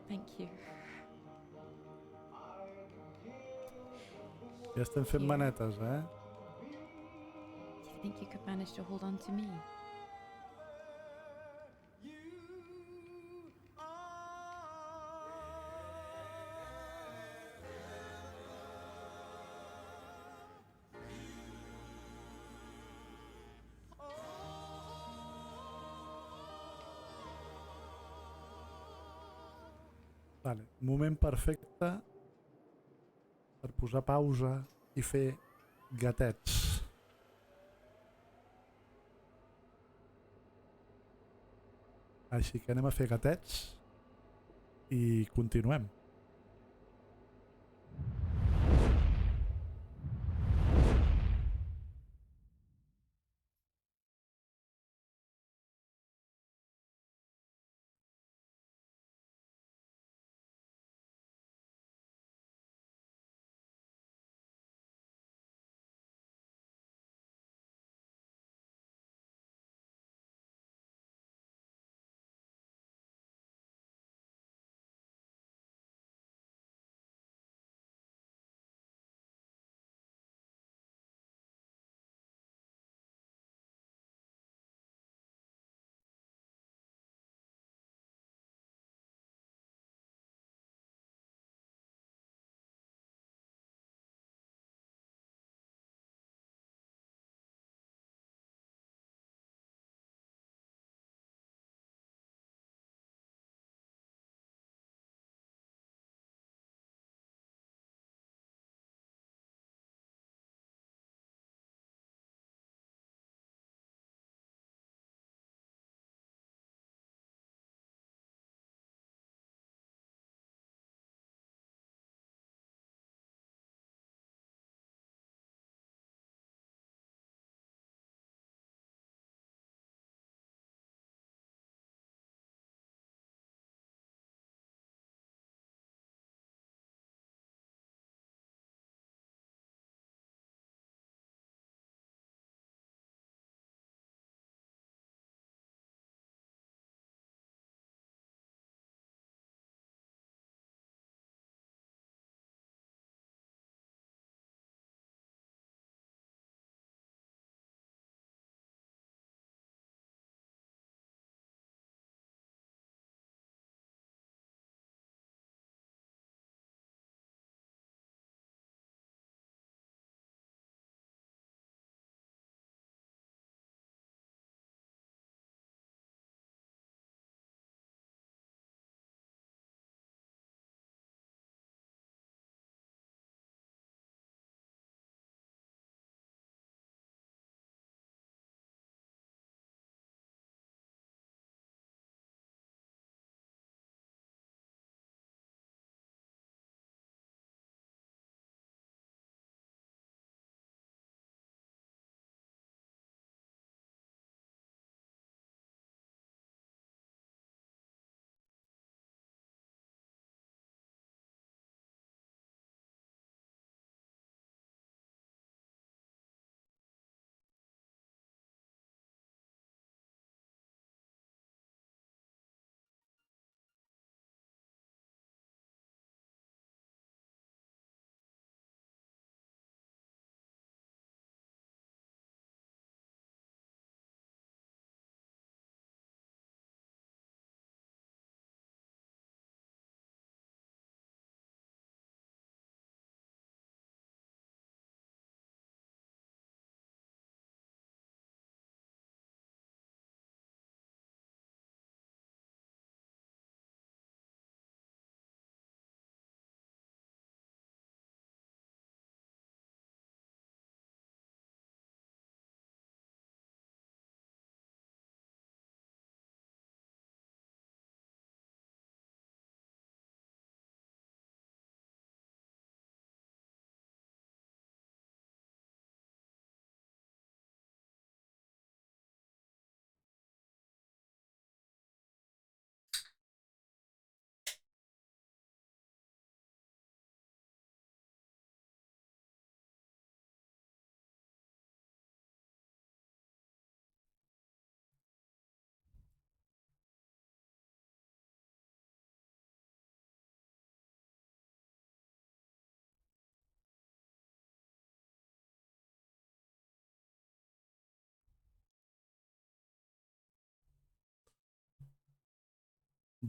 Thank you. Ja estem fent manetes, eh? Do you think you could manage to hold on to me? Vale, moment perfecte per posar pausa i fer gatets. Així que anem a fer gatets i continuem.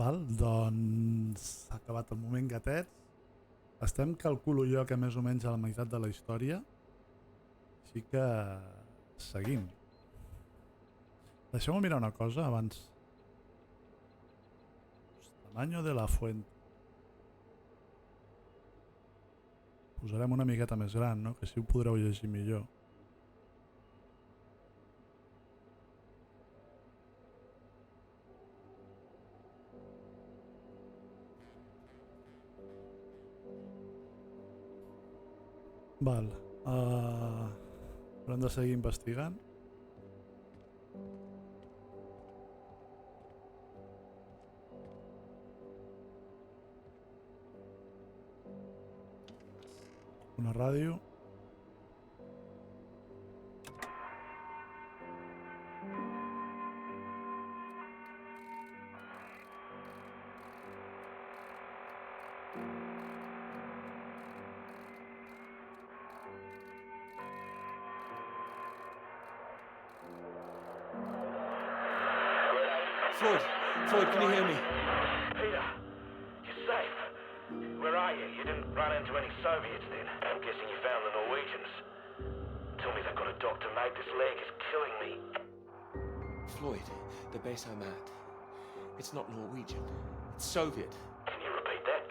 Val, doncs s'ha acabat el moment gatets. Estem, calculo jo, que més o menys a la meitat de la història. Així que seguim. Deixeu-me mirar una cosa abans. Tamaño de la fuente. posarem una miqueta més gran, no? Que així ho podreu llegir millor. Val. Però hem de seguir investigant. Una ràdio. Floyd, can you hear me? Peter, you're safe. Where are you? You didn't run into any Soviets then? I'm guessing you found the Norwegians. Tell me they've got a doctor, mate. This leg is killing me. Floyd, the base I'm at, it's not Norwegian. It's Soviet. Can you repeat that?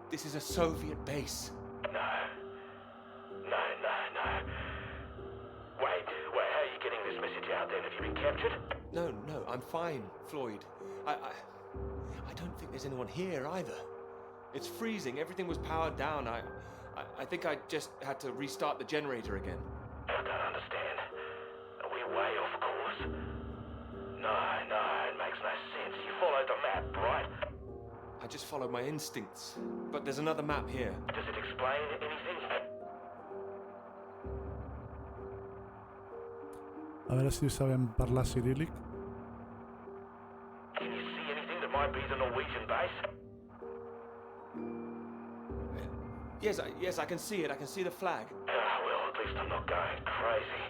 This is a Soviet base. No. Wait, how are you getting this message out then? Have you been captured? No, I'm fine, Floyd. I don't think there's anyone here either. It's freezing. Everything was powered down. I think I just had to restart the generator again. I don't understand. Are we way off course? No, it makes no sense. You followed the map, right? I just followed my instincts. But there's another map here. Does it explain anything? A veure si sabem parlar ciríl·lic. Can you see anything that might be the Norwegian base? Yes, I can see it. I can see the flag. Well, at least I'm not going crazy.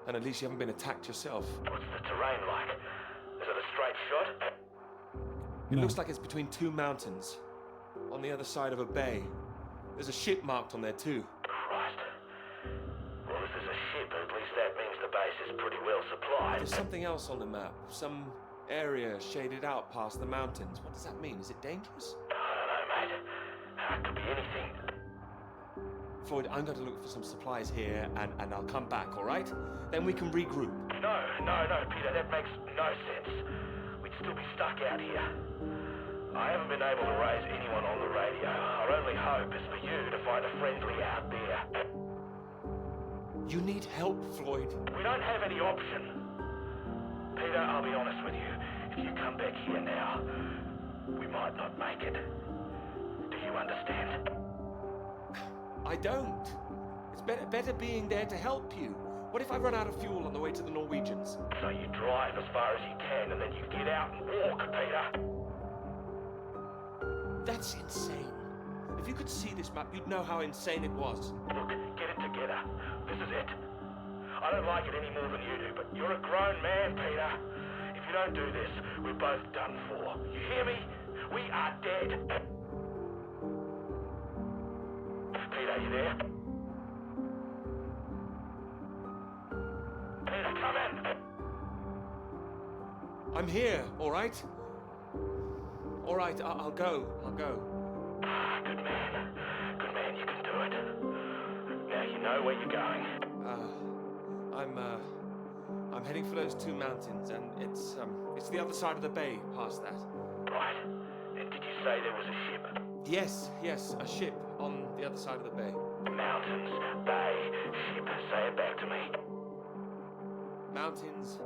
And at least you haven't been attacked yourself. What's the terrain like? Is it a straight shot? It looks like it's between two mountains, on the other side of a bay. There's a ship marked on there too. Christ. Well, if there's a ship, at least that means the base is pretty well supplied. There's something else on the map. Some area shaded out past the mountains. What does that mean? Is it dangerous? I don't know, mate. It could be anything. Floyd, I'm going to look for some supplies here and I'll come back, all right? Then we can regroup. No, Peter, that makes no sense. We'd still be stuck out here. I haven't been able to raise anyone on the radio. Our only hope is for you to find a friendly out there. You need help, Floyd. We don't have any option. Peter, I'll be honest with you. If you come back here now, we might not make it. Do you understand? I don't. It's better being there to help you. What if I run out of fuel on the way to the Norwegians? So you drive as far as you can and then you get out and walk, Peter. That's insane. If you could see this map, you'd know how insane it was. Look, get it together. This is it. I don't like it any more than you do, but you're a grown man, Peter. If you don't do this, we're both done for. You hear me? We are dead. Peter, you there? Peter, come in. I'm here, all right? All right, I'll go. Good man, you can do it. Now you know where you're going. I'm heading for those two mountains, and it's the other side of the bay, past that. Right. And did you say there was a ship? Yes, a ship on the other side of the bay. Mountains, bay, ship. Say it back to me. Mountains,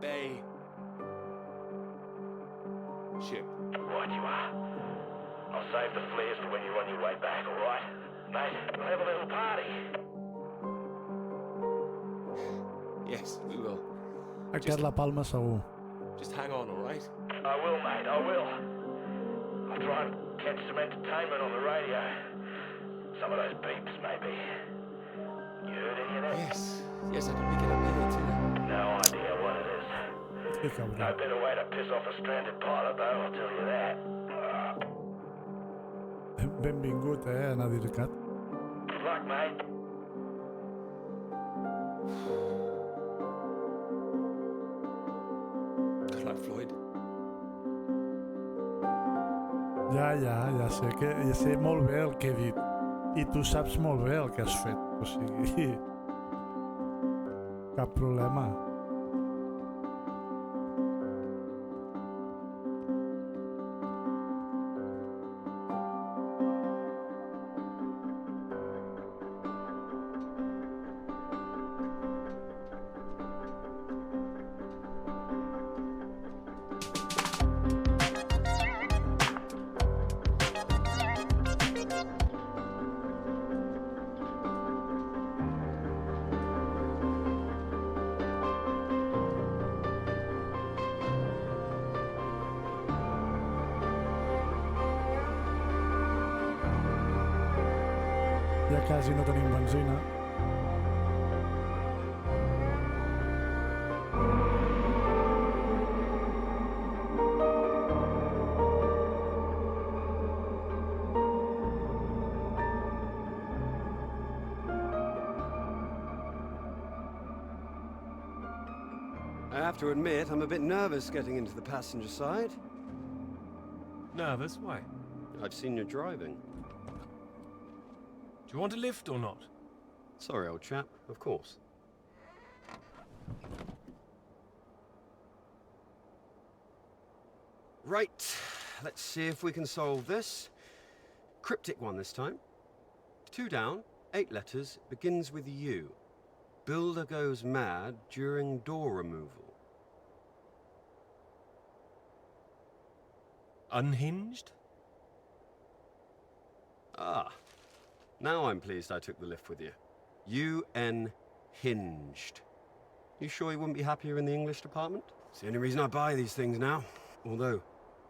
bay, ship. Right you are. I'll save the flares for when you're on your way back, all right? Mate, we'll have a little party. Yes, we will. Aquest la palma segur. Just hang on, all right? I will, mate, I will. I'll try and catch some entertainment on the radio. Some of those beeps, maybe. You heard any of that? Yes, I can pick it up here too. No idea what it is. No better way to piss off a stranded pilot, though, I'll tell you that. Benvingut, Nadircat. Good luck, mate. Good luck, Floyd. Ja sé molt bé el que he dit. I tu saps molt bé el que has fet. O sigui, cap problema. Ja quasi no tenim benzina. I have to admit, I'm a bit nervous getting into the passenger side. Nervous? Why? I've seen you driving. Do you want a lift or not? Sorry, old chap, of course. Right, let's see if we can solve this. Cryptic one this time. 2 down, 8 letters, begins with U. Builder goes mad during door removal. Unhinged? Ah, now I'm pleased I took the lift with you. UN hinged. You sure you wouldn't be happier in the English department? It's the only reason I buy these things now. Although,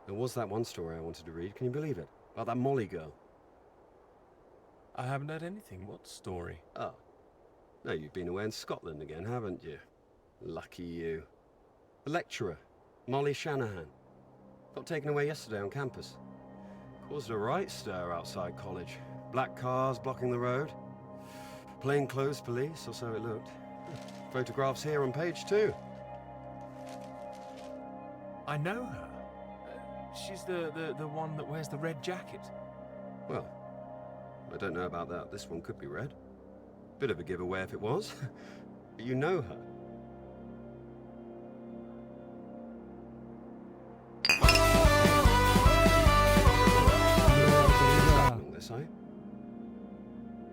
there was that one story I wanted to read, can you believe it? About that Molly girl. I haven't heard anything. What story? Oh. No, you've been away in Scotland again, haven't you? Lucky you. The lecturer, Molly Shanahan. Got taken away yesterday on campus. Caused a right stir outside college. Black cars blocking the road. Plainclothes police, or so it looked. Photographs here on page 2. I know her. She's the one that wears the red jacket. Well, I don't know about that. This one could be red. Bit of a giveaway if it was. But you know her. This, eh?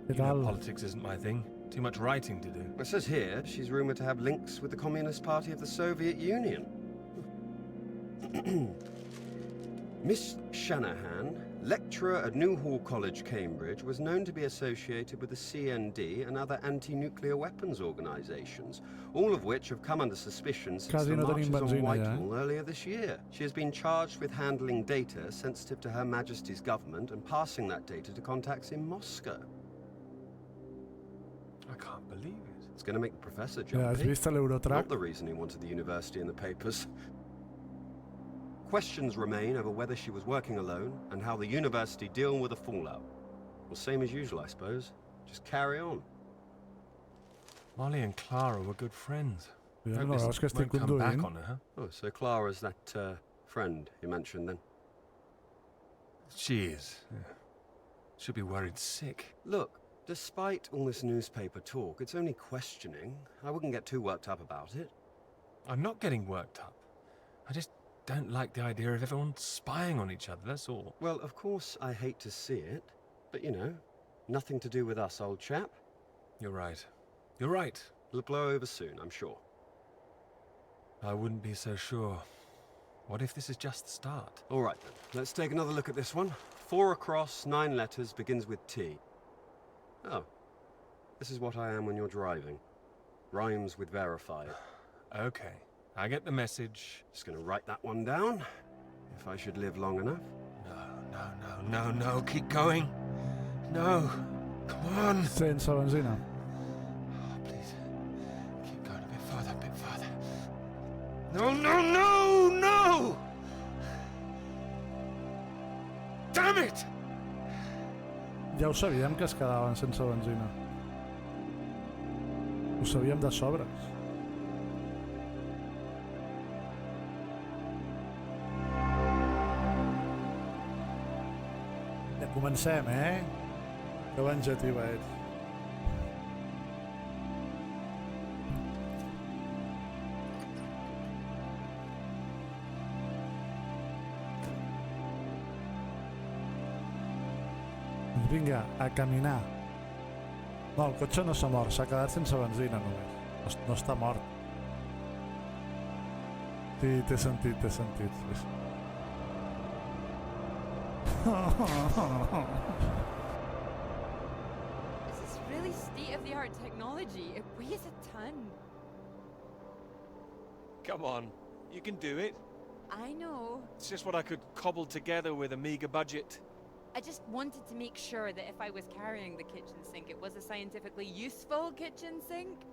You know, politics isn't my thing. Too much writing to do. It says here she's rumoured to have links with the Communist Party of the Soviet Union. Miss Shanahan, lecturer at Newhall College, Cambridge, was known to be associated with the CND and other anti-nuclear weapons organisations, all of which have come under suspicion since the marches on Whitehall earlier this year. She has been charged with handling data sensitive to Her Majesty's government and passing that data to contacts in Moscow. I can't believe it. It's going to make the professor jump. Has vist l'Eurotrack? Not the reason he wanted the university in the papers. Questions remain over whether she was working alone and how the university deal with the fallout. Well, same as usual, I suppose. Just carry on. Molly and Clara were good friends. Ja, no, és que estic conduint. Oh, so Clara's that friend you mentioned then? She is. Yeah. Should be worried sick. Look, despite all this newspaper talk, it's only questioning. I wouldn't get too worked up about it. I'm not getting worked up. I just don't like the idea of everyone spying on each other, that's all. Well, of course I hate to see it, but you know, nothing to do with us, old chap. You're right. You're right. It'll blow over soon, I'm sure. I wouldn't be so sure. What if this is just the start? All right, then. Let's take another look at this one. 4 across, 9 letters, begins with T. Oh. This is what I am when you're driving. Rhymes with verified. Okay. I get the message. Just gonna write that one down. If I should live long enough. No. Keep going. No. Come on. Sense benzina. Oh, please. Keep going a bit further. No! Damn it! Ja ho sabíem que es quedaven sense benzina. Ho sabíem de sobres. comencem, Que venjativa ets. Doncs vinga, a caminar. No, el cotxe no s'ha mort, s'ha quedat sense benzina només. No està mort. Sí, t'he sentit, sí. This is really state-of-the-art technology. It weighs a ton. Come on, you can do it. I know. It's just what I could cobble together with a meager budget. I just wanted to make sure that if I was carrying the kitchen sink, it was a scientifically useful kitchen sink.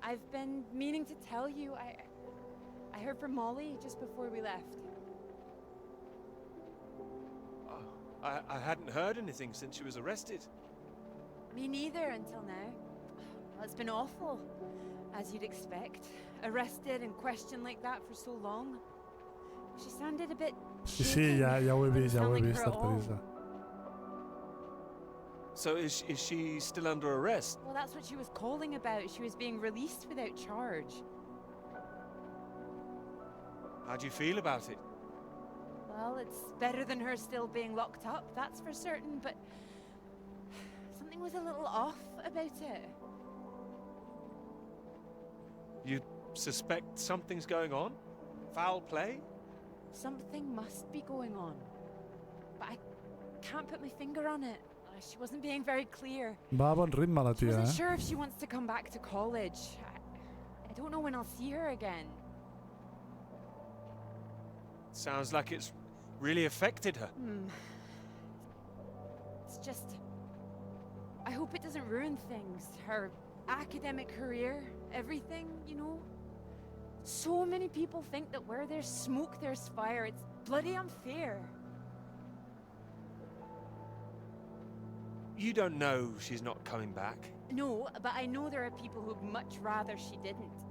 I've been meaning to tell you, I heard from Molly just before we left. I hadn't heard anything since she was arrested. Me neither until now. Well, it's been awful, as you'd expect. Arrested and questioned like that for so long. She sounded a bit Sí, ja ho he vist, Teresa. So is she still under arrest? Well, that's what she was calling about. She was being released without charge. How do you feel about it? Well, it's better than her still being locked up, that's for certain, but something was a little off about it. You suspect something's going on? Foul play? Something must be going on. But I can't put my finger on it. She wasn't being very clear. Va a bon ritme la She tia, wasn't sure if she wants to come back to college. I don't know when I'll see her again. Sounds like it's really affected her. It's just... I hope it doesn't ruin things. Her academic career, everything, you know? So many people think that where there's smoke, there's fire. It's bloody unfair. You don't know she's not coming back. No, but I know there are people who'd much rather she didn't.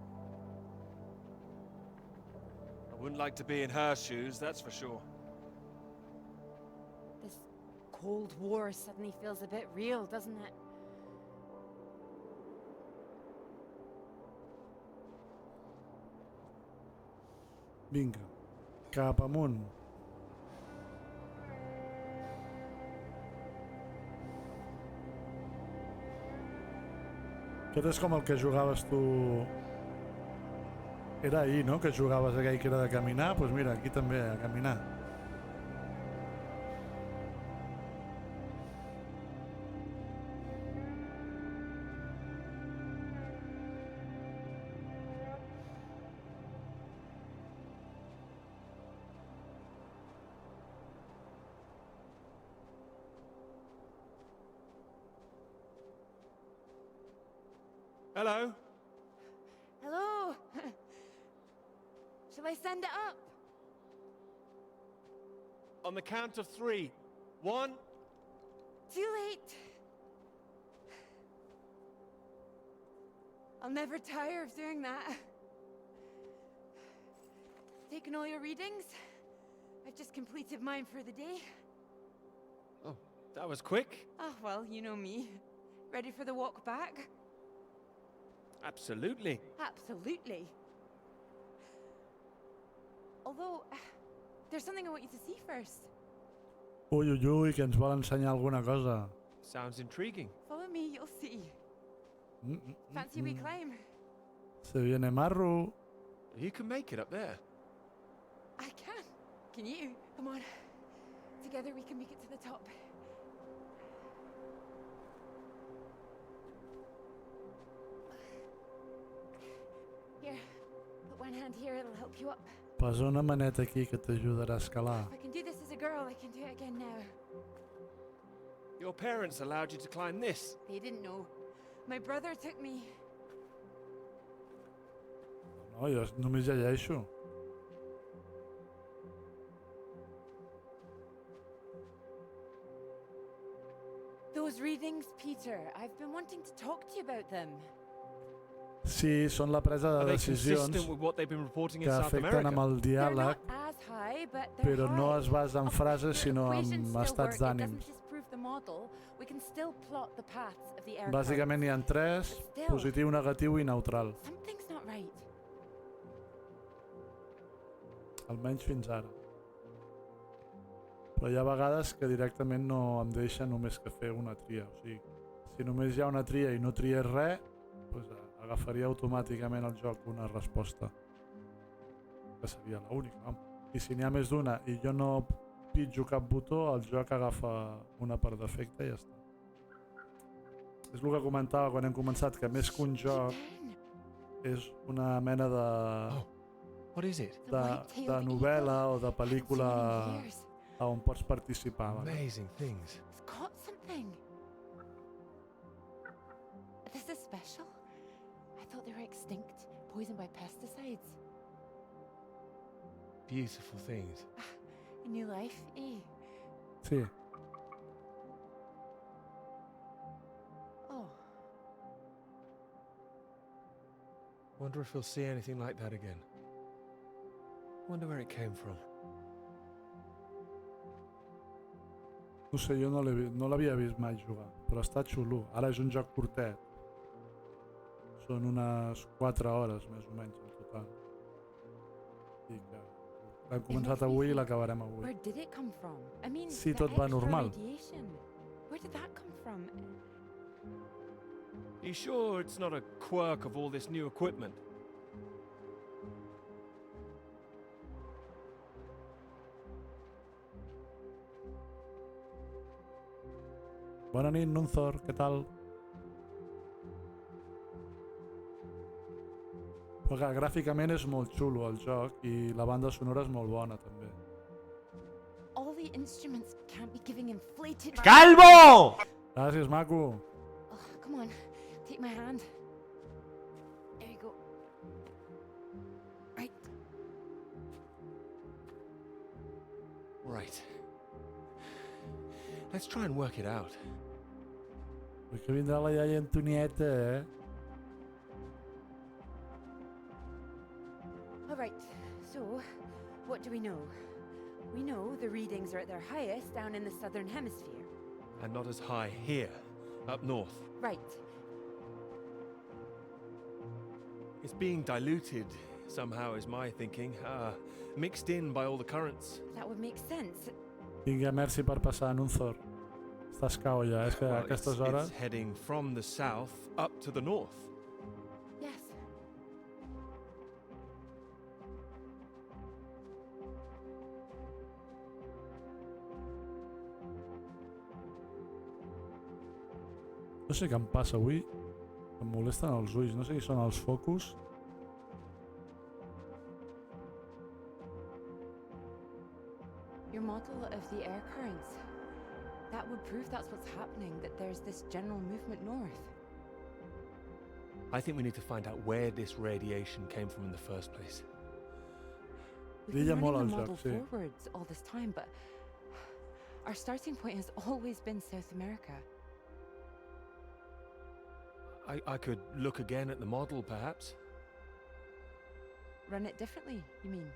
I wouldn't like to be in her shoes, that's for sure. This Cold War suddenly feels a bit real, doesn't it? Vinga, cap amunt. Aquest és com el que jugaves tu... Era ahir, no?, que jugaves aquell que era de caminar? Doncs pues mira, aquí també, a caminar. Hello? Hello? Shall I send it up? On the count of 3. 1. Too late. I'll never tire of doing that. Taken all your readings? I've just completed mine for the day. Oh, that was quick. Oh, well, you know me. Ready for the walk back? Absolutely. Absolutely. Although, there's something I want you to see first. Ui, ui, ui, que ens vol ensenyar alguna cosa. Sounds intriguing. Follow me, you'll see. Fancy we climb? Se viene marro. You can make it up there. I can. Can you? Come on. Together we can make it to the top. Here, put one hand here, it'll help you up. Posa una maneta aquí que t'ajudarà a escalar. If I can do this as a girl, I can do it again now. Your parents allowed you to climb this. They didn't know. My brother took me. No, jo només llegeixo. Those readings, Peter, I've been wanting to talk to you about them. Sí, són la presa de Are they decisions consistent with what they've been reporting in que South afecten amb America? el diàleg, As high, but they're però no high. es basa en frases, Your sinó equations en still estats work. It d'ànims. doesn't disprove the model. We can still plot the paths of the air Bàsicament n'hi ha tres, But still, positiu, negatiu i neutral. something's not right. Almenys fins ara. Però hi ha vegades que directament no em deixa només que fer una tria. O sigui, si només hi ha una tria i no tries res, doncs agafaria automàticament el joc una resposta. Que seria l'única. I si n'hi ha més d'una i jo no pitjo cap botó, el joc agafa una per defecte i ja està. És el que comentava quan hem començat, que més que un joc és una mena de novel·la o de pel·lícula on pots participar. Amazing things. It's got something. This is special. I thought they were extinct, poisoned by pesticides. Beautiful things. A new life, eh? Sí. Oh. Wonder if we'll see anything like that again. Wonder where it came from. No sé, jo no l'havia vist mai jugar, però està xulo. Ara és un joc curtet. Són unes 4 hores, més o menys, en total. I que l'hem començat avui i l'acabarem avui. Where did it come from? I mean, Sí, the tot va extra normal. radiation. Where did that come from? You sure it's not a quirk of all this new equipment? Bona nit, Nunzor, què tal? Però clar, gràficament és molt xulo el joc i la banda sonora és molt bona també. All the instruments can't be giving inflated... Calvo! Gràcies, maco. Oh, come on, take my hand. There you go. Right. Right. Let's try and work it out. Perquè vindrà la iaia Antonieta, eh? All right, so what do we know? We know the readings are at their highest down in the southern hemisphere. And not as high here, up north. Right. It's being diluted somehow, is my thinking. Mixed in by all the currents. That would make sense. Vinga, merci per passar, Nunzor. Estàs cao ja, és que a aquestes hores... It's heading from the south up to the north. Yes. No sé què em passa avui, em molesten els ulls, no sé si són els focus. Your model of the air currents. That would prove that's what's happening, that there's this general movement north. I think we need to find out where this radiation came from in the first place. We've been running the model forwards all this time, but our starting point has always been South America. I could look again at the model, perhaps. Run it differently, you mean?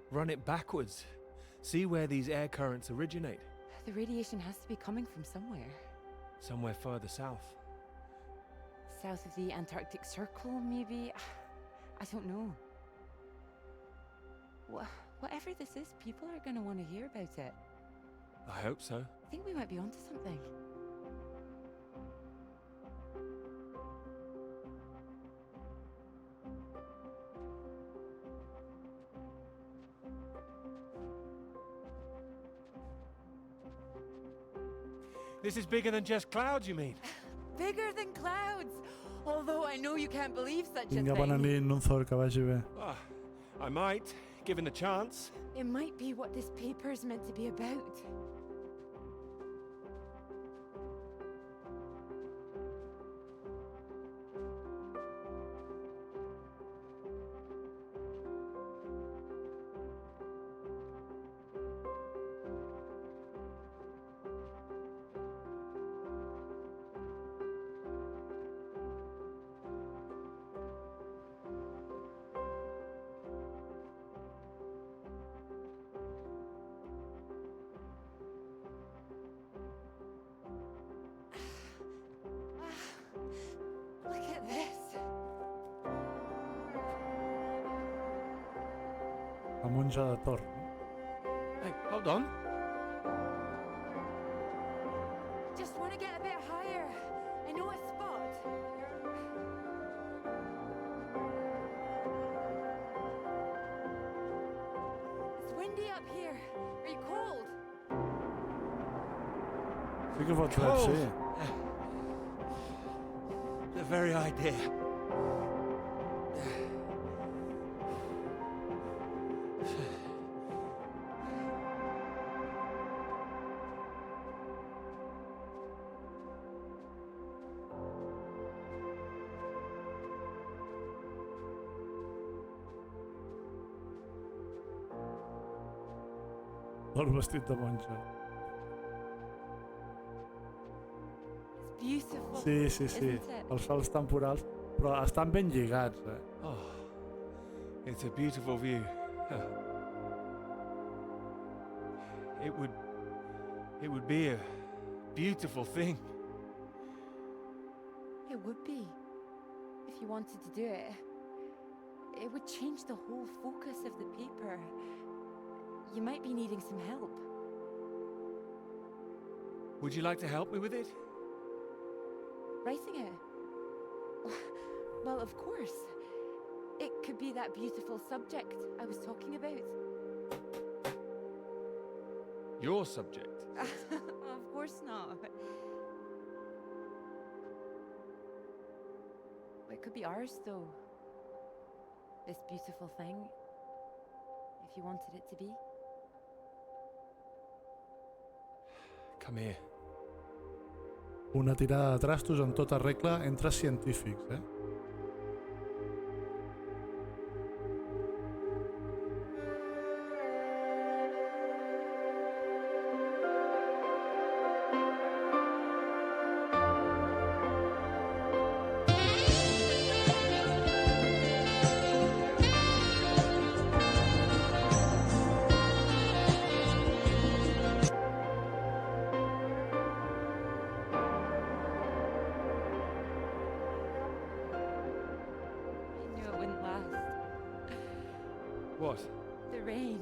Run it backwards. See where these air currents originate. The radiation has to be coming from somewhere. Somewhere further south. South of the Antarctic Circle, maybe? I don't know. Whatever this is, people are going to want to hear about it. I hope so. I think we might be onto something. This is bigger than just clouds, you mean? Bigger than clouds! Although I know you can't believe such a Vinga, bona thing. nit, Nunzor, que vagi bé. I might, given the chance. It might be what this paper's meant to be about. La monja de Thor. Hey, hold on. Just want to get a bit higher. I know a spot. It's windy up here. Are you cold? Sí que fot fred, sí. The very idea. El vestit de monja. It's beautiful. Sí, sí, sí. Isn't it? Els salts temporals, però estan ben lligats, eh? Oh, it's a beautiful view. It would be a beautiful thing. It would be. If you wanted to do it. It would change the whole focus of the paper. You might be needing some help. Would you like to help me with it? Writing it? Well, of course. It could be that beautiful subject I was talking about. Your subject. Of course not. It could be ours, though. This beautiful thing. If you wanted it to be. Come here. Una tirada de trastos en tota regla entre científics, eh? I knew it wouldn't last. What? The rain.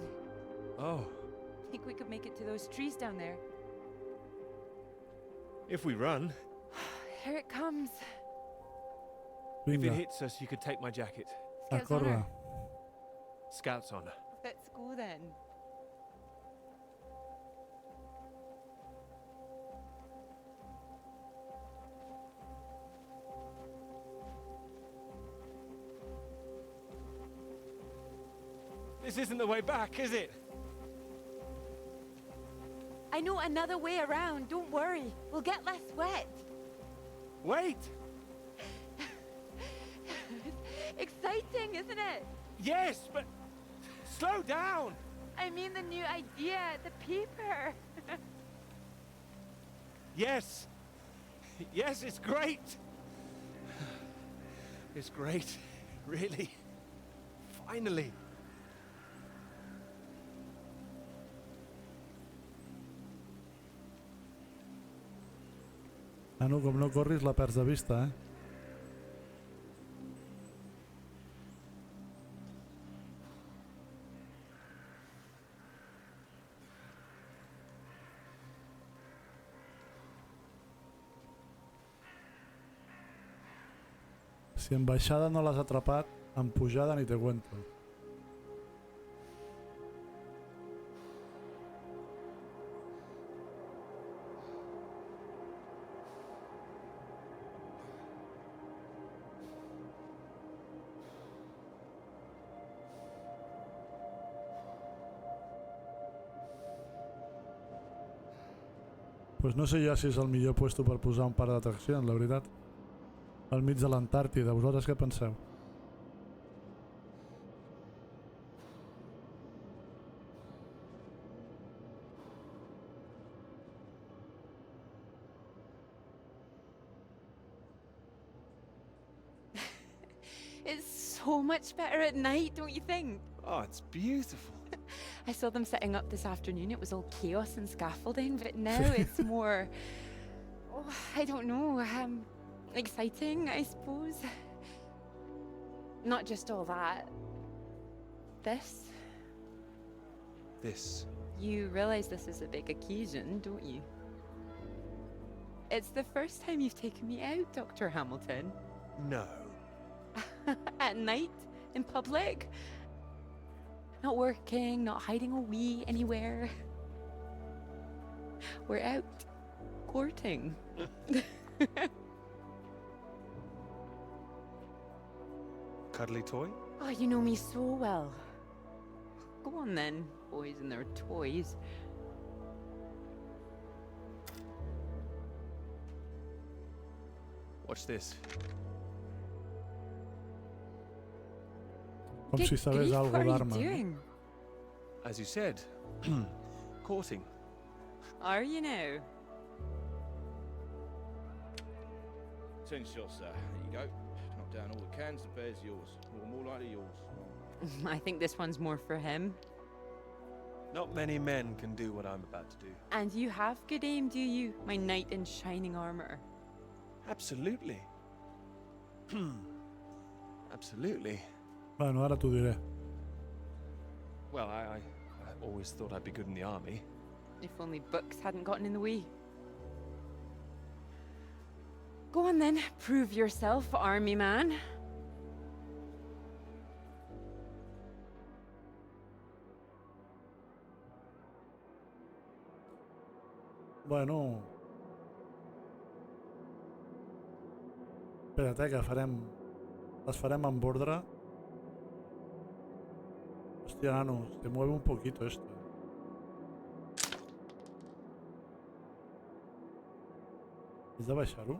Oh, Think we could make it to those trees down there? if we run. Here it comes. If it Vinga, hits us, you could take my jacket. a Scouts on córrer. her. Scout's honor. Let's go then. This isn't the way back, is it? I know another way around. Don't worry. We'll get less wet. Wait! Exciting, isn't it? Yes, but slow down! I mean the new idea, the paper. Yes! Yes, it's great! It's great, really. Finally. Nano, com no corris la perds de vista, eh? Si en baixada no l'has atrapat, en pujada ni te cuento. Pues no sé ja si és el millor puesto per posar un parc d'atraccions, la veritat. Al mig de l'Antàrtida, vosaltres què penseu? It's so much better at night, don't you think? Oh, it's beautiful. I saw them setting up this afternoon. It was all chaos and scaffolding, but now it's more, oh, I don't know, exciting, I suppose. Not just all that. This, this. You realize this is a big occasion, don't you? It's the first time you've taken me out, Dr. Hamilton. No. At night, in public. Not working, not hiding a wee anywhere. We're out courting. Cuddly toy? Oh, you know me so well. Go on then, boys and their toys. Watch this. Com si sabés algo What are you d'arma. doing? As you said, courting. Are you now? 10 shots, sir. There you go. Knock down all the cans, the bear's yours. Or more likely yours. I think this one's more for him. Not many men can do what I'm about to do. And you have good aim, do you, my knight in shining armor? Absolutely. Absolutely. Bueno, ara t'ho diré. Well, I always thought I'd be good in the army. If only books hadn't gotten in the way. Go on then, prove yourself, army man. Bueno... Espera't, que farem... Les farem amb ordre. Hòstia, nano, se mueve un poquito esto. Has de baixar-ho?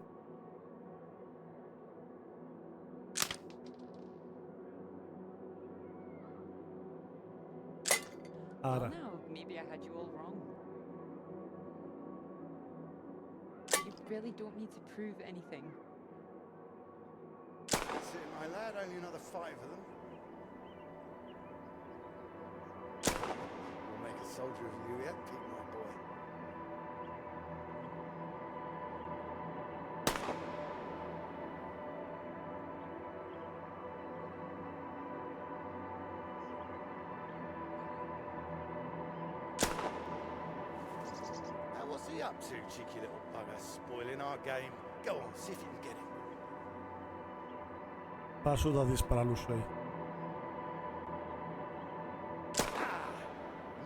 Ara. Well, no, maybe I had you all wrong. You really don't need to prove anything. That's it, my lad. Only another 5 of them. We'll make a soldier of you yet, Pete, my boy. Now, what's he up to, cheeky little bugger? Spoiling our game. Go on, see if you can get him. Passo de disparar l'ocell.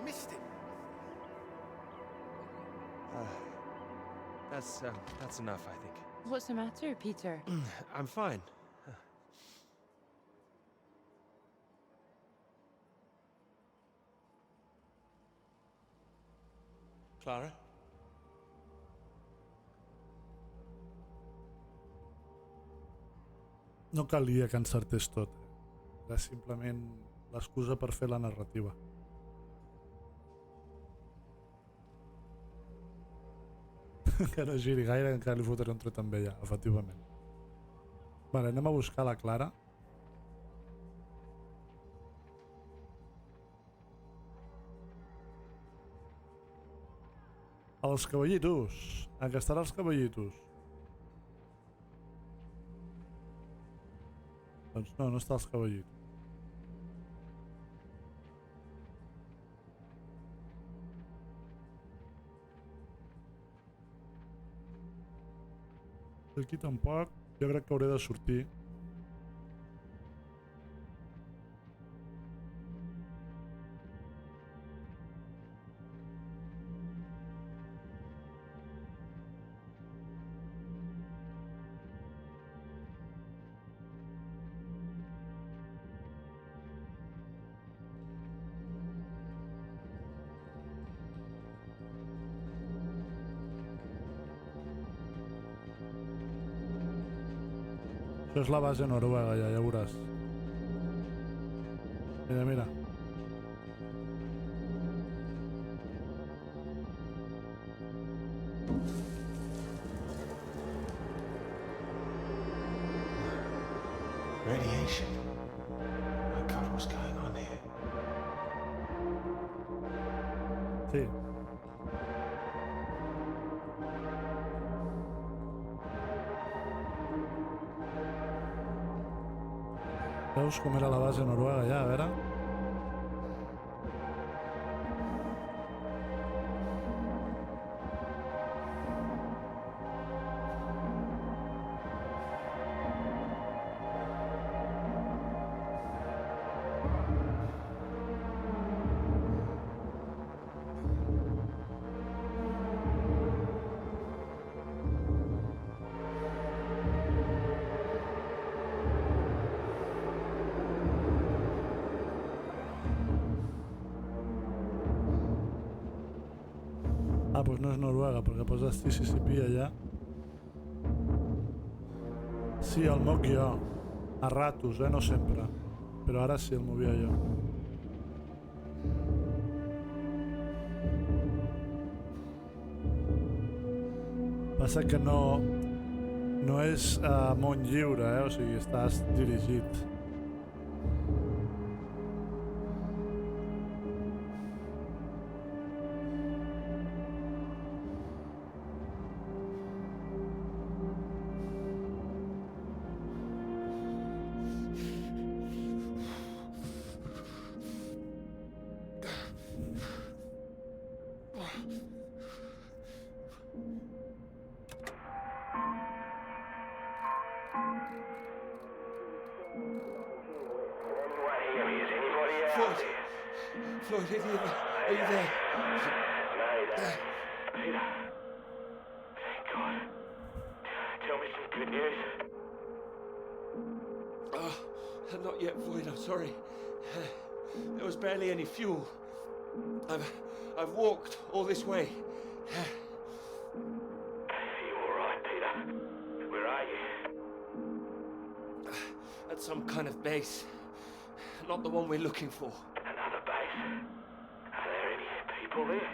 Missed him. That's enough, I think. What's the matter, Peter? I'm fine. Clara? No calia que encertés tot. Era simplement l'excusa per fer la narrativa. Que no giri gaire, encara li fotré un tret amb ella, efectivament. Vale, anem a buscar la Clara. Els cavallitos. A què estarà els cavallitos? Doncs no, no està els cavallitos. Aquí tampoc. Jo crec que hauré de sortir. Això és la base noruega, ja veuràs. Mira, mira. Radiation. My God, what's going on here? Sí. Veus com era la base noruega ja, a veure? Ah, doncs no és Noruega, perquè poses TCCP allà. Sí, el moc jo. A ratos, no sempre. Però ara sí el movia jo. Passa que no és món lliure, o sigui, estàs dirigit. Floyd, are you there? Peter. Thank God. Tell me some good news. Oh, not yet, Floyd, I'm sorry. There was barely any fuel. I've walked all this way. You all right, Peter? Where are you? At some kind of base. Not the one we're looking for. Another base? Are there any people there?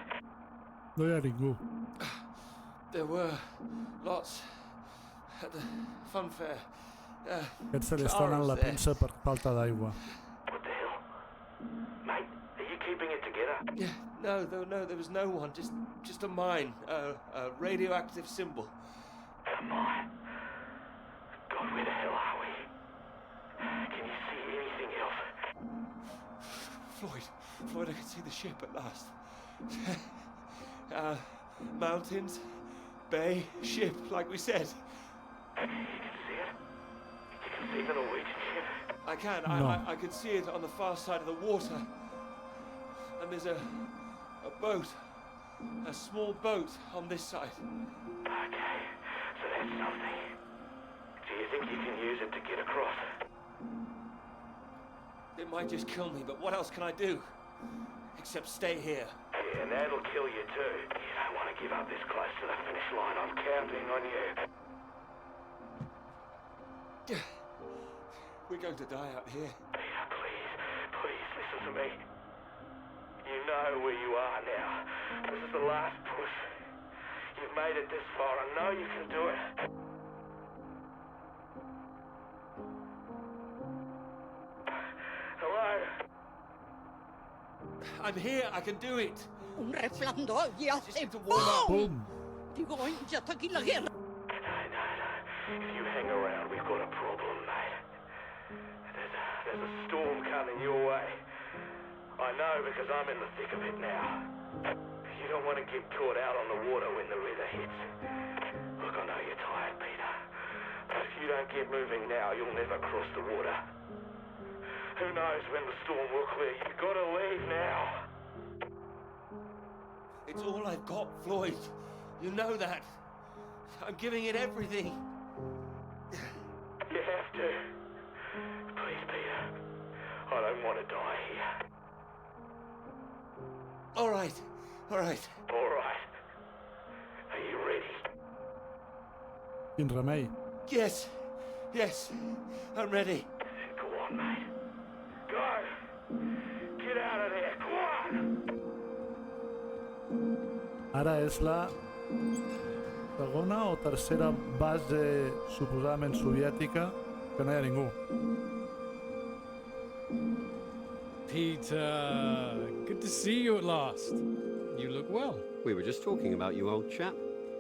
No hi ha ningú. There were lots at the fun fair. Aquests se li està anant la pinça per falta d'aigua. What the hell? Mate, are you keeping it together? Yeah, no, there was no one. Just a mine. A radioactive symbol. A mine? God, where the hell are we? Can you see anything else? Floyd, I can see the ship at last. Mountains, bay, ship, like we said. You can see it? You can see the Norwegian ship? I can. No. I can see it on the far side of the water. And there's a boat. A small boat on this side. Okay, so that's something. Do you think you can use it to get across? It might just kill me, but what else can I do? Except stay here. Yeah, and that'll kill you too. You don't want to give up this close to the finish line. I'm counting on you. We're going to die out here. Peter, please listen to me. You know where you are now. This is the last push. You've made it this far. I know you can do it. Hello? I'm here. I can do it. Un resplandor y Just hace need to warm up. Boom! Digo, ya está aquí la guerra. No. If you hang around, we've got a problem, mate. There's a storm coming your way. I know because I'm in the thick of it now. You don't want to get caught out on the water when the river hits. Look, I know you're tired, Peter. But if you don't get moving now, you'll never cross the water. Who knows when the storm will clear? You've got to leave now. It's all I've got, Floyd. You know that. I'm giving it everything. You have to. Please, Peter. I don't want to die here. All right. All right. Are you ready? Quin remei. Yes. I'm ready. Go on, mate. Go. Get out of there. Go on. Ara és la segona o tercera base suposadament soviètica que no hi ha ningú. Peter, good to see you at last. You look well. We were just talking about you, old chap.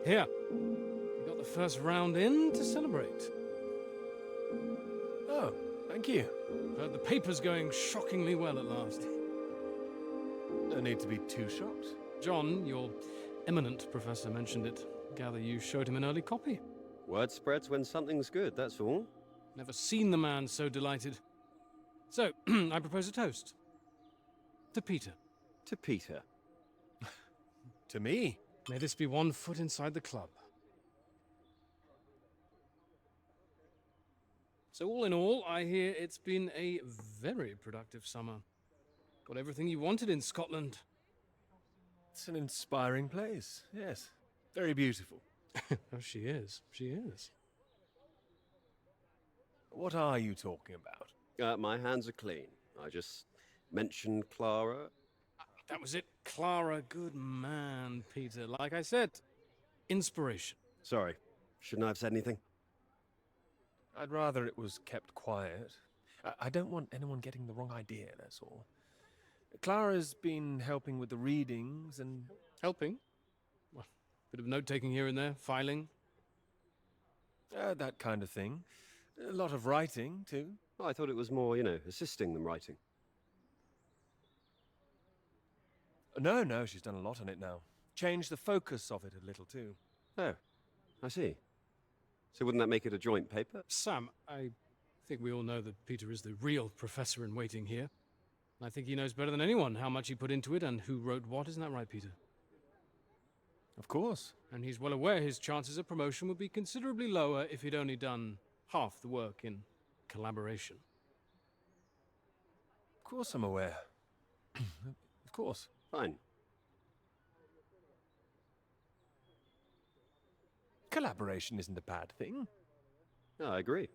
Here, we got the first round in to celebrate. Oh, thank you. Heard the paper's going shockingly well at last. No need to be too shocked. John, your eminent professor, mentioned it. Gather you showed him an early copy. Word spreads when something's good, that's all. Never seen the man so delighted. So, I propose a toast. To Peter. To Peter. To me? May this be one foot inside the club. So all in all, I hear it's been a very productive summer. Got everything you wanted in Scotland. It's an inspiring place, yes. Very beautiful. Oh, she is. She is. What are you talking about? My hands are clean. I just mentioned Clara. That was it. Clara, good man, Peter. Like I said, inspiration. Sorry, shouldn't I have said anything? I'd rather it was kept quiet. I don't want anyone getting the wrong idea, that's all. Clara's been helping with the readings and... Helping? Well, bit of note-taking here and there, filing. That kind of thing. A lot of writing, too. Oh, I thought it was more, assisting than writing. No, she's done a lot on it now. Changed the focus of it a little, too. Oh, I see. So wouldn't that make it a joint paper? Sam, I think we all know that Peter is the real professor-in-waiting here. I think he knows better than anyone how much he put into it and who wrote what. Isn't that right, Peter? Of course. And he's well aware his chances of promotion would be considerably lower if he'd only done half the work in collaboration. Of course I'm aware. Of course. Fine. Collaboration isn't a bad thing. No, I agree.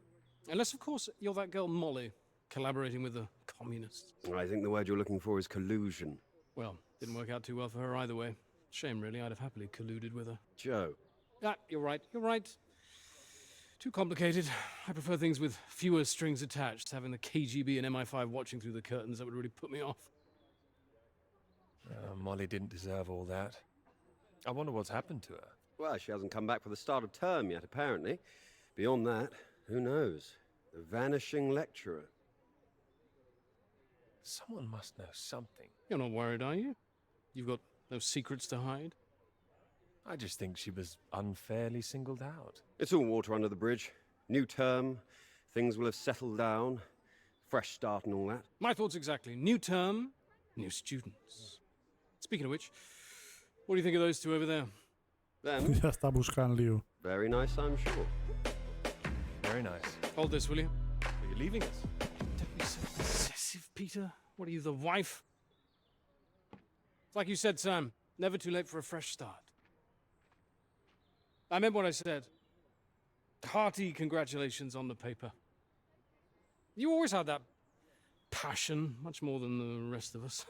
Unless, of course, you're that girl Molly, collaborating with the communists. I think the word you're looking for is collusion. Well, didn't work out too well for her either way. Shame, really. I'd have happily colluded with her. Joe. Ah, you're right. You're right. Too complicated. I prefer things with fewer strings attached. Having the KGB and MI5 watching through the curtains, that would really put me off. Molly didn't deserve all that. I wonder what's happened to her. Well, she hasn't come back for the start of term yet, apparently. Beyond that, who knows? The vanishing lecturer. Someone must know something. You're not worried, are you? You've got no secrets to hide? I just think she was unfairly singled out. It's all water under the bridge. New term, things will have settled down, fresh start and all that. My thoughts exactly. New term, new students. Speaking of which, what do you think of those two over there? Them? Ya está buscant lío. Very nice, I'm sure. Very nice. Hold this, will you? Are you leaving us? Don't be so possessive, Peter. What are you, the wife? It's like you said, Sam. Never too late for a fresh start. I meant what I said. Hearty congratulations on the paper. You always had that passion, much more than the rest of us.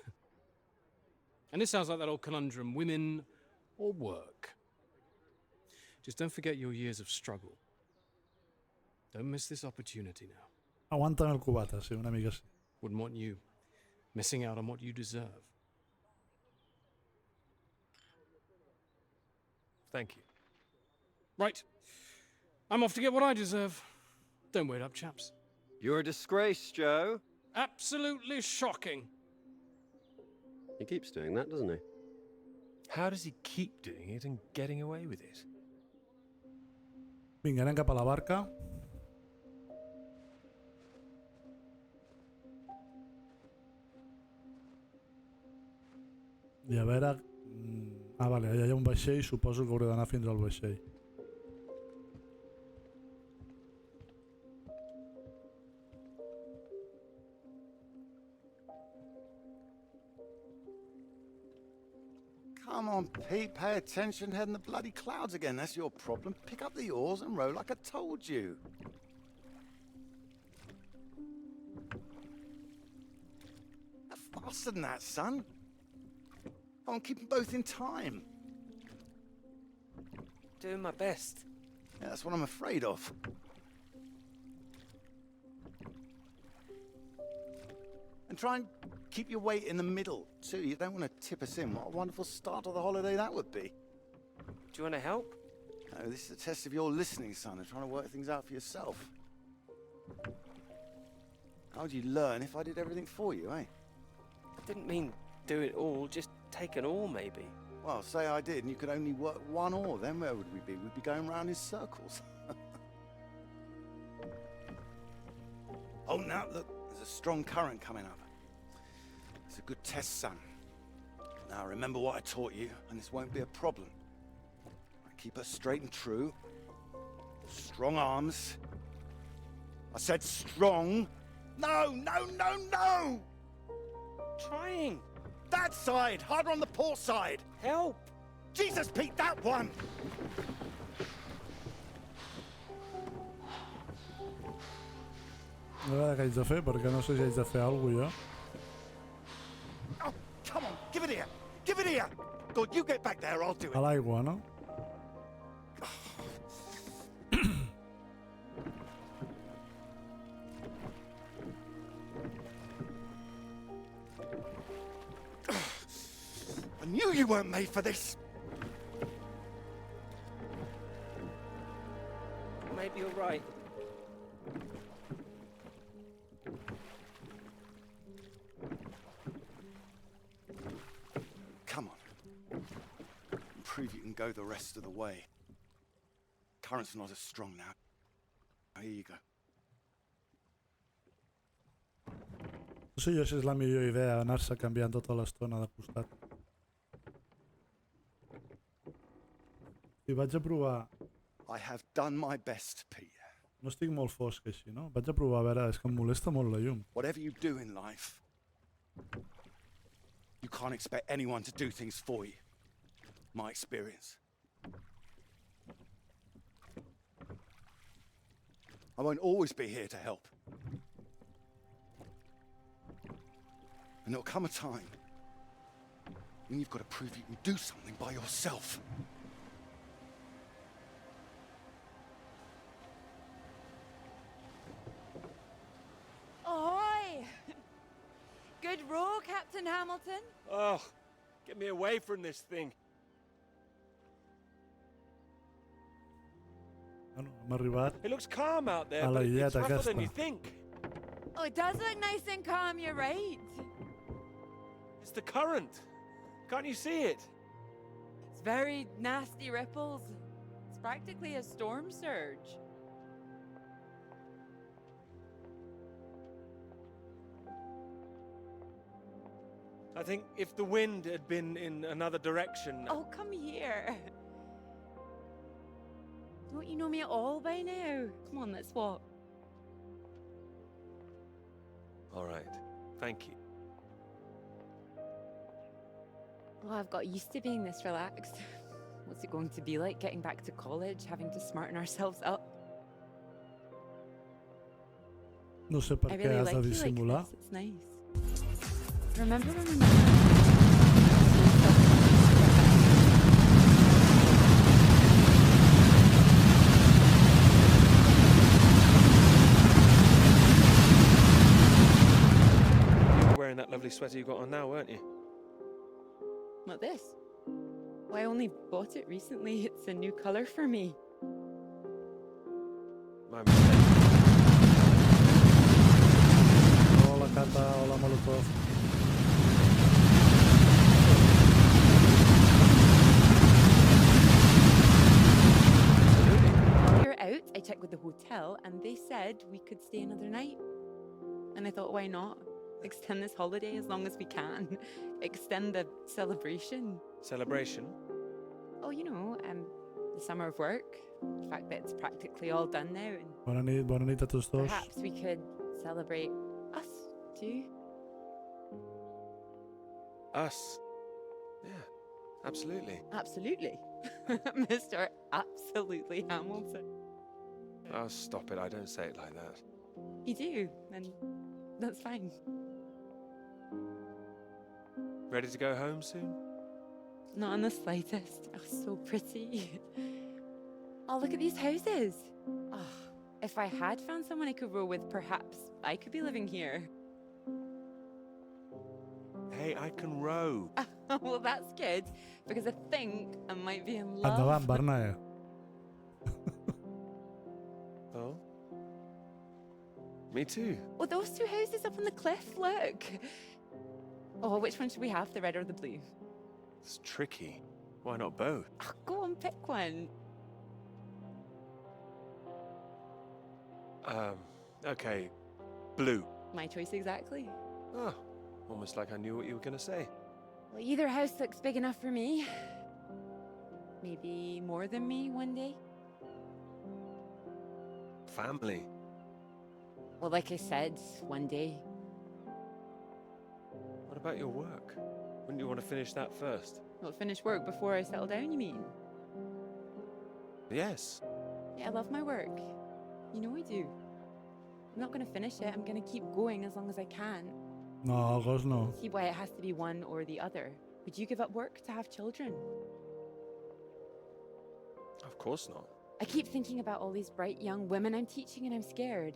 And this sounds like that old conundrum, women or work. Just don't forget your years of struggle. Don't miss this opportunity now. Aguantan el cubata, sí, una mica sí. Wouldn't want you missing out on what you deserve. Thank you. Right. I'm off to get what I deserve. Don't wait up, chaps. You're a disgrace, Joe. Absolutely shocking. He keeps doing that, doesn't he? How does he keep doing it and getting away with it? Vinga, anem cap a la barca. I a veure... vale, allà hi ha un vaixell, suposo que hauré d'anar fins al vaixell. Come on, Pete, pay attention, heading the bloody clouds again. That's your problem. Pick up the oars and row like I told you. Faster than that, son. I want to keep them both in time. Doing my best. Yeah, that's what I'm afraid of. And try and keep your weight in the middle, too. You don't want to tip us in. What a wonderful start of the holiday that would be. Do you want to help? No, this is a test of your listening, son, and trying to work things out for yourself. How would you learn if I did everything for you, eh? I didn't mean do it all, just take an oar, maybe. Well, say I did, and you could only work one oar, then where would we be? We'd be going round in circles. Oh, now, look, there's a strong current coming up. It's a good test, son. Now, remember what I taught you, and this won't be a problem. Keep her straight and true. Strong arms. I said strong. No, no, no, no! Trying. That side! Harder on the port side! Help! Jesus, Pete, that one! A veure què haig de fer, perquè no sé si haig de fer alguna cosa jo. Oh, come on, give it here! Give it here! God, you get back there, I'll do A it. l'aigua, no? I knew you weren't made for this! Maybe you're right. Come on. Prove you can go the rest of the way. Current's not as strong now. Here you go. No sé jo si és la millor idea anar-se canviant tota l'estona de costat. I vaig a provar... I have done my best, Pete. No estic molt fosc així, no? Vaig a provar, a veure, és que em molesta molt la llum. Whatever you do in life, you can't expect anyone to do things for you. My experience. I won't always be here to help. And there'll come a time when you've got to prove you can do something by yourself. Ahoy! Good row, Captain Hamilton. Oh, get me away from this thing. Bueno, hem arribat It looks calm out there, a la but it's illeta rougher than aquesta. you think. Oh, it does look nice and calm, you're right. It's the current. Can't you see it? It's very nasty ripples. It's practically a storm surge. I think if the wind had been in another direction... Oh, come here. Don't you know me at all by now? Come on, let's walk. All right. Thank you. Oh, I've got used to being this relaxed. What's it going to be like getting back to college, having to smarten ourselves up? No sé per I què really has like de you like dissimular. this. It's nice. Remember when we... You were wearing that lovely sweater you got on now, weren't you? Not this. Well, I only bought it recently. It's a new color for me. My mistake. Hola, Cata. Hola, Molotov. While you're out, I checked with the hotel and they said we could stay another night. And I thought, why not? Extend this holiday as long as we can. Extend the celebration. Celebration? Oh, you know, the summer of work. The fact that it's practically all done now. And Bona nit a tots dos. perhaps we could celebrate us too. Us? Yeah, absolutely. Absolutely. Mr. Absolutely Hamilton. Oh, stop it. I don't say it like that. You do, and that's fine. Ready to go home soon? Not in the slightest. Oh, so pretty. Oh, look at these houses. Oh, if I had found someone I could row with, perhaps I could be living here. Hey, I can row. Well, that's good, because I think I might be in love. Endavant, Bernat. Oh? Me too. Oh, those two houses up on the cliff, look. Oh, which one should we have, the red or the blue? It's tricky. Why not both? Oh, go on, pick one. Okay. Blue. My choice exactly. Oh, almost like I knew what you were going to say. Well, either house looks big enough for me. Maybe more than me one day. Family. Well, like I said, one day. What about your work? Wouldn't you want to finish that first? Not finish work before I settle down, you mean? Yes. Yeah, I love my work. You know I do. I'm not going to finish it. I'm going to keep going as long as I can. No, Gos no. See why it has to be one or the other. Would you give up work to have children? Of course not. I keep thinking about all these bright young women I'm teaching, and I'm scared.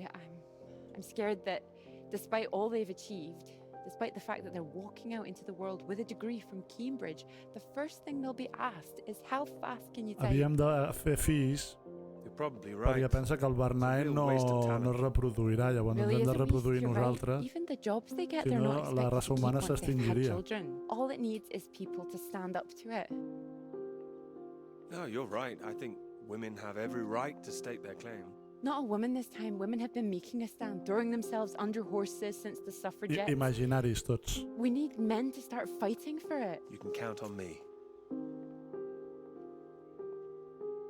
I'm scared that despite all they've achieved, despite the fact that they're walking out into the world with a degree from Cambridge, the first thing they'll be asked is how fast can you type? Havíem de fer fills You're probably right. perquè pensa que el Bernay no es reproduirà, llavors ens hem de reproduir nosaltres. Even the jobs they get, Si they're no, not la expected raça to keep humana once they've had s'extingiria. children. All it needs is people to stand up to it. No, you're right. I think women have every right to state their claim. Not a woman this time. Women have been making a stand, throwing themselves under horses since the suffragettes. Imaginaris tots. We need men to start fighting for it. You can count on me.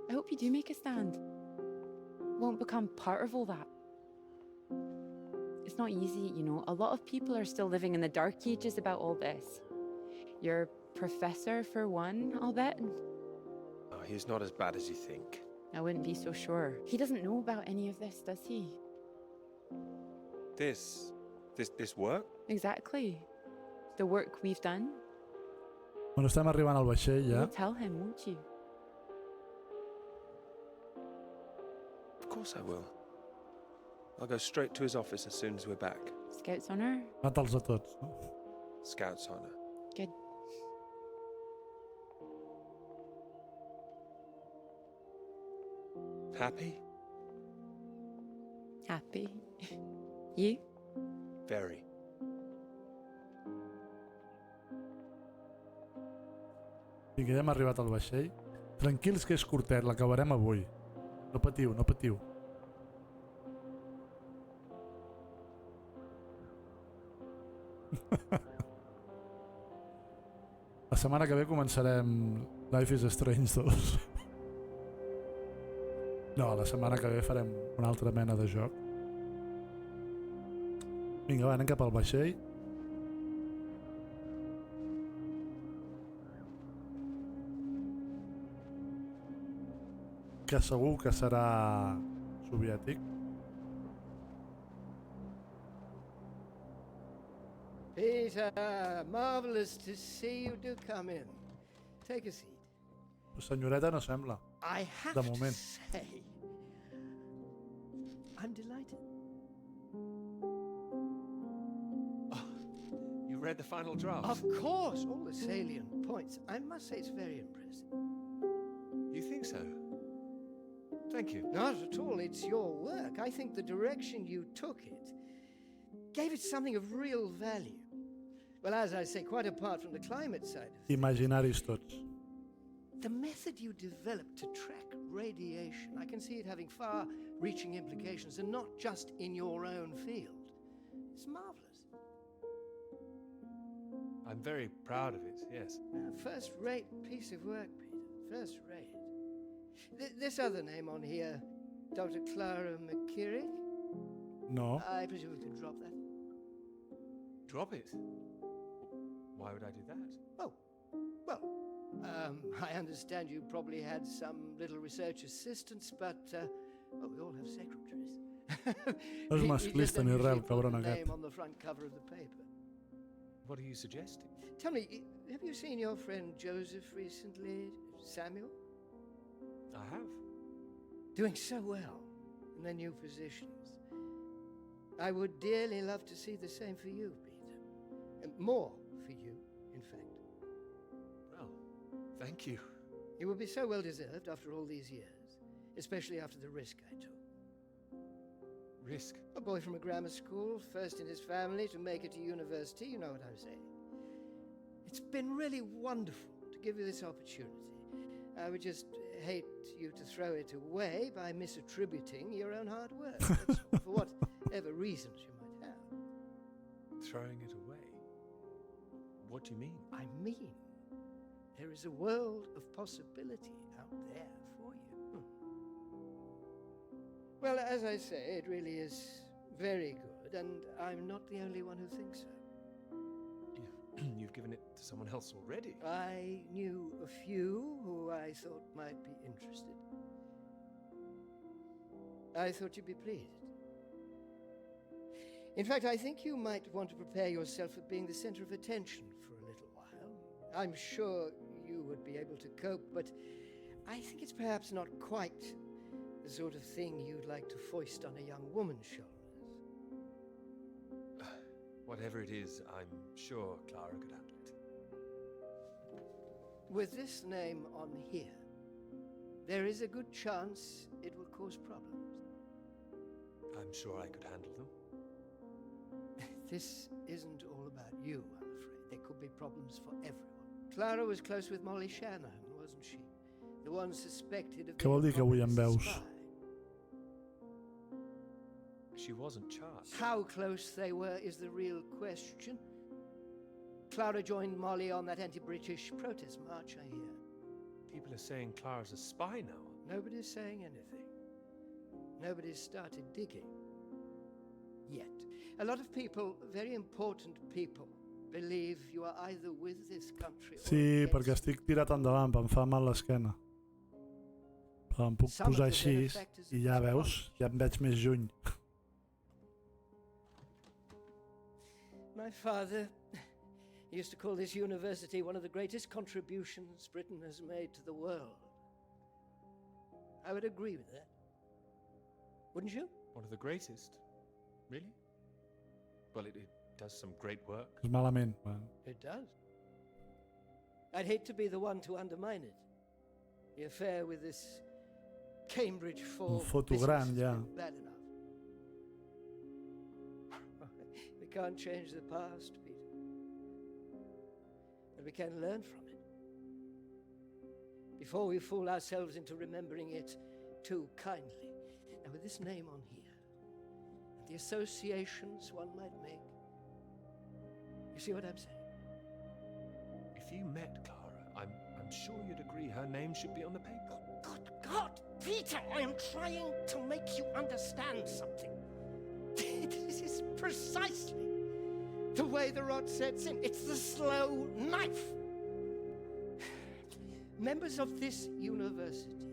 I hope you do make a stand. Won't become part of all that. It's not easy, you know. A lot of people are still living in the dark ages about all this. Your professor, for one, I'll bet. Oh, he's not as bad as you think. I wouldn't be so sure. He doesn't know about any of this, does he? This work? Exactly. The work we've done. Bueno, estem arribant al vaixell ja. You'll tell him, won't you? Of course I will. I'll go straight to his office as soon as we're back. Scouts honor? Mata'ls a tots, no? Scouts honor. Good. Happy? Happy. You? Very. Vinga, ja hem arribat al vaixell. Tranquils que és curtet, l'acabarem avui. No patiu, no patiu. La setmana que ve començarem Life is Strange 2. No, la setmana que ve farem una altra mena de joc. Vinga, va, anem cap al vaixell. Que segur que serà soviètic. Peter, marvelous to see you. Do come in. Take a seat. Senyoreta no sembla, I have de moment. to say, I'm delighted. You read the final draft? Of course, all the salient points. I must say it's very impressive. You think so? Thank you. Not at all. It's your work. I think the direction you took it gave it something of real value. Well, as I say, quite apart from the climate side of things, Imaginaris tots. the method you developed to track radiation, I can see it having far-reaching implications, and not just in your own field. It's marvelous. I'm very proud of it, yes. First-rate piece of work, Peter. First-rate. This other name on here, Dr. Clara McKirrick? No. I presume we could drop that. Drop it? Why would I do that? I understand you probably had some little research assistants, but, well, we all have secretaries. No és masclista ni res, el cabron aquest. Name on the front cover of the paper. What are you suggesting? Tell me, have you seen your friend Joseph recently, Samuel? I have. Doing so well in their new positions. I would dearly love to see the same for you, Peter. And more for you, in fact. Well, thank you. It would be so well deserved after all these years, especially after the risk I took. Risk? A boy from a grammar school, first in his family to make it to university, you know what I'm saying. It's been really wonderful to give you this opportunity. I would just hate you to throw it away by misattributing your own hard work, that's all, for whatever reasons you might have. Throwing it away? What do you mean? I mean, there is a world of possibility out there for you. Well, as I say, it really is very good, and I'm not the only one who thinks so. you've given it to someone else already. I knew a few who I thought might be interested. I thought you'd be pleased. In fact, I think you might want to prepare yourself for being the center of attention for a little while. I'm sure you would be able to cope, but I think it's perhaps not quite the sort of thing you'd like to foist on a young woman's shoulders. Whatever it is, I'm sure Clara could handle it. With this name on here, there is a good chance it will cause problems. I'm sure I could handle them. This isn't all about you, I'm afraid. There could be problems for everyone. Clara was close with Molly Shanahan, wasn't she? The one suspected of Què vol dir que avui em veus? She wasn't charged. How close they were is the real question. Clara joined Molly on that anti-British protest march, I hear. People are saying Clara's a spy now. Nobody's saying anything. Nobody's started digging. Yet. A lot of people, very important people, believe you are either with this country or Sí, perquè estic tirat endavant, em fa mal l'esquena. Però em puc posar així i ja veus, ja em veig més juny. My father used to call this university one of the greatest contributions Britain has made to the world. I would agree with that. Wouldn't you? One of the greatest? Really? Well, it does some great work. És malament. It does. I'd hate to be the one to undermine it. The affair with this Cambridge Un foto gran, ja. bad enough. We can't change the past, Peter. But we can learn from it. Before we fool ourselves into remembering it too kindly. Now, with this name on here, and the associations one might make, you see what I'm saying? If you met Clara, I'm sure you'd agree her name should be on the paper. Good God, Peter, I am trying to make you understand something. This is precisely the way the rot sets in. It's the slow knife. Members of this university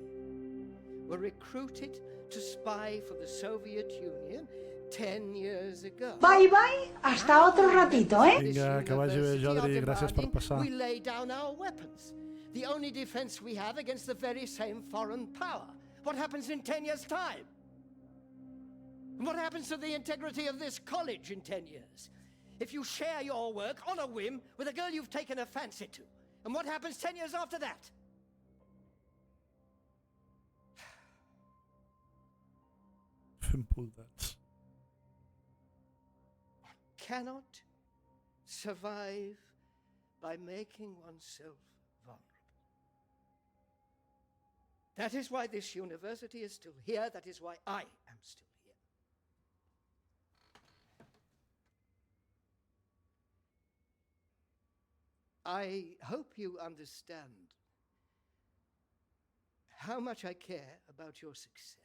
were recruited to spy for the Soviet Union 10 years ago. Bye bye, hasta otro ratito, eh? Vinga, que vagi bé, Jordi, gràcies per passar. We lay down our weapons. The only defense we have against the very same foreign power. What happens in 10 years' time? And what happens to the integrity of this college in 10 years? If you share your work on a whim with a girl you've taken a fancy to, and what happens 10 years after that? Simple that. Cannot survive by making oneself vulnerable. That is why this university is still here. That is why I am still here. I hope you understand how much I care about your success.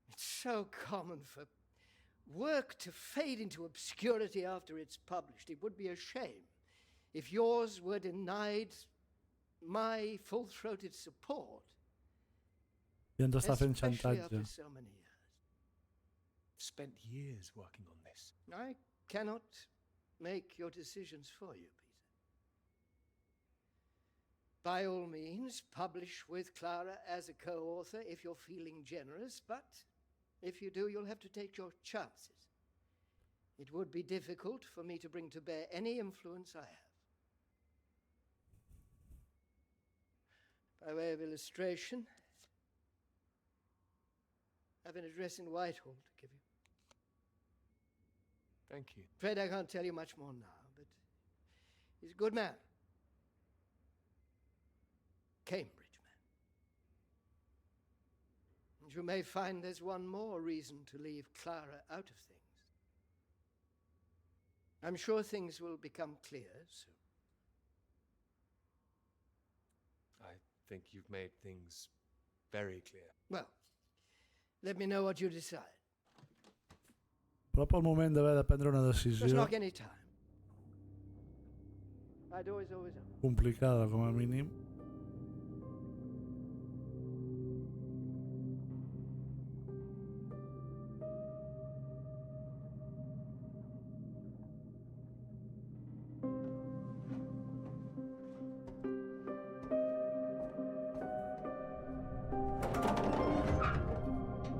It's so common for work to fade into obscurity after it's published. It would be a shame if yours were denied my full-throated support. I ens està fent Especially xantatge. after so many years. Spent years working on this. I cannot make your decisions for you, Peter. By all means, publish with Clara as a co-author if you're feeling generous, but if you do, you'll have to take your chances. It would be difficult for me to bring to bear any influence I have. By way of illustration, I have an address in Whitehall to give you. Thank you. Afraid I can't tell you much more now, but he's a good man. Cambridge man. And you may find there's one more reason to leave Clara out of things. I'm sure things will become clear soon. I think you've made things very clear. Well, let me know what you decide. Però pel moment d'haver de prendre una There's decisió, not any time. complicada, com a mínim.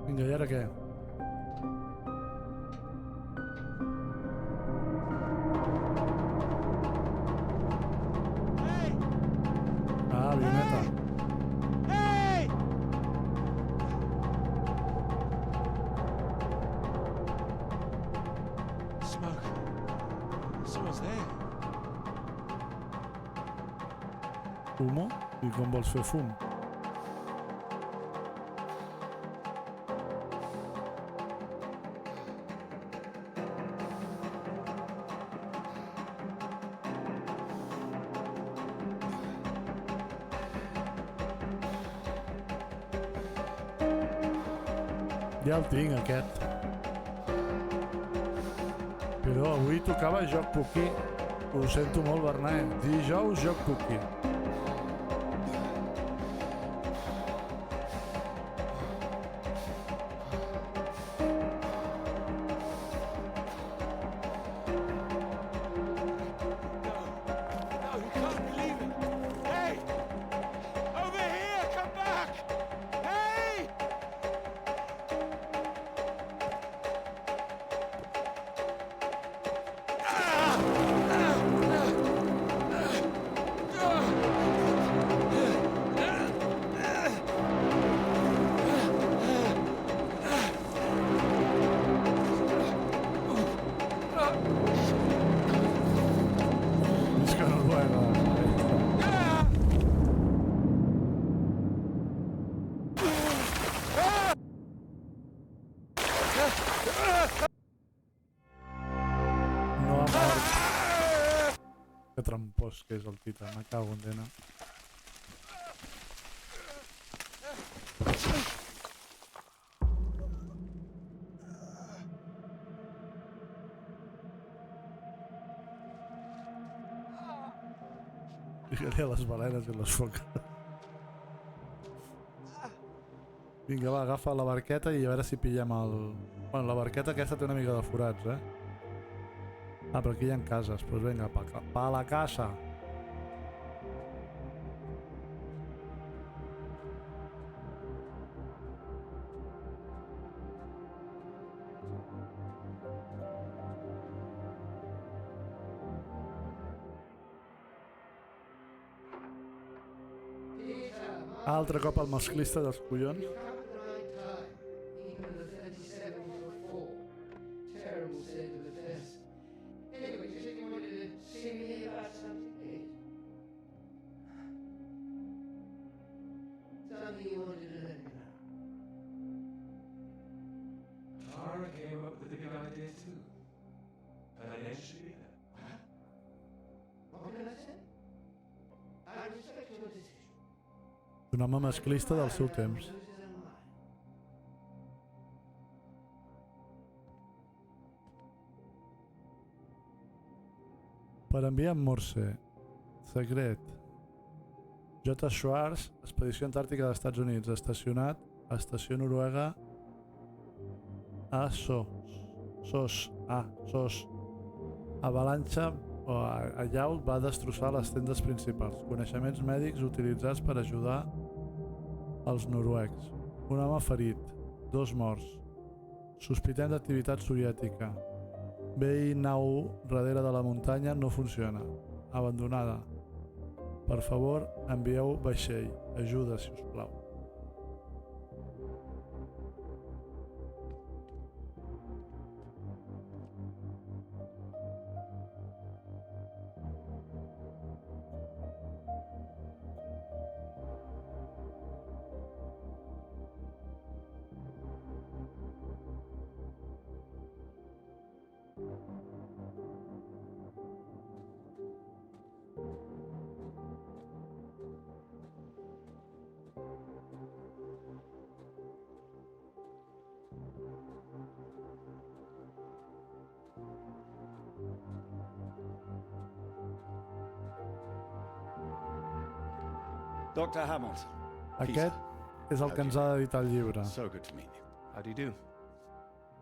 Vinga, i ara què? Ah, avioneta. Smoke. Someone's there. Fumo? I com vols fer fum? Ja el tinc, aquest. Però avui tocava joc cookie. Ho sento molt, Bernat. Dijous, joc cookie. Que trampós que és el tita, me cago en dena. Digue-li a les balenes i les foques. Vinga, va, agafa la barqueta i a veure si pillem el... Bueno, la barqueta aquesta té una mica de forats, eh? Ah, però aquí hi ha cases. Doncs vinga, pa a la casa. Altre cop el masclista dels collons. Clara came up with the big idea too. Financially, What can I say? I respect your decision. Un home masclista del seu temps. Per enviar en Morse. Secret. J. Schwartz, Expedició Antàrtica dels Estats Units, estacionat a Estació Noruega a SOS. Avalanxa o allau va destrossar les tendes principals. Coneixements mèdics utilitzats per ajudar els noruecs. Un home ferit. 2 morts. Sospitem d'activitat soviètica. BI nau darrere de la muntanya no funciona. Abandonada. Per favor, envieu vaixell. Ajuda, si us plau. Dr. Hamilton. Aquest és el que ens ha d'editar el llibre. So good to meet you. How do you do?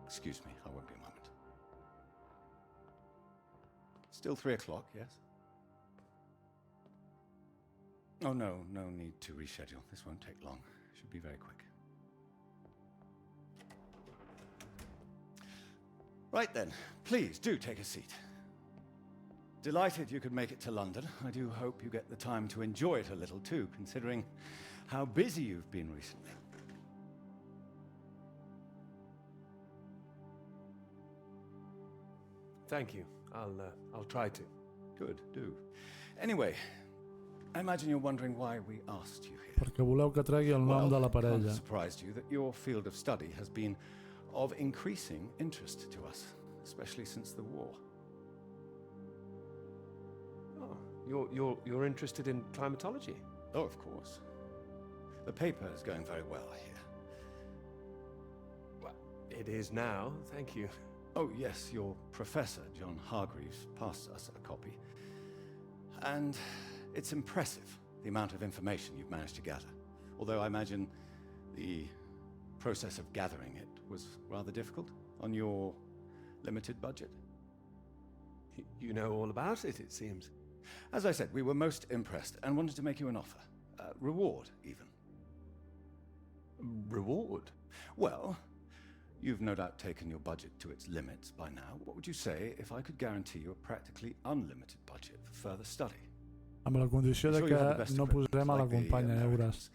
Excuse me, I won't be a moment. Still 3 o'clock, yes? Oh, no need to reschedule. This won't take long. Should be very quick. Right then, please do take a seat. Delighted you could make it to London. I do hope you get the time to enjoy it a little too, considering how busy you've been recently. Thank you. I'll try to. Good, do. Anyway, I imagine you're wondering why we asked you here. Perquè voleu que tregui el nom de la Well, it parella. can't surprise you that your field of study has been of increasing interest to us, especially since the war. Oh, you're interested in climatology? Oh, of course. The paper is going very well, I hear. Well, it is now, thank you. Oh, yes, your professor, John Hargreaves, passed us a copy. And it's impressive, the amount of information you've managed to gather. Although I imagine the process of gathering it was rather difficult on your limited budget. You know all about it, it seems. As I said, we were most impressed and wanted to make you an offer. Reward, even. Reward? Well, you've no doubt taken your budget to its limits by now. What would you say if I could guarantee you a practically unlimited budget for further study? Amb la condició de que no posem a la companya Eures.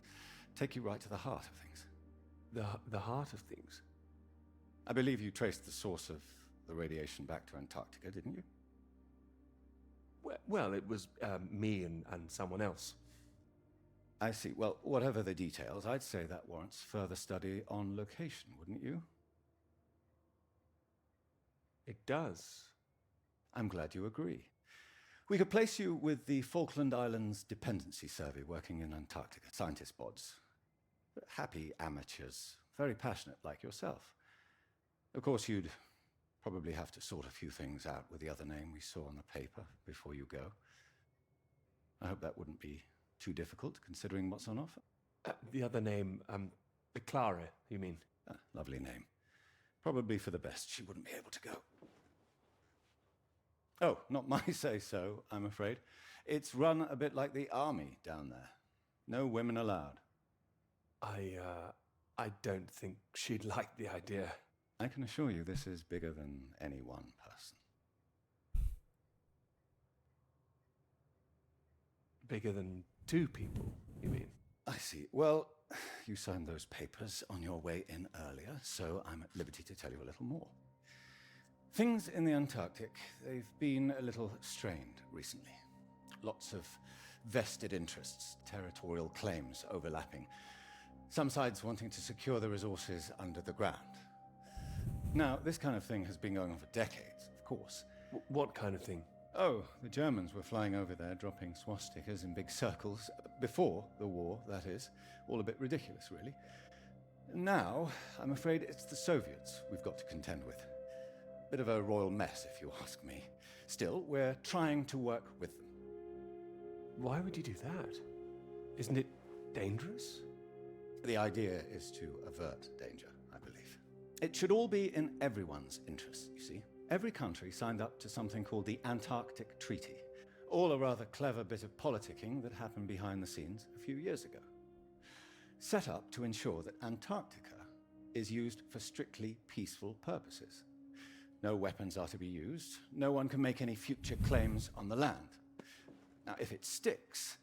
Take you right to the heart of things. The heart of things? I believe you traced the source of the radiation back to Antarctica, didn't you? Well, it was me and someone else. I see. Well, whatever the details, I'd say that warrants further study on location, wouldn't you? It does. I'm glad you agree. We could place you with the Falkland Islands Dependency Survey working in Antarctica, scientist bods. Happy amateurs, very passionate like yourself. Of course, you'd probably have to sort a few things out with the other name we saw on the paper before you go. I hope that wouldn't be too difficult, considering what's on offer. The other name, the Clara, you mean? Lovely name. Probably for the best. She wouldn't be able to go. Oh, not my say-so, I'm afraid. It's run a bit like the army down there. No women allowed. I don't think she'd like the idea. I can assure you this is bigger than any one person. Bigger than 2 people, you mean? I see. Well, you signed those papers on your way in earlier, so I'm at liberty to tell you a little more. Things in the Antarctic, they've been a little strained recently. Lots of vested interests, territorial claims overlapping. Some sides wanting to secure the resources under the ground. Now, this kind of thing has been going on for decades, of course. What kind of thing? Oh, the Germans were flying over there, dropping swastikas in big circles. Before the war, that is. All a bit ridiculous, really. Now, I'm afraid it's the Soviets we've got to contend with. Bit of a royal mess, if you ask me. Still, we're trying to work with them. Why would you do that? Isn't it dangerous? The idea is to avert danger, I believe. It should all be in everyone's interest, you see. Every country signed up to something called the Antarctic Treaty. All a rather clever bit of politicking that happened behind the scenes a few years ago. Set up to ensure that Antarctica is used for strictly peaceful purposes. No weapons are to be used. No one can make any future claims on the land. Now, if it sticks,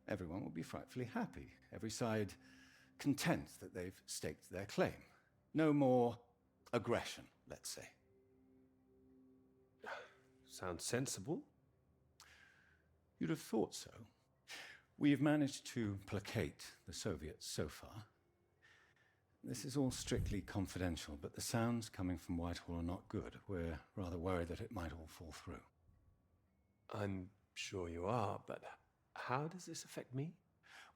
everyone will be frightfully happy. Every side content that they've staked their claim. No more aggression, let's say. Sounds sensible. You'd have thought so. We've managed to placate the Soviets so far. This is all strictly confidential, but the sounds coming from Whitehall are not good. We're rather worried that it might all fall through. I'm sure you are, but how does this affect me?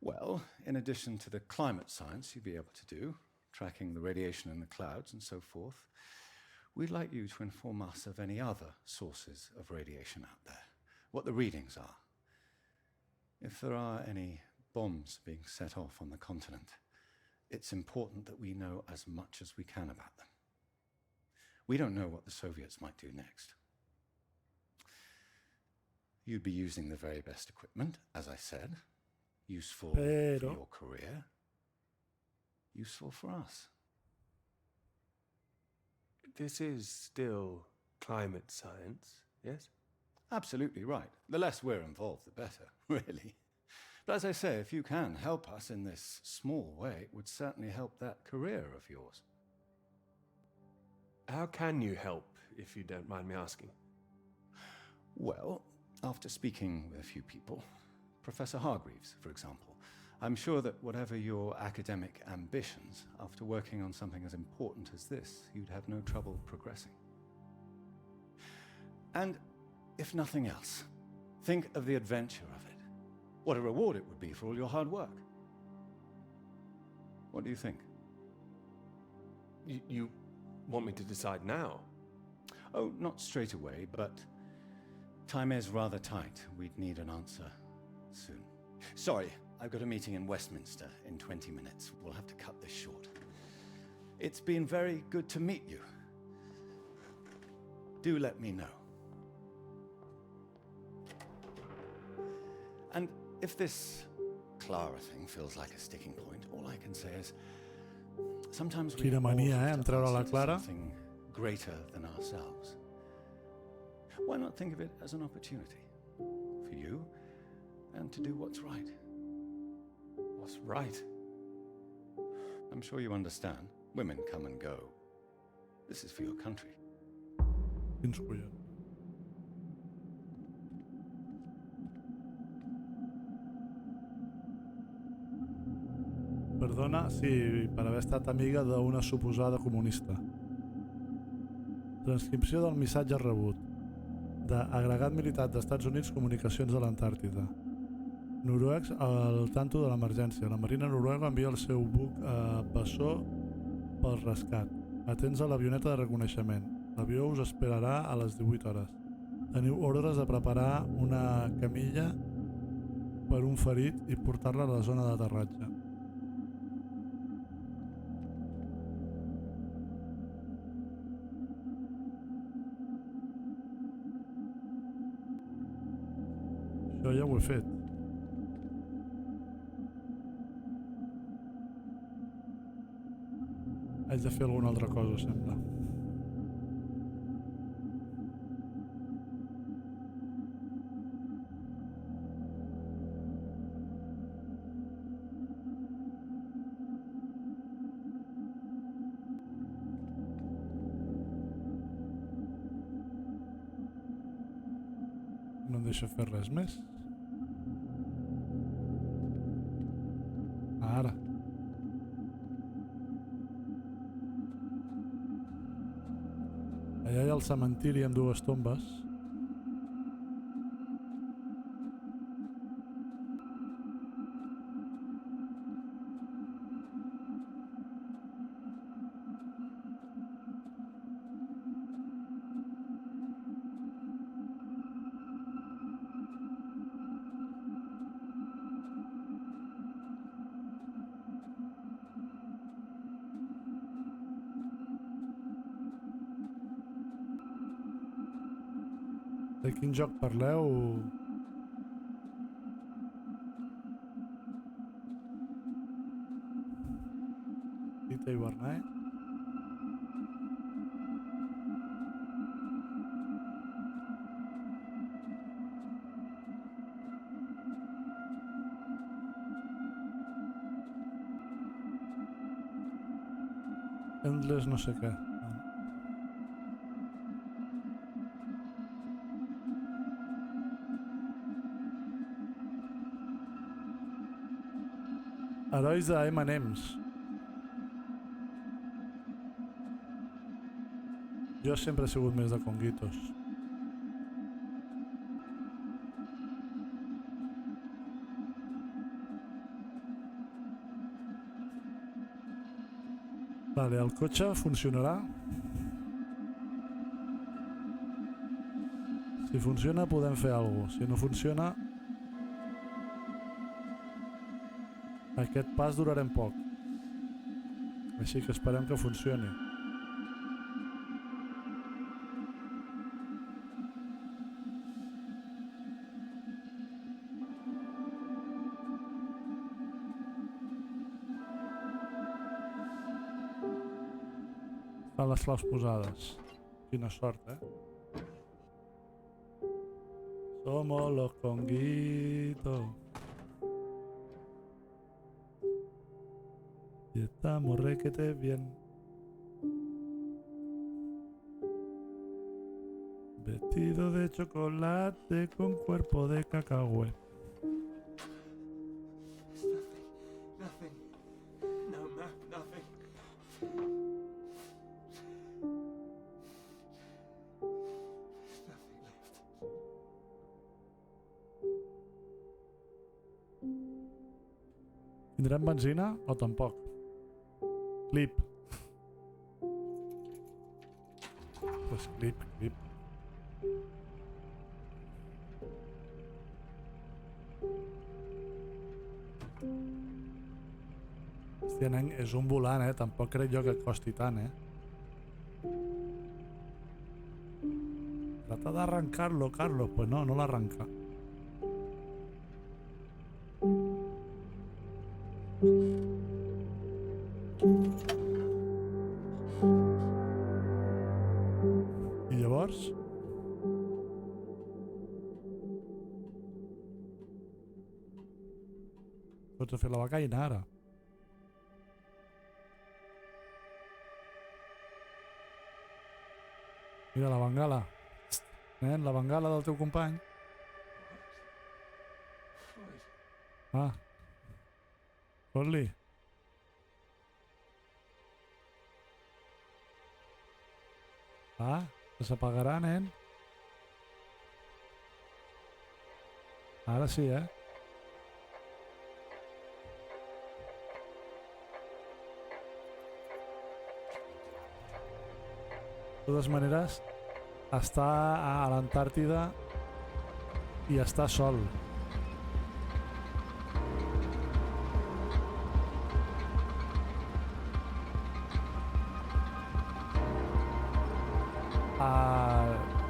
Well, in addition to the climate science you'd be able to do, tracking the radiation in the clouds and so forth, we'd like you to inform us of any other sources of radiation out there, what the readings are. If there are any bombs being set off on the continent, it's important that we know as much as we can about them. We don't know what the Soviets might do next. You'd be using the very best equipment, as I said. Useful for your career. Useful for us. This is still climate science, yes? Absolutely right. The less we're involved, the better, really. But as I say, if you can help us in this small way, it would certainly help that career of yours. How can you help, if you don't mind me asking? Well, after speaking with a few people, Professor Hargreaves, for example, I'm sure that whatever your academic ambitions, after working on something as important as this, you'd have no trouble progressing. And if nothing else, think of the adventure of it. What a reward it would be for all your hard work. What do you think? You want me to decide now? Oh, not straight away, but time is rather tight. We'd need an answer soon. Sorry, I've got a meeting in Westminster in 20 minutes. We'll have to cut this short. It's been very good to meet you. Do let me know. And if this Clara thing feels like a sticking point, all I can say is sometimes we Quina mania, en treure la Clara. Something greater than ourselves. Why not think of it as an opportunity for you and to do what's right? What's right? I'm sure you understand. Women come and go. This is for your country. Quins collons. Perdona, sí, per haver estat amiga d'una suposada comunista. Transcripció del missatge rebut. D'agregat militar d'Estats Units Comunicacions de l'Antàrtida. Noruecs al tanto de l'emergència. La Marina noruega envia el seu buc bessó pel rescat. Atents a l'avioneta de reconeixement. L'avió us esperarà a les 18 hores. Teniu ordres de preparar una camilla per un ferit i portar-la a la zona d'aterratge. Això ja ho he fet. Haig de fer alguna altra cosa, sembla. No em deixa fer res més. Ara. Allà hi ha el cementiri amb dues tombes. De quin joc parleu? Tita i Bernay? Endless no sé què. Herois de M&M's. Jo sempre he sigut més de conguitos. Vale, el cotxe funcionarà? Si funciona podem fer alguna cosa. Si no funciona... Aquest pas durarem poc. Així que esperem que funcioni. Estan les claus posades. Quina sort, Somos los conguitos. Y estamos requete bien. Vestido de chocolate con cuerpo de cacahuete. Nothing. No map, nothing. Tindrem benzina o tampoc? Clip. Pues clip. Hòstia, nen, és un volant, Tampoc crec jo que costi tant, Trata de arrancarlo, Carlos. Pues no l'arranca. I llavors? Pots fer la becaina ara. Mira la bengala. Nen, la bengala del teu company. Ah. Fot-li. Ah, que s'apagarà, nen. Ara sí, De totes maneres, està a l'Antàrtida i està sol.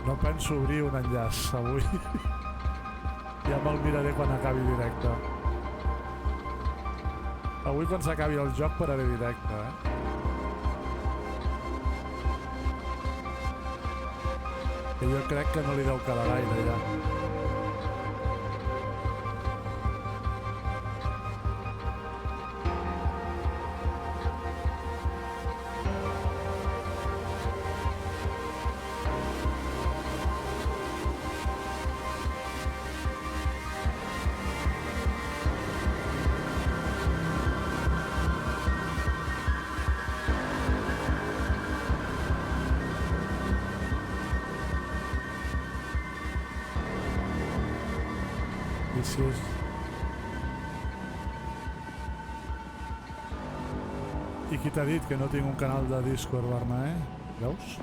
No penso obrir un enllaç avui. Ja me'l miraré quan acabi directe. Avui quan s'acabi el joc pararé directe, Que jo crec que no li deu quedar gaire, ja. Viciós. I qui t'ha dit que no tinc un canal de Discord, Barna, Veus?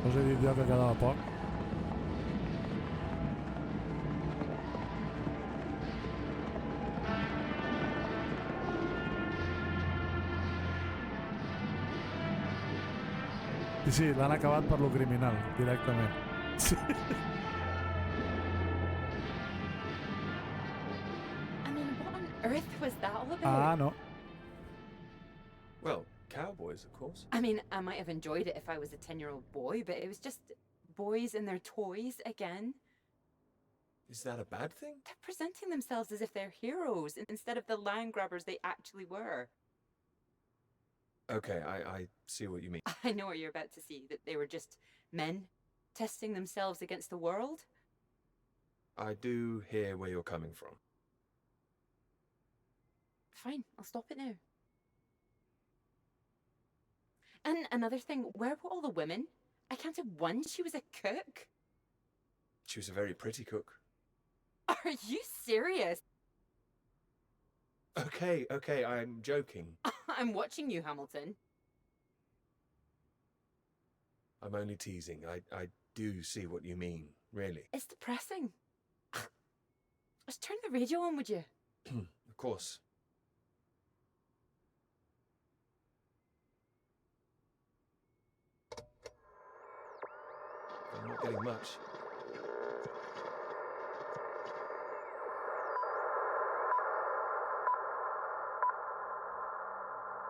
Us he dit jo que quedava poc. I sí, l'han acabat per lo criminal, directament. Sí. Earth was that all about? Ah, no. Well, cowboys, of course. I mean, I might have enjoyed it if I was a 10-year-old boy, but it was just boys and their toys again. Is that a bad thing? They're presenting themselves as if they're heroes instead of the land grabbers they actually were. Okay, I see what you mean. I know what you're about to see, that they were just men testing themselves against the world. I do hear where you're coming from. Fine, I'll stop it now. And another thing, where were all the women? I counted one she was a cook. She was a very pretty cook. Are you serious? Okay, I'm joking. I'm watching you, Hamilton. I'm only teasing. I do see what you mean, really. It's depressing. Just turn the radio on, would you? Of course. I'm not getting much.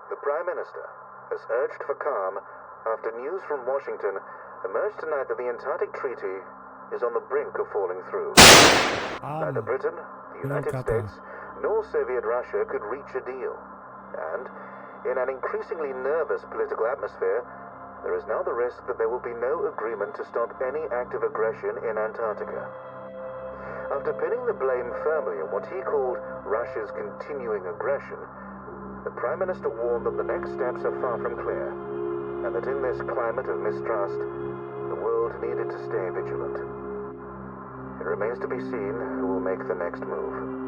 The Prime Minister has urged for calm after news from Washington emerged tonight that the Antarctic Treaty is on the brink of falling through. Neither Britain, the United States, nor Soviet Russia could reach a deal. And, in an increasingly nervous political atmosphere, there is now the risk that there will be no agreement to stop any act of aggression in Antarctica. After pinning the blame firmly on what he called Russia's continuing aggression, the Prime Minister warned that the next steps are far from clear, and that in this climate of mistrust, the world needed to stay vigilant. It remains to be seen who will make the next move.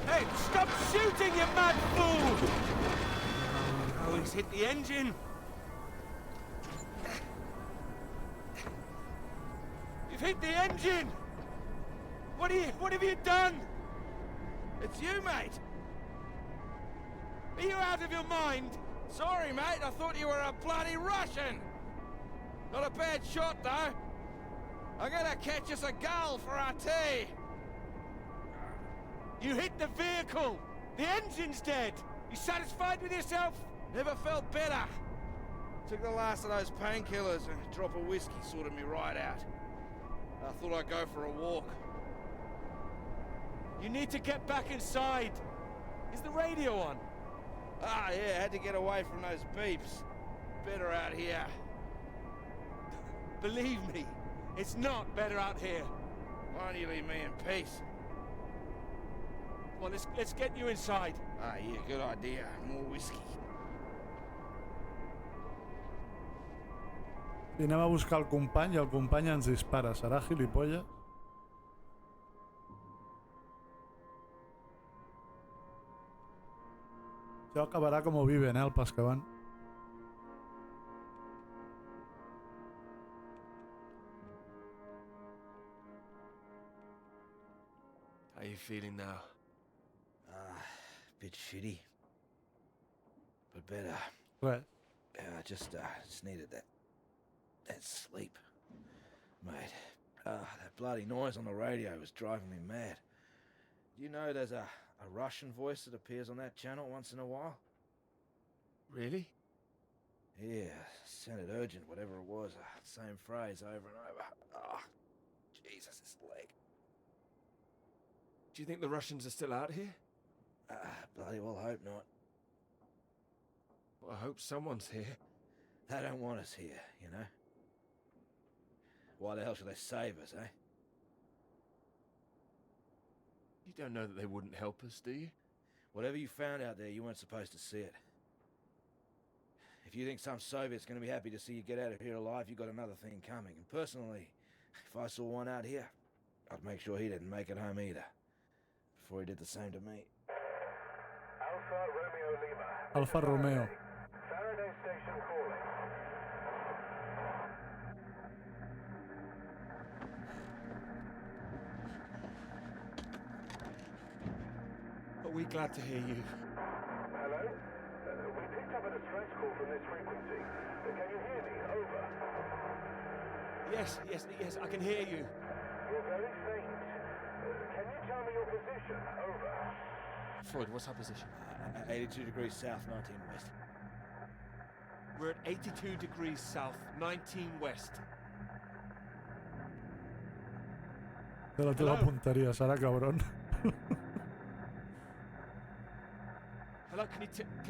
Hey, stop shooting, you mad fool! Oh, he's hit the engine. You've hit the engine! What have you done? It's you, mate. Are you out of your mind? Sorry, mate. I thought you were a bloody Russian. Not a bad shot, though. I'm gonna catch us a gull for our tea. You hit the vehicle. The engine's dead. You satisfied with yourself? Never felt better. Took the last of those painkillers and a drop of whiskey sorted me right out. I thought I'd go for a walk. You need to get back inside. Is the radio on? Ah, yeah, had to get away from those beeps. Better out here. Believe me, it's not better out here. Why don't you leave me in peace? Well, let's get you inside. Ah, yeah, good idea. More whiskey. I anem a buscar el company i el company ens dispara. Serà gilipolles? Això acabarà com Viven, el pas que van. How are you feeling now? Bit shitty. But better. Right. I just needed that sleep. Mate, that bloody noise on the radio was driving me mad. Do you know there's a Russian voice that appears on that channel once in a while? Really? Yeah, sounded urgent, whatever it was. Same phrase over and over. Oh, Jesus, this leg. Do you think the Russians are still out here? Bloody well hope not. Well, I hope someone's here. They don't want us here, you know? Why the hell should they save us, eh? You don't know that they wouldn't help us, do you? Whatever you found out there, you weren't supposed to see it. If you think some Soviet's going to be happy to see you get out of here alive, you've got another thing coming. And personally, if I saw one out here, I'd make sure he didn't make it home either. Before he did the same to me. Alpha Romeo Lima. Alfa Romeo. Faraday Station calling. Are we glad to hear you? Hello? We picked up a distress call from this frequency. Can you hear me? Over. Yes, I can hear you. You're very faint. Can you tell me your position? Over. Floyd, what's our position? 82 degrees south, 19 west. We're at 82 degrees south, 19 west. De la teva punteria, serà cabron. Hello, can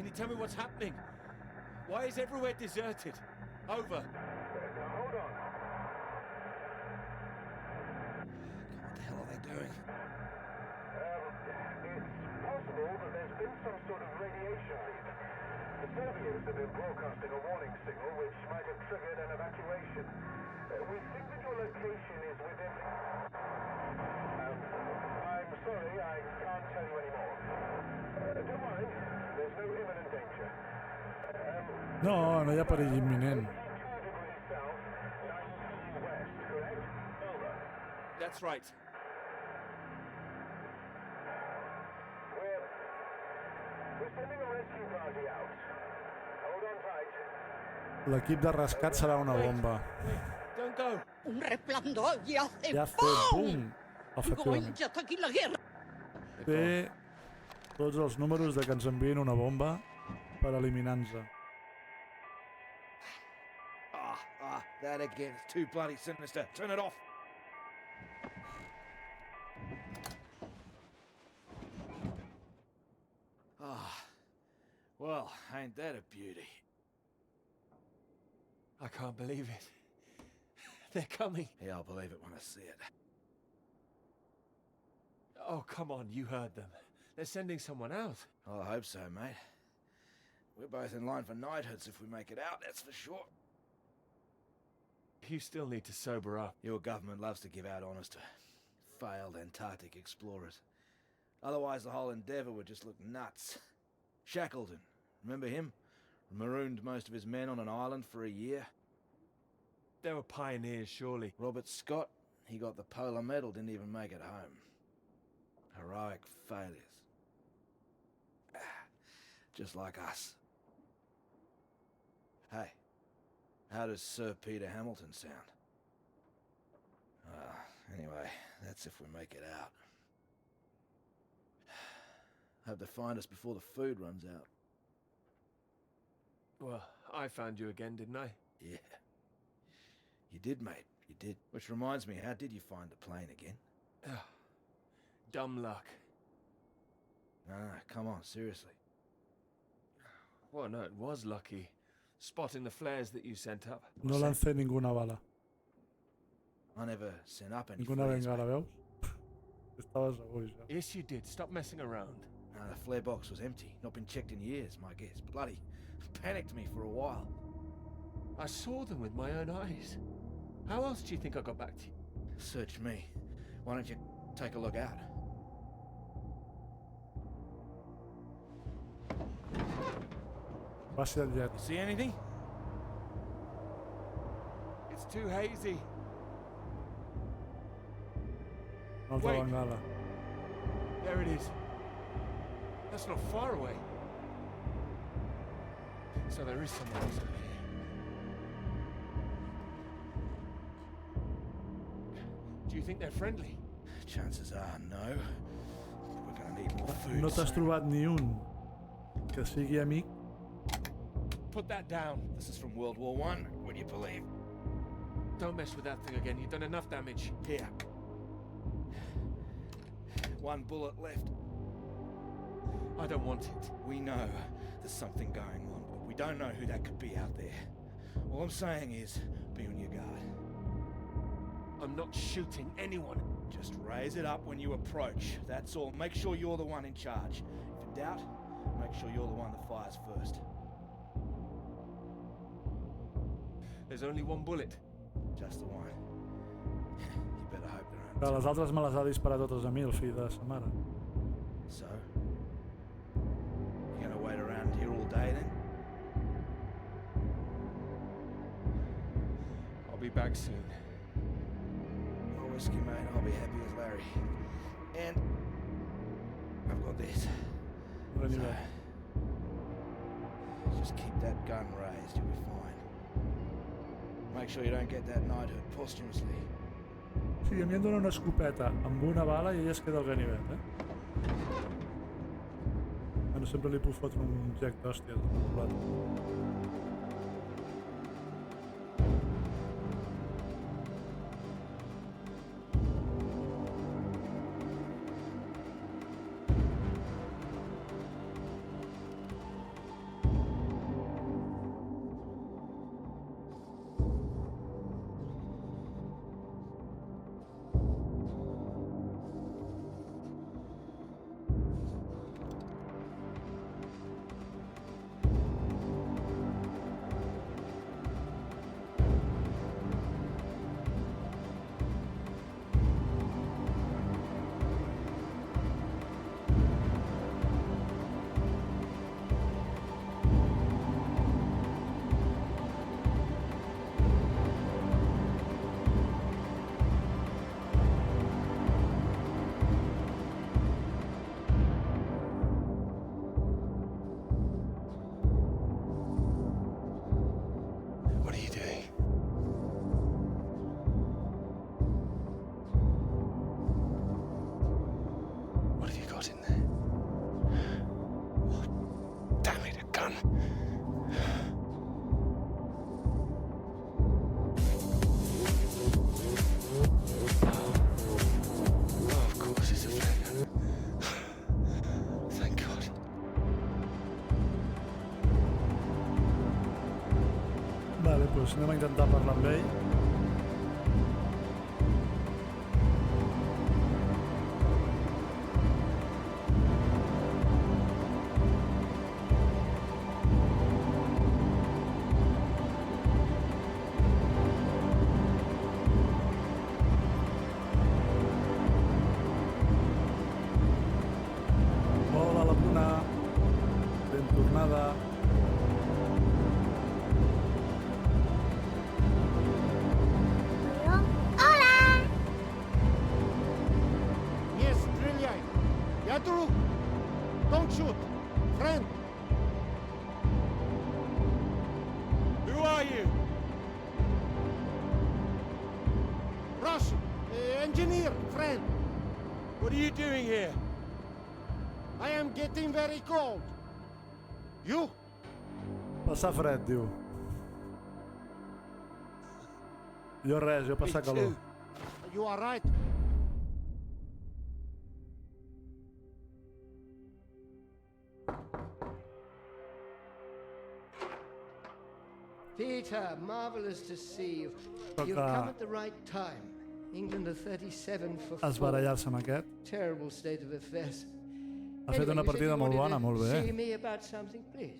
you tell me what's happening? Why is everywhere deserted? Over. Hold on. What the hell are they doing? It's possible that there's been some sort of radiation leak. The Soviets have been broadcasting a warning signal which might have triggered an evacuation. We think that your location is within... I'm sorry, I can't tell you any more. Don't worry, there's no imminent danger. No, no hi ha perill imminent. That's right. We're sending a rescue party out. Hold on tight. L'equip de rescat serà una bomba. Don't go. Un resplandor y hace Ja ha fet ¡pum! bum! Efectivament. Goya, está aquí la guerra. Té tots els números de que ens envien una bomba per eliminar-nos. That again. It's too bloody sinister. Turn it off. Well, ain't that a beauty? I can't believe it. They're coming. Yeah, I'll believe it when I see it. Oh, come on, you heard them. They're sending someone out. Well, I hope so, mate. We're both in line for knighthoods if we make it out, that's for sure. You still need to sober up. Your government loves to give out honours to failed Antarctic explorers. Otherwise, the whole endeavour would just look nuts. Shackleton, remember him? Marooned most of his men on an island for a year. They were pioneers, surely. Robert Scott, he got the Polar Medal, didn't even make it home. Heroic failures. Just like us. Hey, how does Sir Peter Hamilton sound? Anyway, that's if we make it out. Hope they find us before the food runs out. Well, I found you again, didn't I? Yeah. You did, mate. You did. Which reminds me, how did you find the plane again? Dumb luck. Nah, come on, seriously. Well, no, it was lucky. Spotting the flares that you sent up. No lancé ninguna bala. I never sent up any Ninguna flares, bengala, mate. veus? Estava segur, ja. Yes, you did. Stop messing around. The flare box was empty. Not been checked in years, my guess. Bloody panicked me for a while. I saw them with my own eyes. How else do you think I got back to you? Search me. Why don't you take a look out? Va ser el llet. See anything? It's too hazy. Una altra Wait. bengala. There it is. That's not far away. So there is someone else over here. Do you think they're friendly? Chances are no. We're gonna need more food. No t'has trobat ni un que sigui amic? Put that down. This is from World War I, would you believe? Don't mess with that thing again. You've done enough damage. Here. One bullet left. I don't want it. We know there's something going on, but we don't know who that could be out there. All I'm saying is, be on your guard. I'm not shooting anyone. Just raise it up when you approach. That's all. Make sure you're the one in charge. If in doubt, make sure you're the one that fires first. There's only one bullet. Just the one. You better hope there aren't. Que les altres me les ha disparat totes a mi, el fill de sa mare. So? You gonna wait around here all day then? I'll be back soon. More whiskey, mate. I'll be happy as Larry. And I've got this. Anyway. Just keep that gun raised, you'll be fine. Make sure you don't get that knighthood posthumously. Sí, a mi em dona una escopeta amb una bala i ella es queda al ganivet, Bueno, sempre li puc fotre un jack d'hòsties al plat. Doncs anem a intentar parlar amb ell. Hola, la Bruna. Ben tornada. Yes, стреляй! Я друг! Don't shoot! Friend! Who are you? Russian! Engineer! Friend! What are you doing here? I am getting very cold! You? Passa fred, diu. Jo res, jo passa calor. You are right. Peter, marvelous to see you. Toca You've come at the right time. England are 37 for 4. esbarallar-se amb aquest. Terrible state of affairs. Ha fet una partida molt bona, molt bé. See me about something, please.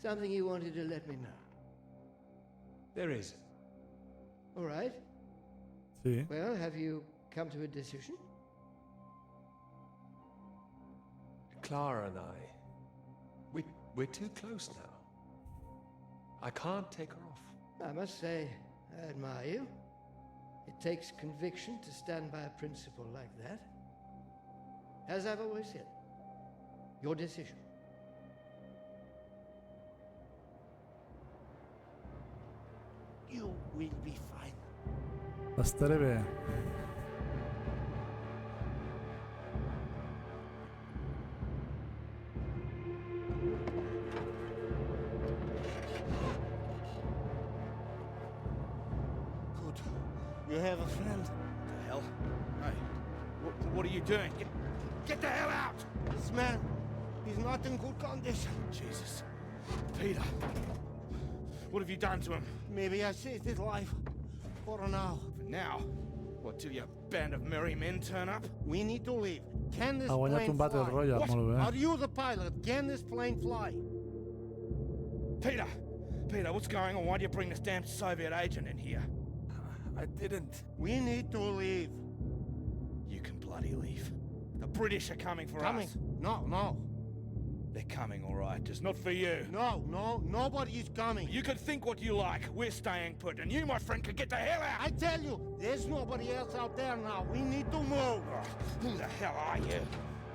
Something you wanted to let me know. There is. All right. Sí. Well, have you come to a decision? Clara and I, we're too close now. I can't take her off. I must say, I admire you. It takes conviction to stand by a principle like that. As I've always said, your decision. You will be fine. Estaré bé. Good. You have a friend. The hell? Hey, what are you doing? Get the hell out! This man is not in good condition. Jesus. Peter. What have you done to him? Maybe I saved his life. For now. For now? What, till your band of merry men turn up? We need to leave. Can this Ha guanyat plane un Battle fly? Royale, What? molt bé. Are you the pilot? Can this plane fly? Peter! Peter, what's going on? Why do you bring this damn Soviet agent in here? I didn't. We need to leave. You can bloody leave. The British are coming for Coming? us. No. They're coming, all right, just not for you. No, nobody is coming. You can think what you like. We're staying put, and you, my friend, can get the hell out. I tell you, there's nobody else out there now. We need to move. Who the hell are you?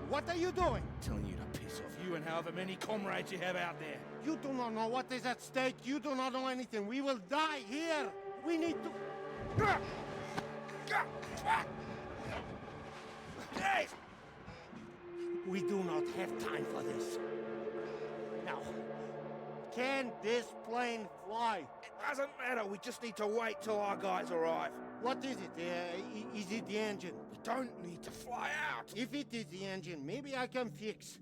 What are you doing? Telling you to piss off, you and however many comrades you have out there. You do not know what is at stake. You do not know anything. We will die here. We need to... We do not have time for this. Now, can this plane fly? It doesn't matter. We just need to wait till our guys arrive. What is it? Is it the engine? We don't need to fly out. If it is the engine, maybe I can fix.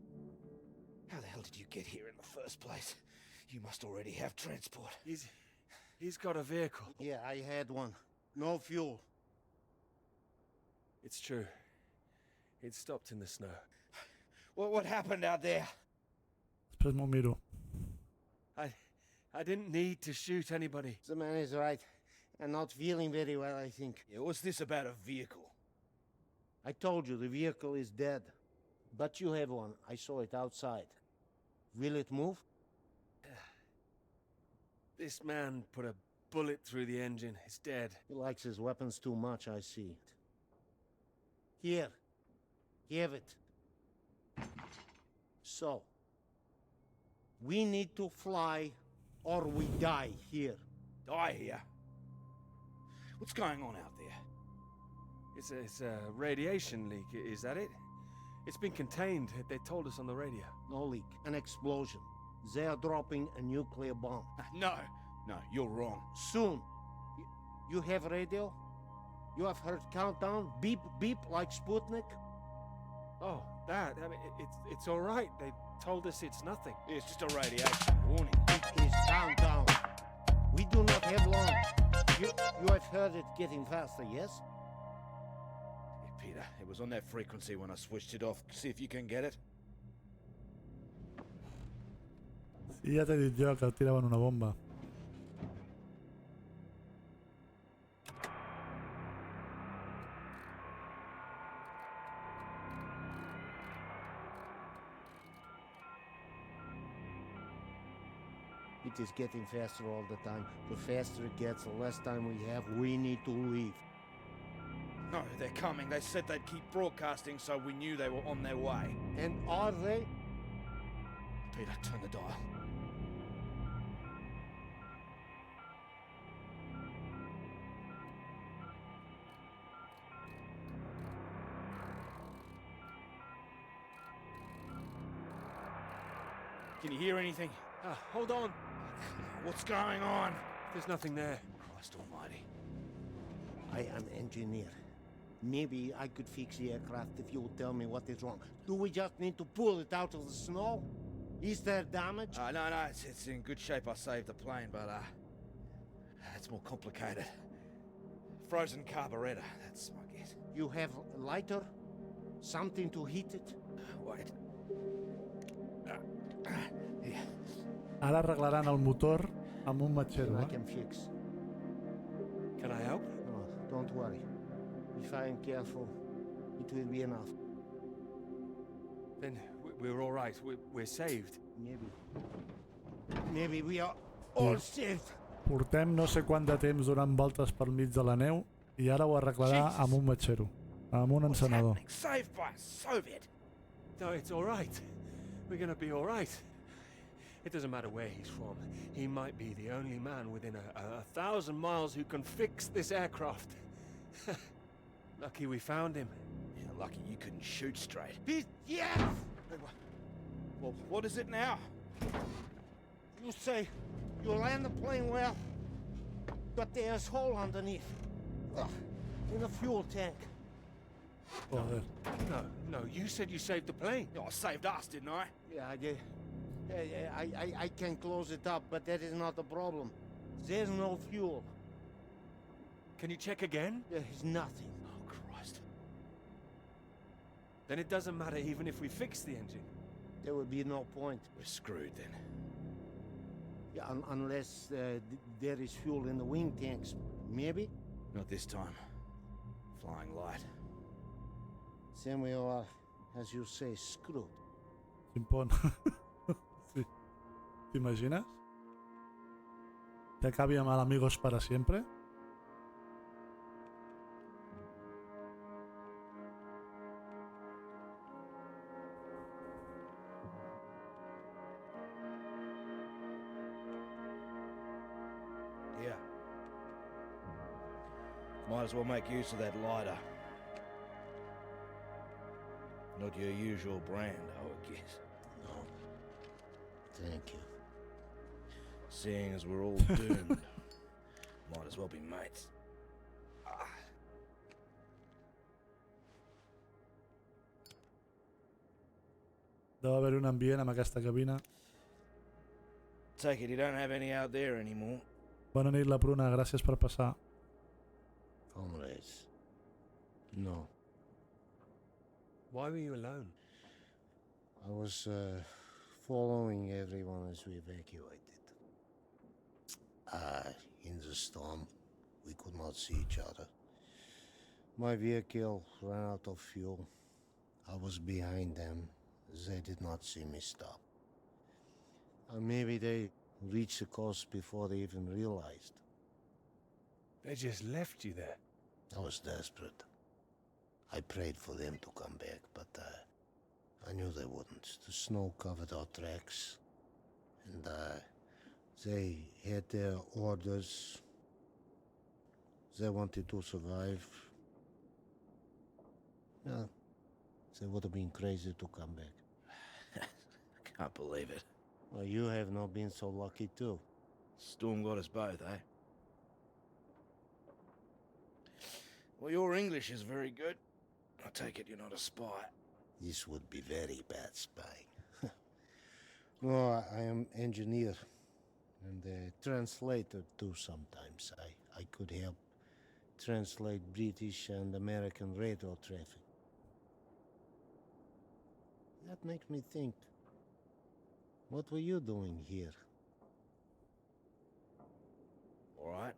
How the hell did you get here in the first place? You must already have transport. He's got a vehicle. Yeah, I had one. No fuel. It's true. It stopped in the snow. What happened out there? Després m'ho miro. I didn't need to shoot anybody. The man is right. I'm not feeling very well, I think. Yeah, what's this about a vehicle? I told you the vehicle is dead. But you have one. I saw it outside. Will it move? This man put a bullet through the engine. It's dead. He likes his weapons too much, I see. Here. Give it. So, we need to fly or we die here. Die here? What's going on out there? It's a radiation leak, is that it? It's been contained, they told us on the radio. No leak, an explosion. They are dropping a nuclear bomb. No, you're wrong. Soon. You have radio? You have heard countdown? Beep, beep, like Sputnik? Oh, that. I mean, it's all right. told us it's nothing. It's just a radiation warning. It is down. We do not have long. You have heard it getting faster, yes? Yeah, Peter, it was on that frequency when I switched it off. See if you can get it. Sí, ja t'he dit jo que tiraven una bomba. It is getting faster all the time. The faster it gets, the less time we have. We need to leave. No, they're coming. They said they'd keep broadcasting, so we knew they were on their way. And are they? Peter, turn the dial. Can you hear anything? Hold on. What's going on? There's nothing there. Christ almighty. I am engineer. Maybe I could fix the aircraft if you would tell me what is wrong. Do we just need to pull it out of the snow? Is there damage? No, it's in good shape. I saved the plane, but it's more complicated. Frozen carburetor, that's my guess. You have a lighter? Something to heat it? Wait. Here. Ara arreglaran el motor amb un matxero, I can fix. Can I help? No, don't worry. If I am careful, it will be enough. Then we're all right. We're saved. Maybe we are all saved. Portem no sé quant de temps donant voltes pel mig de la neu i ara ho arreglarà amb un matxero, amb un encenedor. Saved by a Soviet. No, it's all right. We're gonna be all right. It doesn't matter where he's from. He might be the only man within a 1,000 miles who can fix this aircraft. Lucky we found him. Yeah, lucky you couldn't shoot straight. Yes! Well, what is it now? You say you land the plane well, but there's a hole underneath. In the fuel tank. Joder. No, you said you saved the plane. Oh, I saved us, didn't I? Yeah, I did. I can close it up, but that is not the problem. There's no fuel. Can you check again? There is nothing. Oh, Christ. Then it doesn't matter even if we fix the engine. There would be no point. We're screwed then. Yeah, unless there is fuel in the wing tanks. Maybe? Not this time. Flying light. Then we are, as you say, screwed. Chimpón. Sí. ¿T'imagines? Que acabi amb el Amigos para siempre. Yeah. Might as well make use of that lighter. Not your usual brand, I would guess. No. Thank you. Seeing as we're all doomed, might as well be mates. Deu haver un ambient amb aquesta cabina. Take it you don't have any out there anymore. Bona nit, la Pruna, gràcies per passar. Comrades. No. Why were you alone? I was following everyone as we evacuated. In the storm, we could not see each other. My vehicle ran out of fuel. I was behind them. They did not see me stop. Maybe they reached the coast before they even realized. They just left you there. I was desperate. I prayed for them to come back, but I knew they wouldn't. The snow covered our tracks, and they had their orders. They wanted to survive. No, they would have been crazy to come back. I can't believe it. Well, you have not been so lucky too. Storm got us both, eh? Well, your English is very good. I take it you're not a spy. This would be very bad spying. No, I am engineer and a translator too sometimes. I could help translate British and American radio traffic. That makes me think. What were you doing here? All right.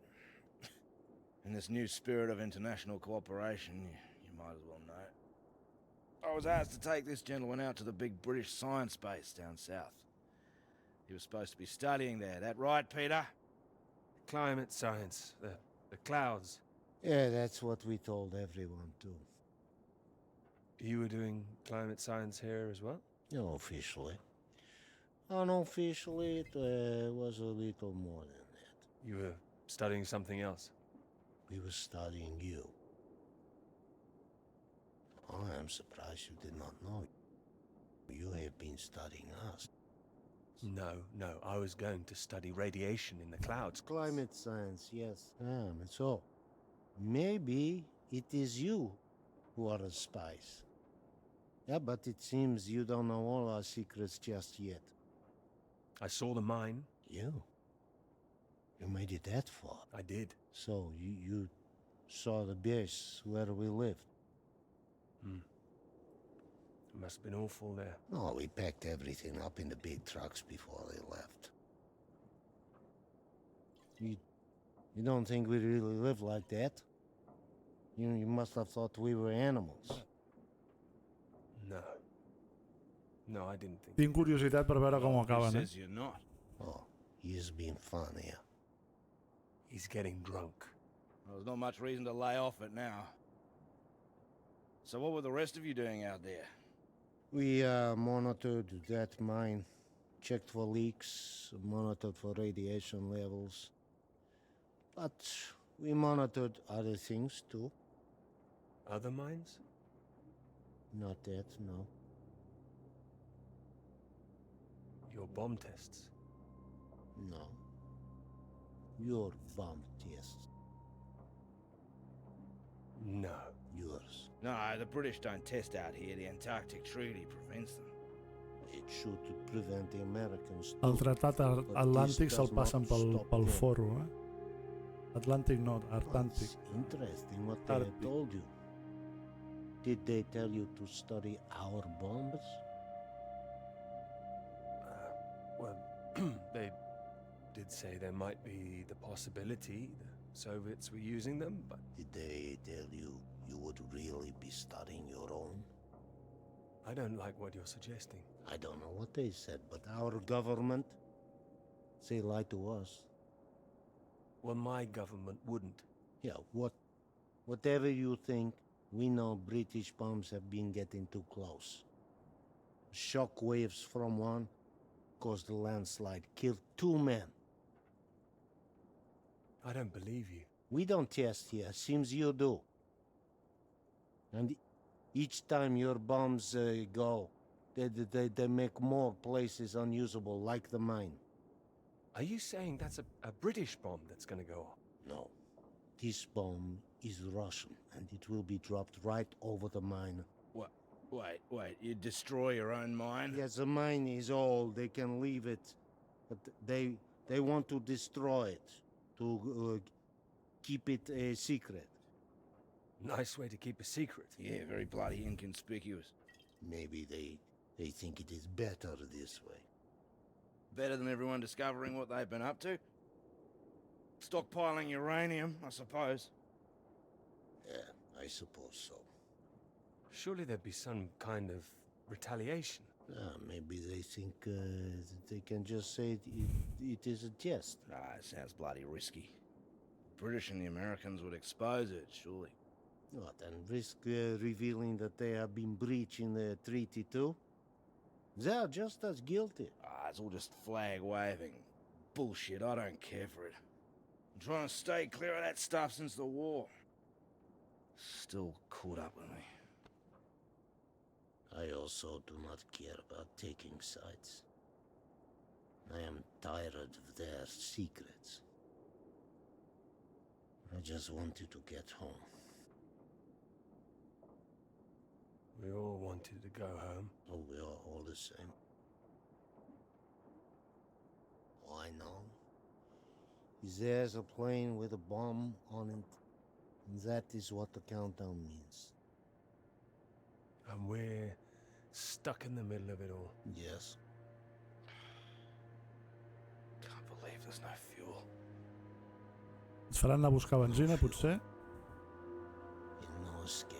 In this new spirit of international cooperation, you might as well know. I was asked to take this gentleman out to the big British science base down south. He was supposed to be studying there, that right, Peter? Climate science, the clouds. Yeah, that's what we told everyone too. You were doing climate science here as well? No, officially. Unofficially, it was a little more than that. You were studying something else? We were studying you. I am surprised you did not know. You have been studying us. No, I was going to study radiation in the clouds. Climate science, yes. So, maybe it is you who are the spies. Yeah, but it seems you don't know all our secrets just yet. I saw the mine. You made it that far? I did. So, you saw the base where we lived? It must have been awful there. No, we packed everything up in the big trucks before they left. You don't think we really live like that? You must have thought we were animals. No, I didn't think. Tinc curiositat per veure com ho acaben, Says you're not. Oh, he's being fun here. He's getting drunk. Well, there's not much reason to lay off it now. So what were the rest of you doing out there? We monitored that mine, checked for leaks, monitored for radiation levels. But we monitored other things too. Other mines? Not that, no. Your bomb tests? No. Your bomb tests. No. Yours. No, the British don't test out here. The Antarctic Treaty prevents them. It should prevent the Americans El too, tractat but atlàntic this se'l does passen not pel stop them. forro, eh? Atlàntic no, Artàntic. It's interesting what they have told you. Did they tell you to study our bombs? Well, they did say there might be the possibility the Soviets were using them, but... Did they tell you you would really be studying your own? I don't like what you're suggesting. I don't know what they said, but our government, they lie to us. Well, my government wouldn't. Yeah, whatever you think, we know British bombs have been getting too close. Shock waves from one caused a landslide, killed 2 men. I don't believe you. We don't test here, seems you do. And each time your bombs go, they make more places unusable, like the mine. Are you saying that's a British bomb that's gonna go off? No. This bomb is Russian, and it will be dropped right over the mine. What? Wait, you destroy your own mine? Yes, the mine is old, they can leave it. But they want to destroy it, to keep it a secret. Nice way to keep a secret. Yeah, very bloody inconspicuous. Maybe they think it is better this way. Better than everyone discovering what they've been up to? Stockpiling uranium, I suppose. Yeah, I suppose so. Surely there'd be some kind of retaliation. Maybe they think they can just say it is a jest. It sounds bloody risky. The British and the Americans would expose it, surely. What, and risk revealing that they have been breaching the treaty too? They are just as guilty. It's all just flag waving. Bullshit, I don't care for it. I'm trying to stay clear of that stuff since the war. Still caught up with me. I also do not care about taking sides. I am tired of their secrets. I just want you to get home. We all wanted to go home. Oh, we are all the same. There's a plane with a bomb on it, and that is what the countdown means. And we're stuck in the middle of it all. Yes. Can't believe there's no fuel. Ens faran anar a buscar benzina, potser? And no escape.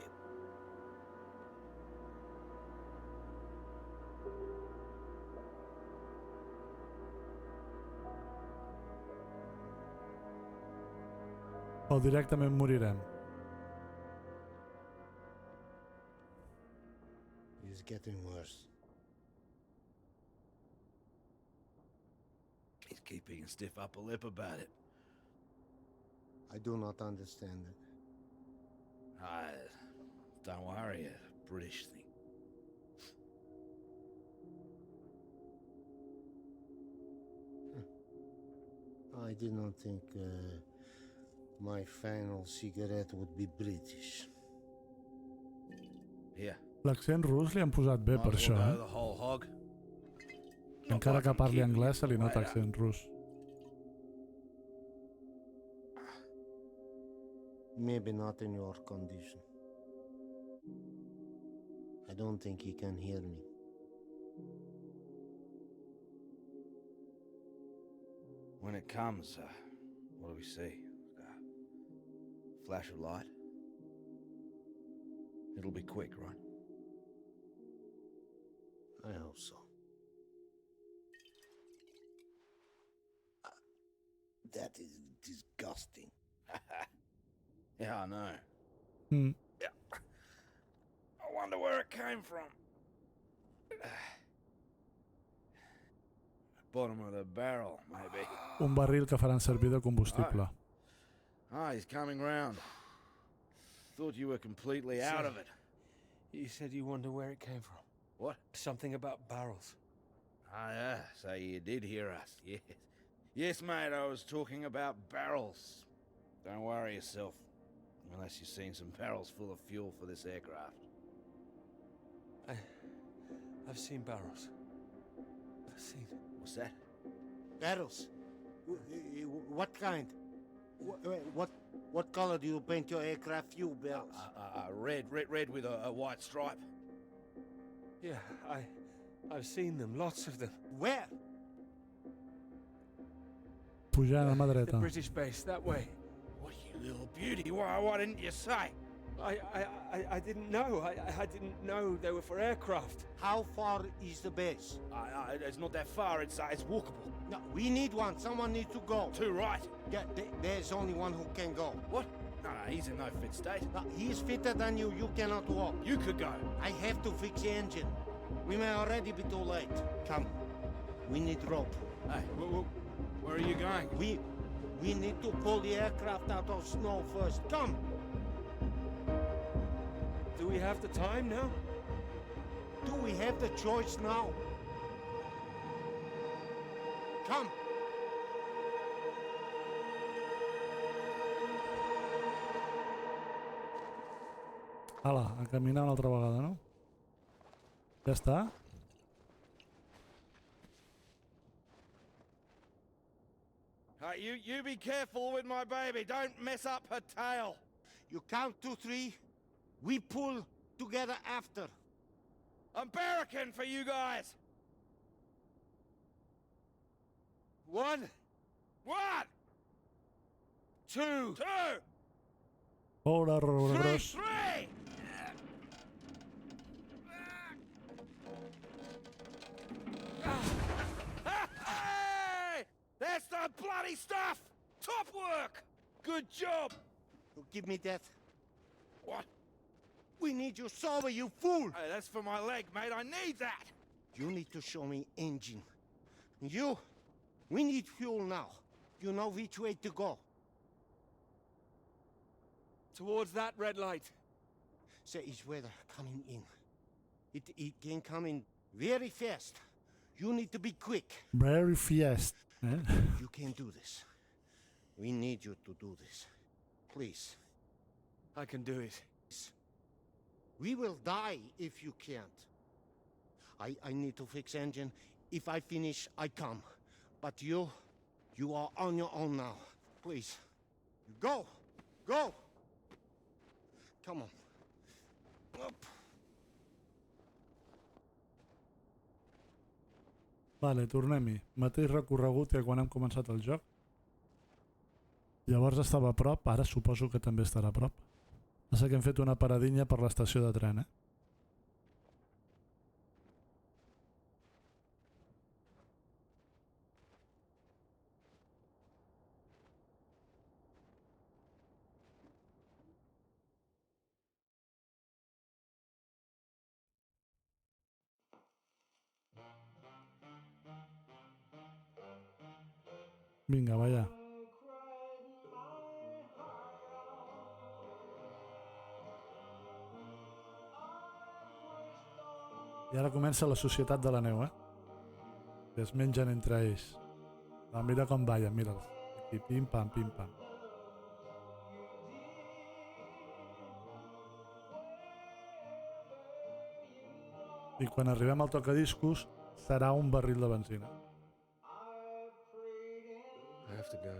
O directament morirem? It's getting worse. He's keeping a stiff upper lip about it. I do not understand it. Don't worry, a British thing. I did not think my final cigarette would be British. Here. L'accent rus li han posat bé per això, Go the whole hog. Encara que parli anglès se li nota accent rus. Maybe not in your condition. I don't think he can hear me. When it comes, what do we see? Flash of light? It'll be quick, right? I hope so. That is disgusting. Yeah, I know. Hmm. Yeah. I wonder where it came from. Bottom of the barrel, maybe. Un barril que faran servir de combustible. He's coming round. Thought you were completely out of it. You said you wonder where it came from. What? Something about barrels. Yeah, so you did hear us, yes. Yes, mate, I was talking about barrels. Don't worry yourself, unless you've seen some barrels full of fuel for this aircraft. I've seen barrels. I've seen... What's that? Barrels? What kind? What color do you paint your aircraft fuel barrels? Red with a white stripe. Yeah, I've seen them, lots of them. Where? Pujant a mà dreta. The British base, that way. What, you little beauty, why didn't you say? I didn't know. I didn't know they were for aircraft. How far is the base? It's not that far, it's walkable. No, we need one. Someone needs to go. Two, right? Yeah, there's only one who can go. What? No, he's in no fit state. No, he's fitter than you. You cannot walk. You could go. I have to fix the engine. We may already be too late. Come. We need rope. Hey, where are you going? We need to pull the aircraft out of snow first. Come. Do we have the time now? Do we have the choice now? Come. Ala, a caminar una altra vegada, no? Ja està? You be careful with my baby. Don't mess up her tail. You count to 3. We pull together after. American for you guys. 1. 2. 2. Hola, 3. Hey! That's the bloody stuff! Top work! Good job! Give me that. What? We need you sober, you fool! Hey, that's for my leg, mate. I need that! You need to show me engine. You, we need fuel now. You know which way to go. Towards that red light. Say, it's weather coming in. It can come in very fast. You need to be quick. Very fast. You can do this. We need you to do this. Please. I can do it. We will die if you can't. I need to fix engine. If I finish, I come. But you are on your own now. Please. Go! Go! Come on. Up. Vale, tornem-hi. Mateix recorregut que quan hem començat el joc. Llavors estava a prop, ara suposo que també estarà a prop. Passa que hem fet una paradinha per l'estació de tren, Vinga, va allà. I ara comença la societat de la neu, que es mengen entre ells. Mira com ballen, mira'ls. Aquí, pim-pam, pim-pam. I quan arribem al tocadiscos serà un barril de benzina. I have to go.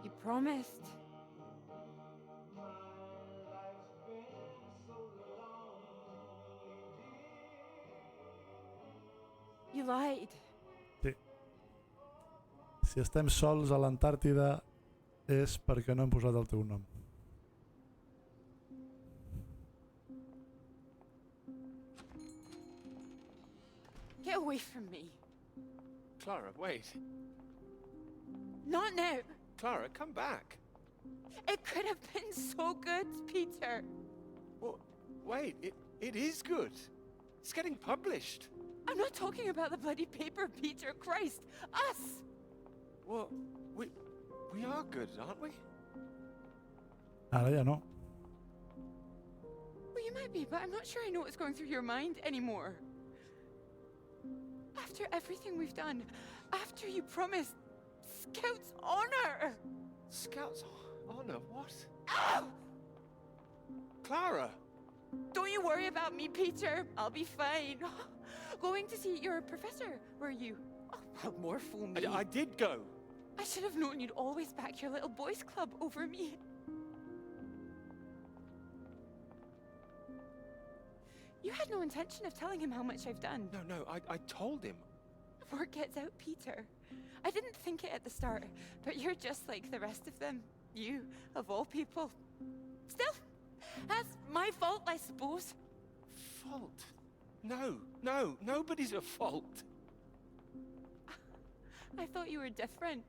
You promised. You lied. Sí. Si estem sols a l'Antàrtida és perquè no hem posat el teu nom. Get away from me. Clara, wait. Not now. Clara, come back. It could have been so good, Peter. Well, wait, it is good. It's getting published. I'm not talking about the bloody paper, Peter. Christ, us. Well, we are good, aren't we? Ara ja no. Well, you might be, but I'm not sure I know what's going through your mind anymore. After everything we've done, after you promised Scout's honor. Scout's honor? What? Ow! Clara! Don't you worry about me, Peter. I'll be fine. Going to see your professor, were you? Oh, well, more fool me. I did go. I should have known you'd always back your little boys club over me. You had no intention of telling him how much I've done. No, I told him. Word gets out, Peter. I didn't think it at the start, but you're just like the rest of them. You, of all people. Still, that's my fault, I suppose. Fault? No, nobody's at fault. I thought you were different.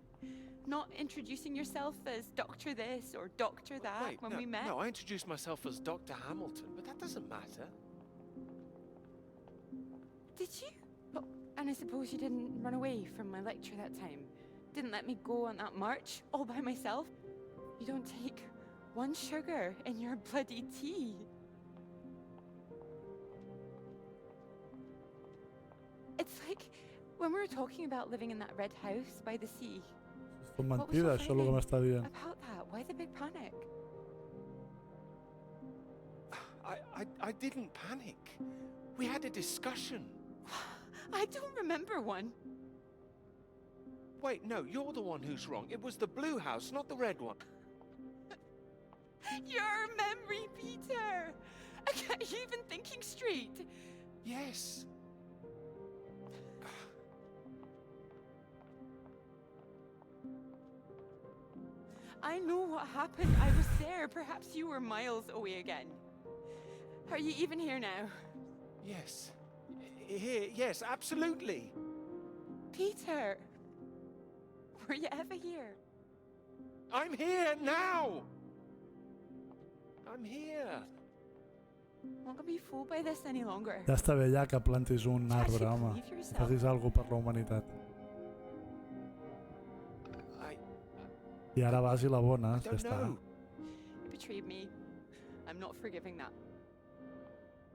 Not introducing yourself as Doctor this or Doctor that Wait, when we met. No, I introduced myself as Dr. Hamilton, but that doesn't matter. Did you? Oh, and I suppose you didn't run away from my lecture that time. Didn't let me go on that march all by myself. You don't take one sugar in your bloody tea. It's like when we were talking about living in that red house by the sea. Són mentides, això és el que m'està dient. About that, why the big panic? I didn't panic. We had a discussion. I don't remember one. Wait, no, you're the one who's wrong. It was the blue house, not the red one. Your memory, Peter! Are you even thinking straight? Yes. I know what happened. I was there. Perhaps you were miles away again. Are you even here now? Yes. Here, yes, absolutely. Peter! Were you ever here? I'm here now! I'm here. I'm not gonna be fooled by this any longer. Ja està bé ja que plantis un arbre, home. Facis alguna cosa per la humanitat. I ara vas i l'abones, ja està. You betrayed me. I'm not forgiving that.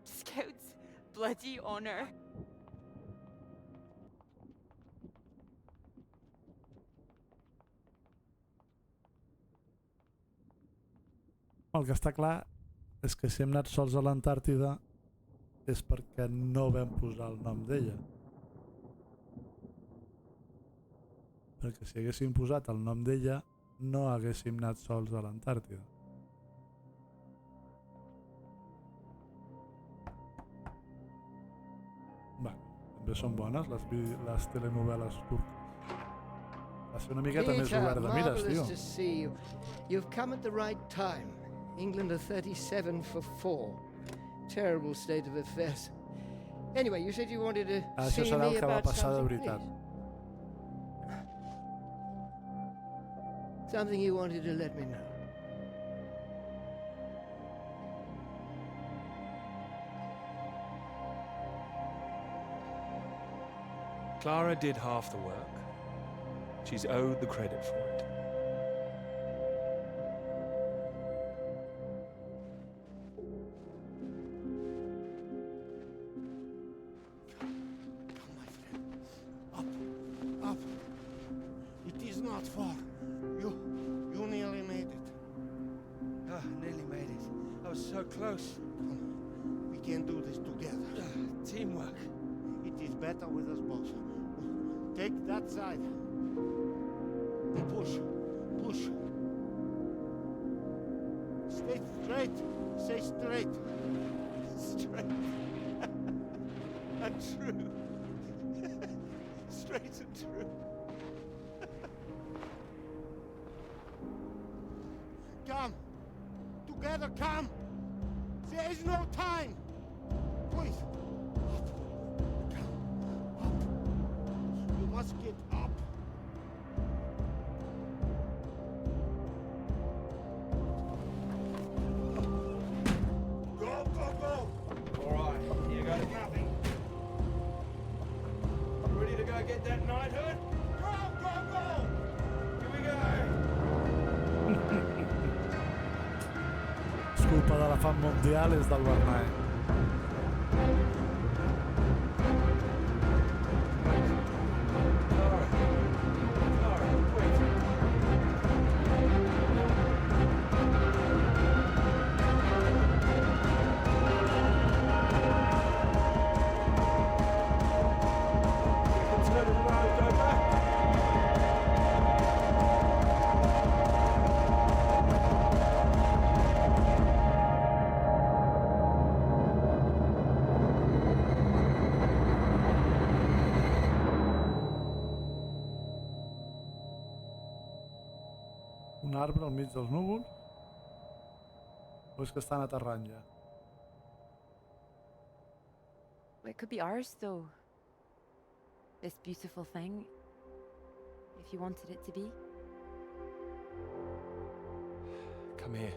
Scout's bloody honor. El que està clar és que si hem anat sols a l'Antàrtida és perquè no vam posar el nom d'ella. Perquè si haguéssim posat el nom d'ella, no haguéssim anat sols a l'Antàrtida. També són bones les telenovel·les turques. Va ser una miqueta més obert de mires, tio. Marvelous to see you. You've come at the right time. England are 37 for 4. Terrible state of affairs. Anyway, you said you wanted to Això see serà me el que va about passar de something, veritat. please. Something you wanted to let me know. Clara did half the work. She's owed the credit for it. Up. It is not far. You nearly made it. Ah, nearly made it. I was so close. We can do this together. Teamwork. It is better with us both. Take that side. And push. Stay straight. Stay straight. Straight. And true. Straight and true. Come. Together, come. There is no time. Please. You must get up. Go. All right, here goes nothing. Ready to go get that knighthood? Go! Here we go. És culpa de la fam mundial, és del Bernat. Un arbre al mig dels núvols? O és que estan aterrant ja? It could be ours, though. This beautiful thing. If you wanted it to be. Come here.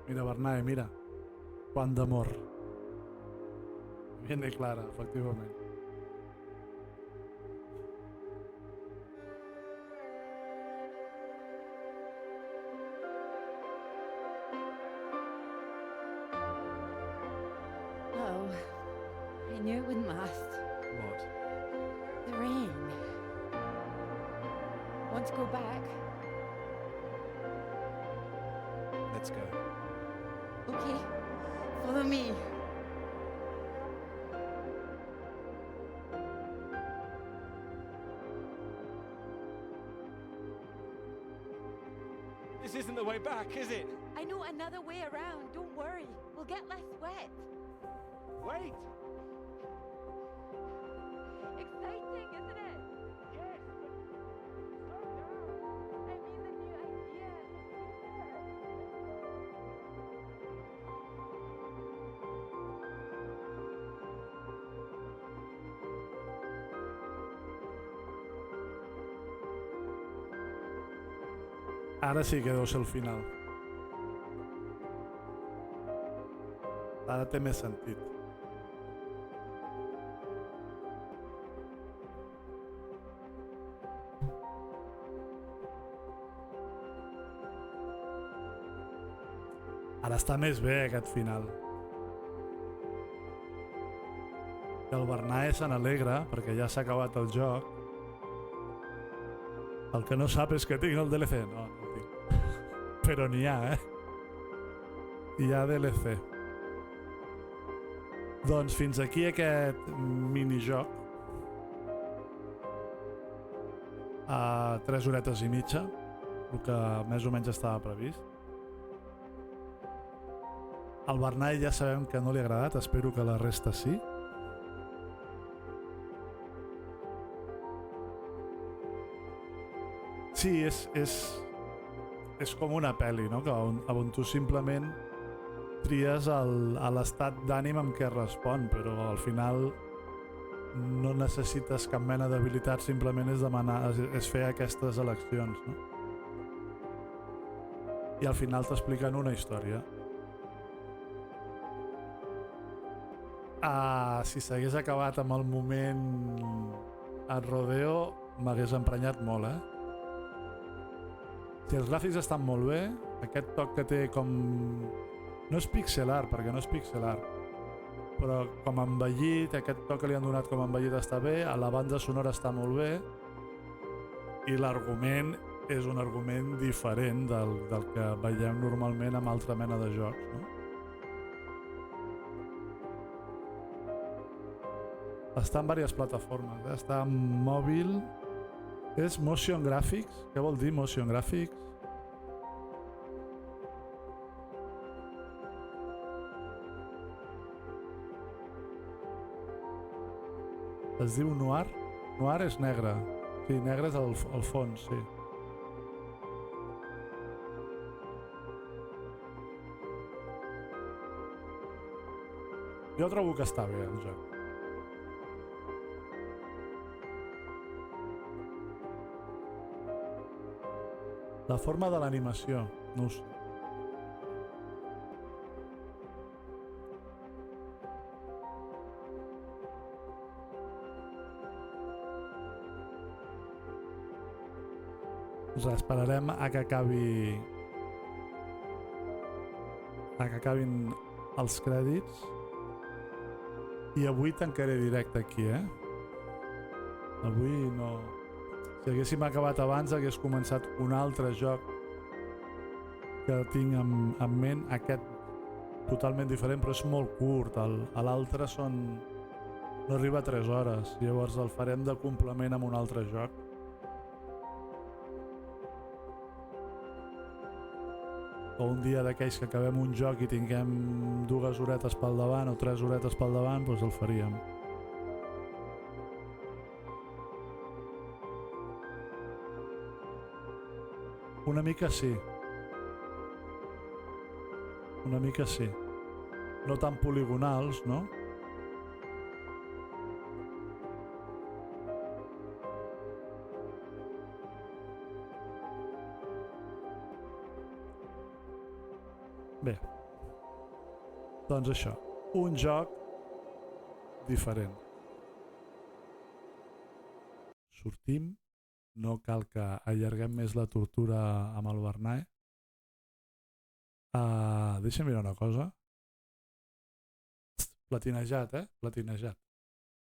Mira, Bernat, mira. Quant d'amor. Viene Clara, efectivament. Oh, I knew it wouldn't last. What? The rain. Want to go back? Let's go. Okay, follow me. This isn't the way back, is it? I know another way around. Don't worry. We'll get less wet. Wait! Exciting, isn't it? Yes, but slow down. I mean the new idea. Ara sí que deu ser el final. Ara té més sentit. Ara està més bé aquest final. que el Bernat se n'alegra perquè ja s'ha acabat el joc. El que no sap és que tinc el DLC. No, no el tinc. Però n'hi ha, Hi ha DLC. Doncs fins aquí aquest minijoc. A 3 horetes i mitja, el que més o menys estava previst. Al Bernat ja sabem que no li ha agradat, espero que la resta sí. Sí, és com una pel·li, no? On tu simplement tries l'estat d'ànim amb què respon, però al final no necessites cap mena d'habilitat, simplement és fer aquestes eleccions, no? I al final t'expliquen una història. Si s'hagués acabat amb el moment al rodeo, m'hagués emprenyat molt, Si els gràfics estan molt bé, aquest toc que té com... No és pixel art, perquè no és pixel art, però com envellit, aquest toc que li han donat com envellit està bé, a la banda sonora està molt bé, i l'argument és un argument diferent del que veiem normalment amb altra mena de jocs, no? Està en diverses plataformes, està en mòbil, és motion graphics. Què vol dir motion graphics? Es diu noir? Noir és negre. Sí, negre és el fons, sí. Jo trobo que està bé el joc. La forma de l'animació, no ho sé. Esperarem a que acabin els crèdits i avui tancaré directe aquí, Avui no... Si haguéssim acabat abans hagués començat un altre joc que tinc en ment, aquest totalment diferent, però és molt curt. L'altre no arriba a 3 hores, llavors el farem de complement amb un altre joc. O un dia d'aquells que acabem un joc i tinguem 2 horetes pel davant o 3 horetes pel davant, doncs el faríem. Una mica sí. Una mica sí. No tan poligonals, no? Bé. Doncs això. Un joc diferent. Sortim. No cal que allarguem més la tortura amb el Bernat. Deixa'm mirar una cosa. Platinejat, Platinejat.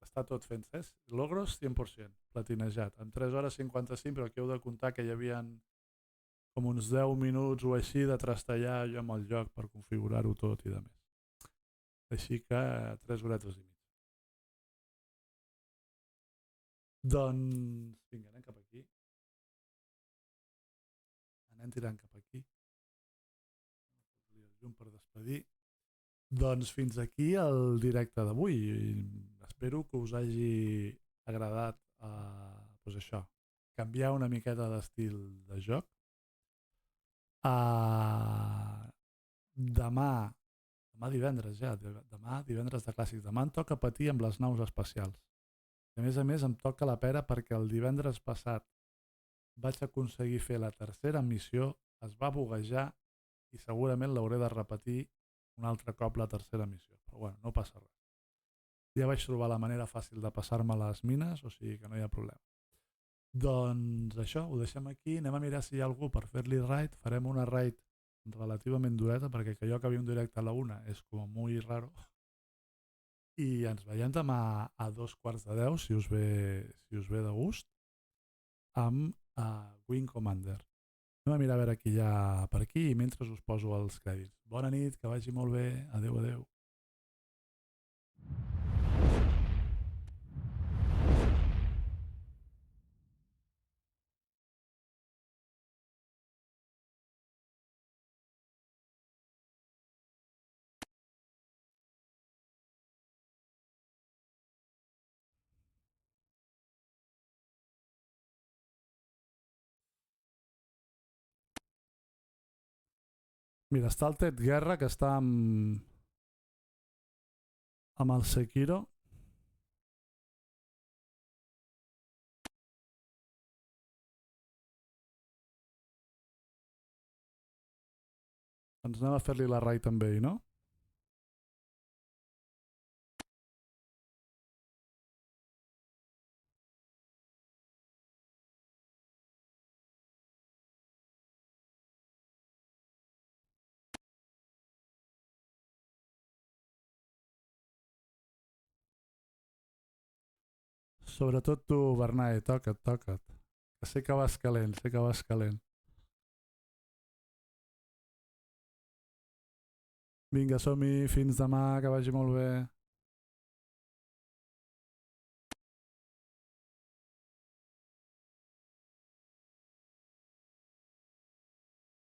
Està tot fent, Logros 100%. Platinejat. En 3 hores 55, però aquí heu de comptar que hi havia com uns 10 minuts o així de trastellar jo amb el joc per configurar-ho tot i de més. Així que 3 horetes i mig. Doncs, vinga, anem cap aquí. Anem tirant cap aquí. El per despedir. Doncs fins aquí el directe d'avui. Espero que us hagi agradat doncs això, canviar una miqueta d'estil de joc. Demà divendres ja, demà divendres de clàssics. Demà em toca patir amb les naus espacials. A més em toca la pera perquè el divendres passat vaig aconseguir fer la tercera missió, es va buguejar i segurament l'hauré de repetir un altre cop la tercera missió. Però bueno, no passa res. Ja vaig trobar la manera fàcil de passar-me les mines, o sigui que no hi ha problema. Doncs això, ho deixem aquí. Anem a mirar si hi ha algú per fer-li raid. Farem una raid relativament dureta perquè que jo acabi un directe a la 1 és com molt raro. I ens veiem demà a 2:15, si us ve de gust, amb Wing Commander. Anem a mirar a veure qui hi ha per aquí i mentre us poso els crèdits. Bona nit, que vagi molt bé. Adeu, adeu. Mira, està el Ted Guerra, que està amb el Sekiro. Doncs anem a fer-li la raid amb ell, no? Sobretot tu, Bernat, toca't. Que sé que vas calent, Vinga, som-hi, fins demà, que vagi molt bé.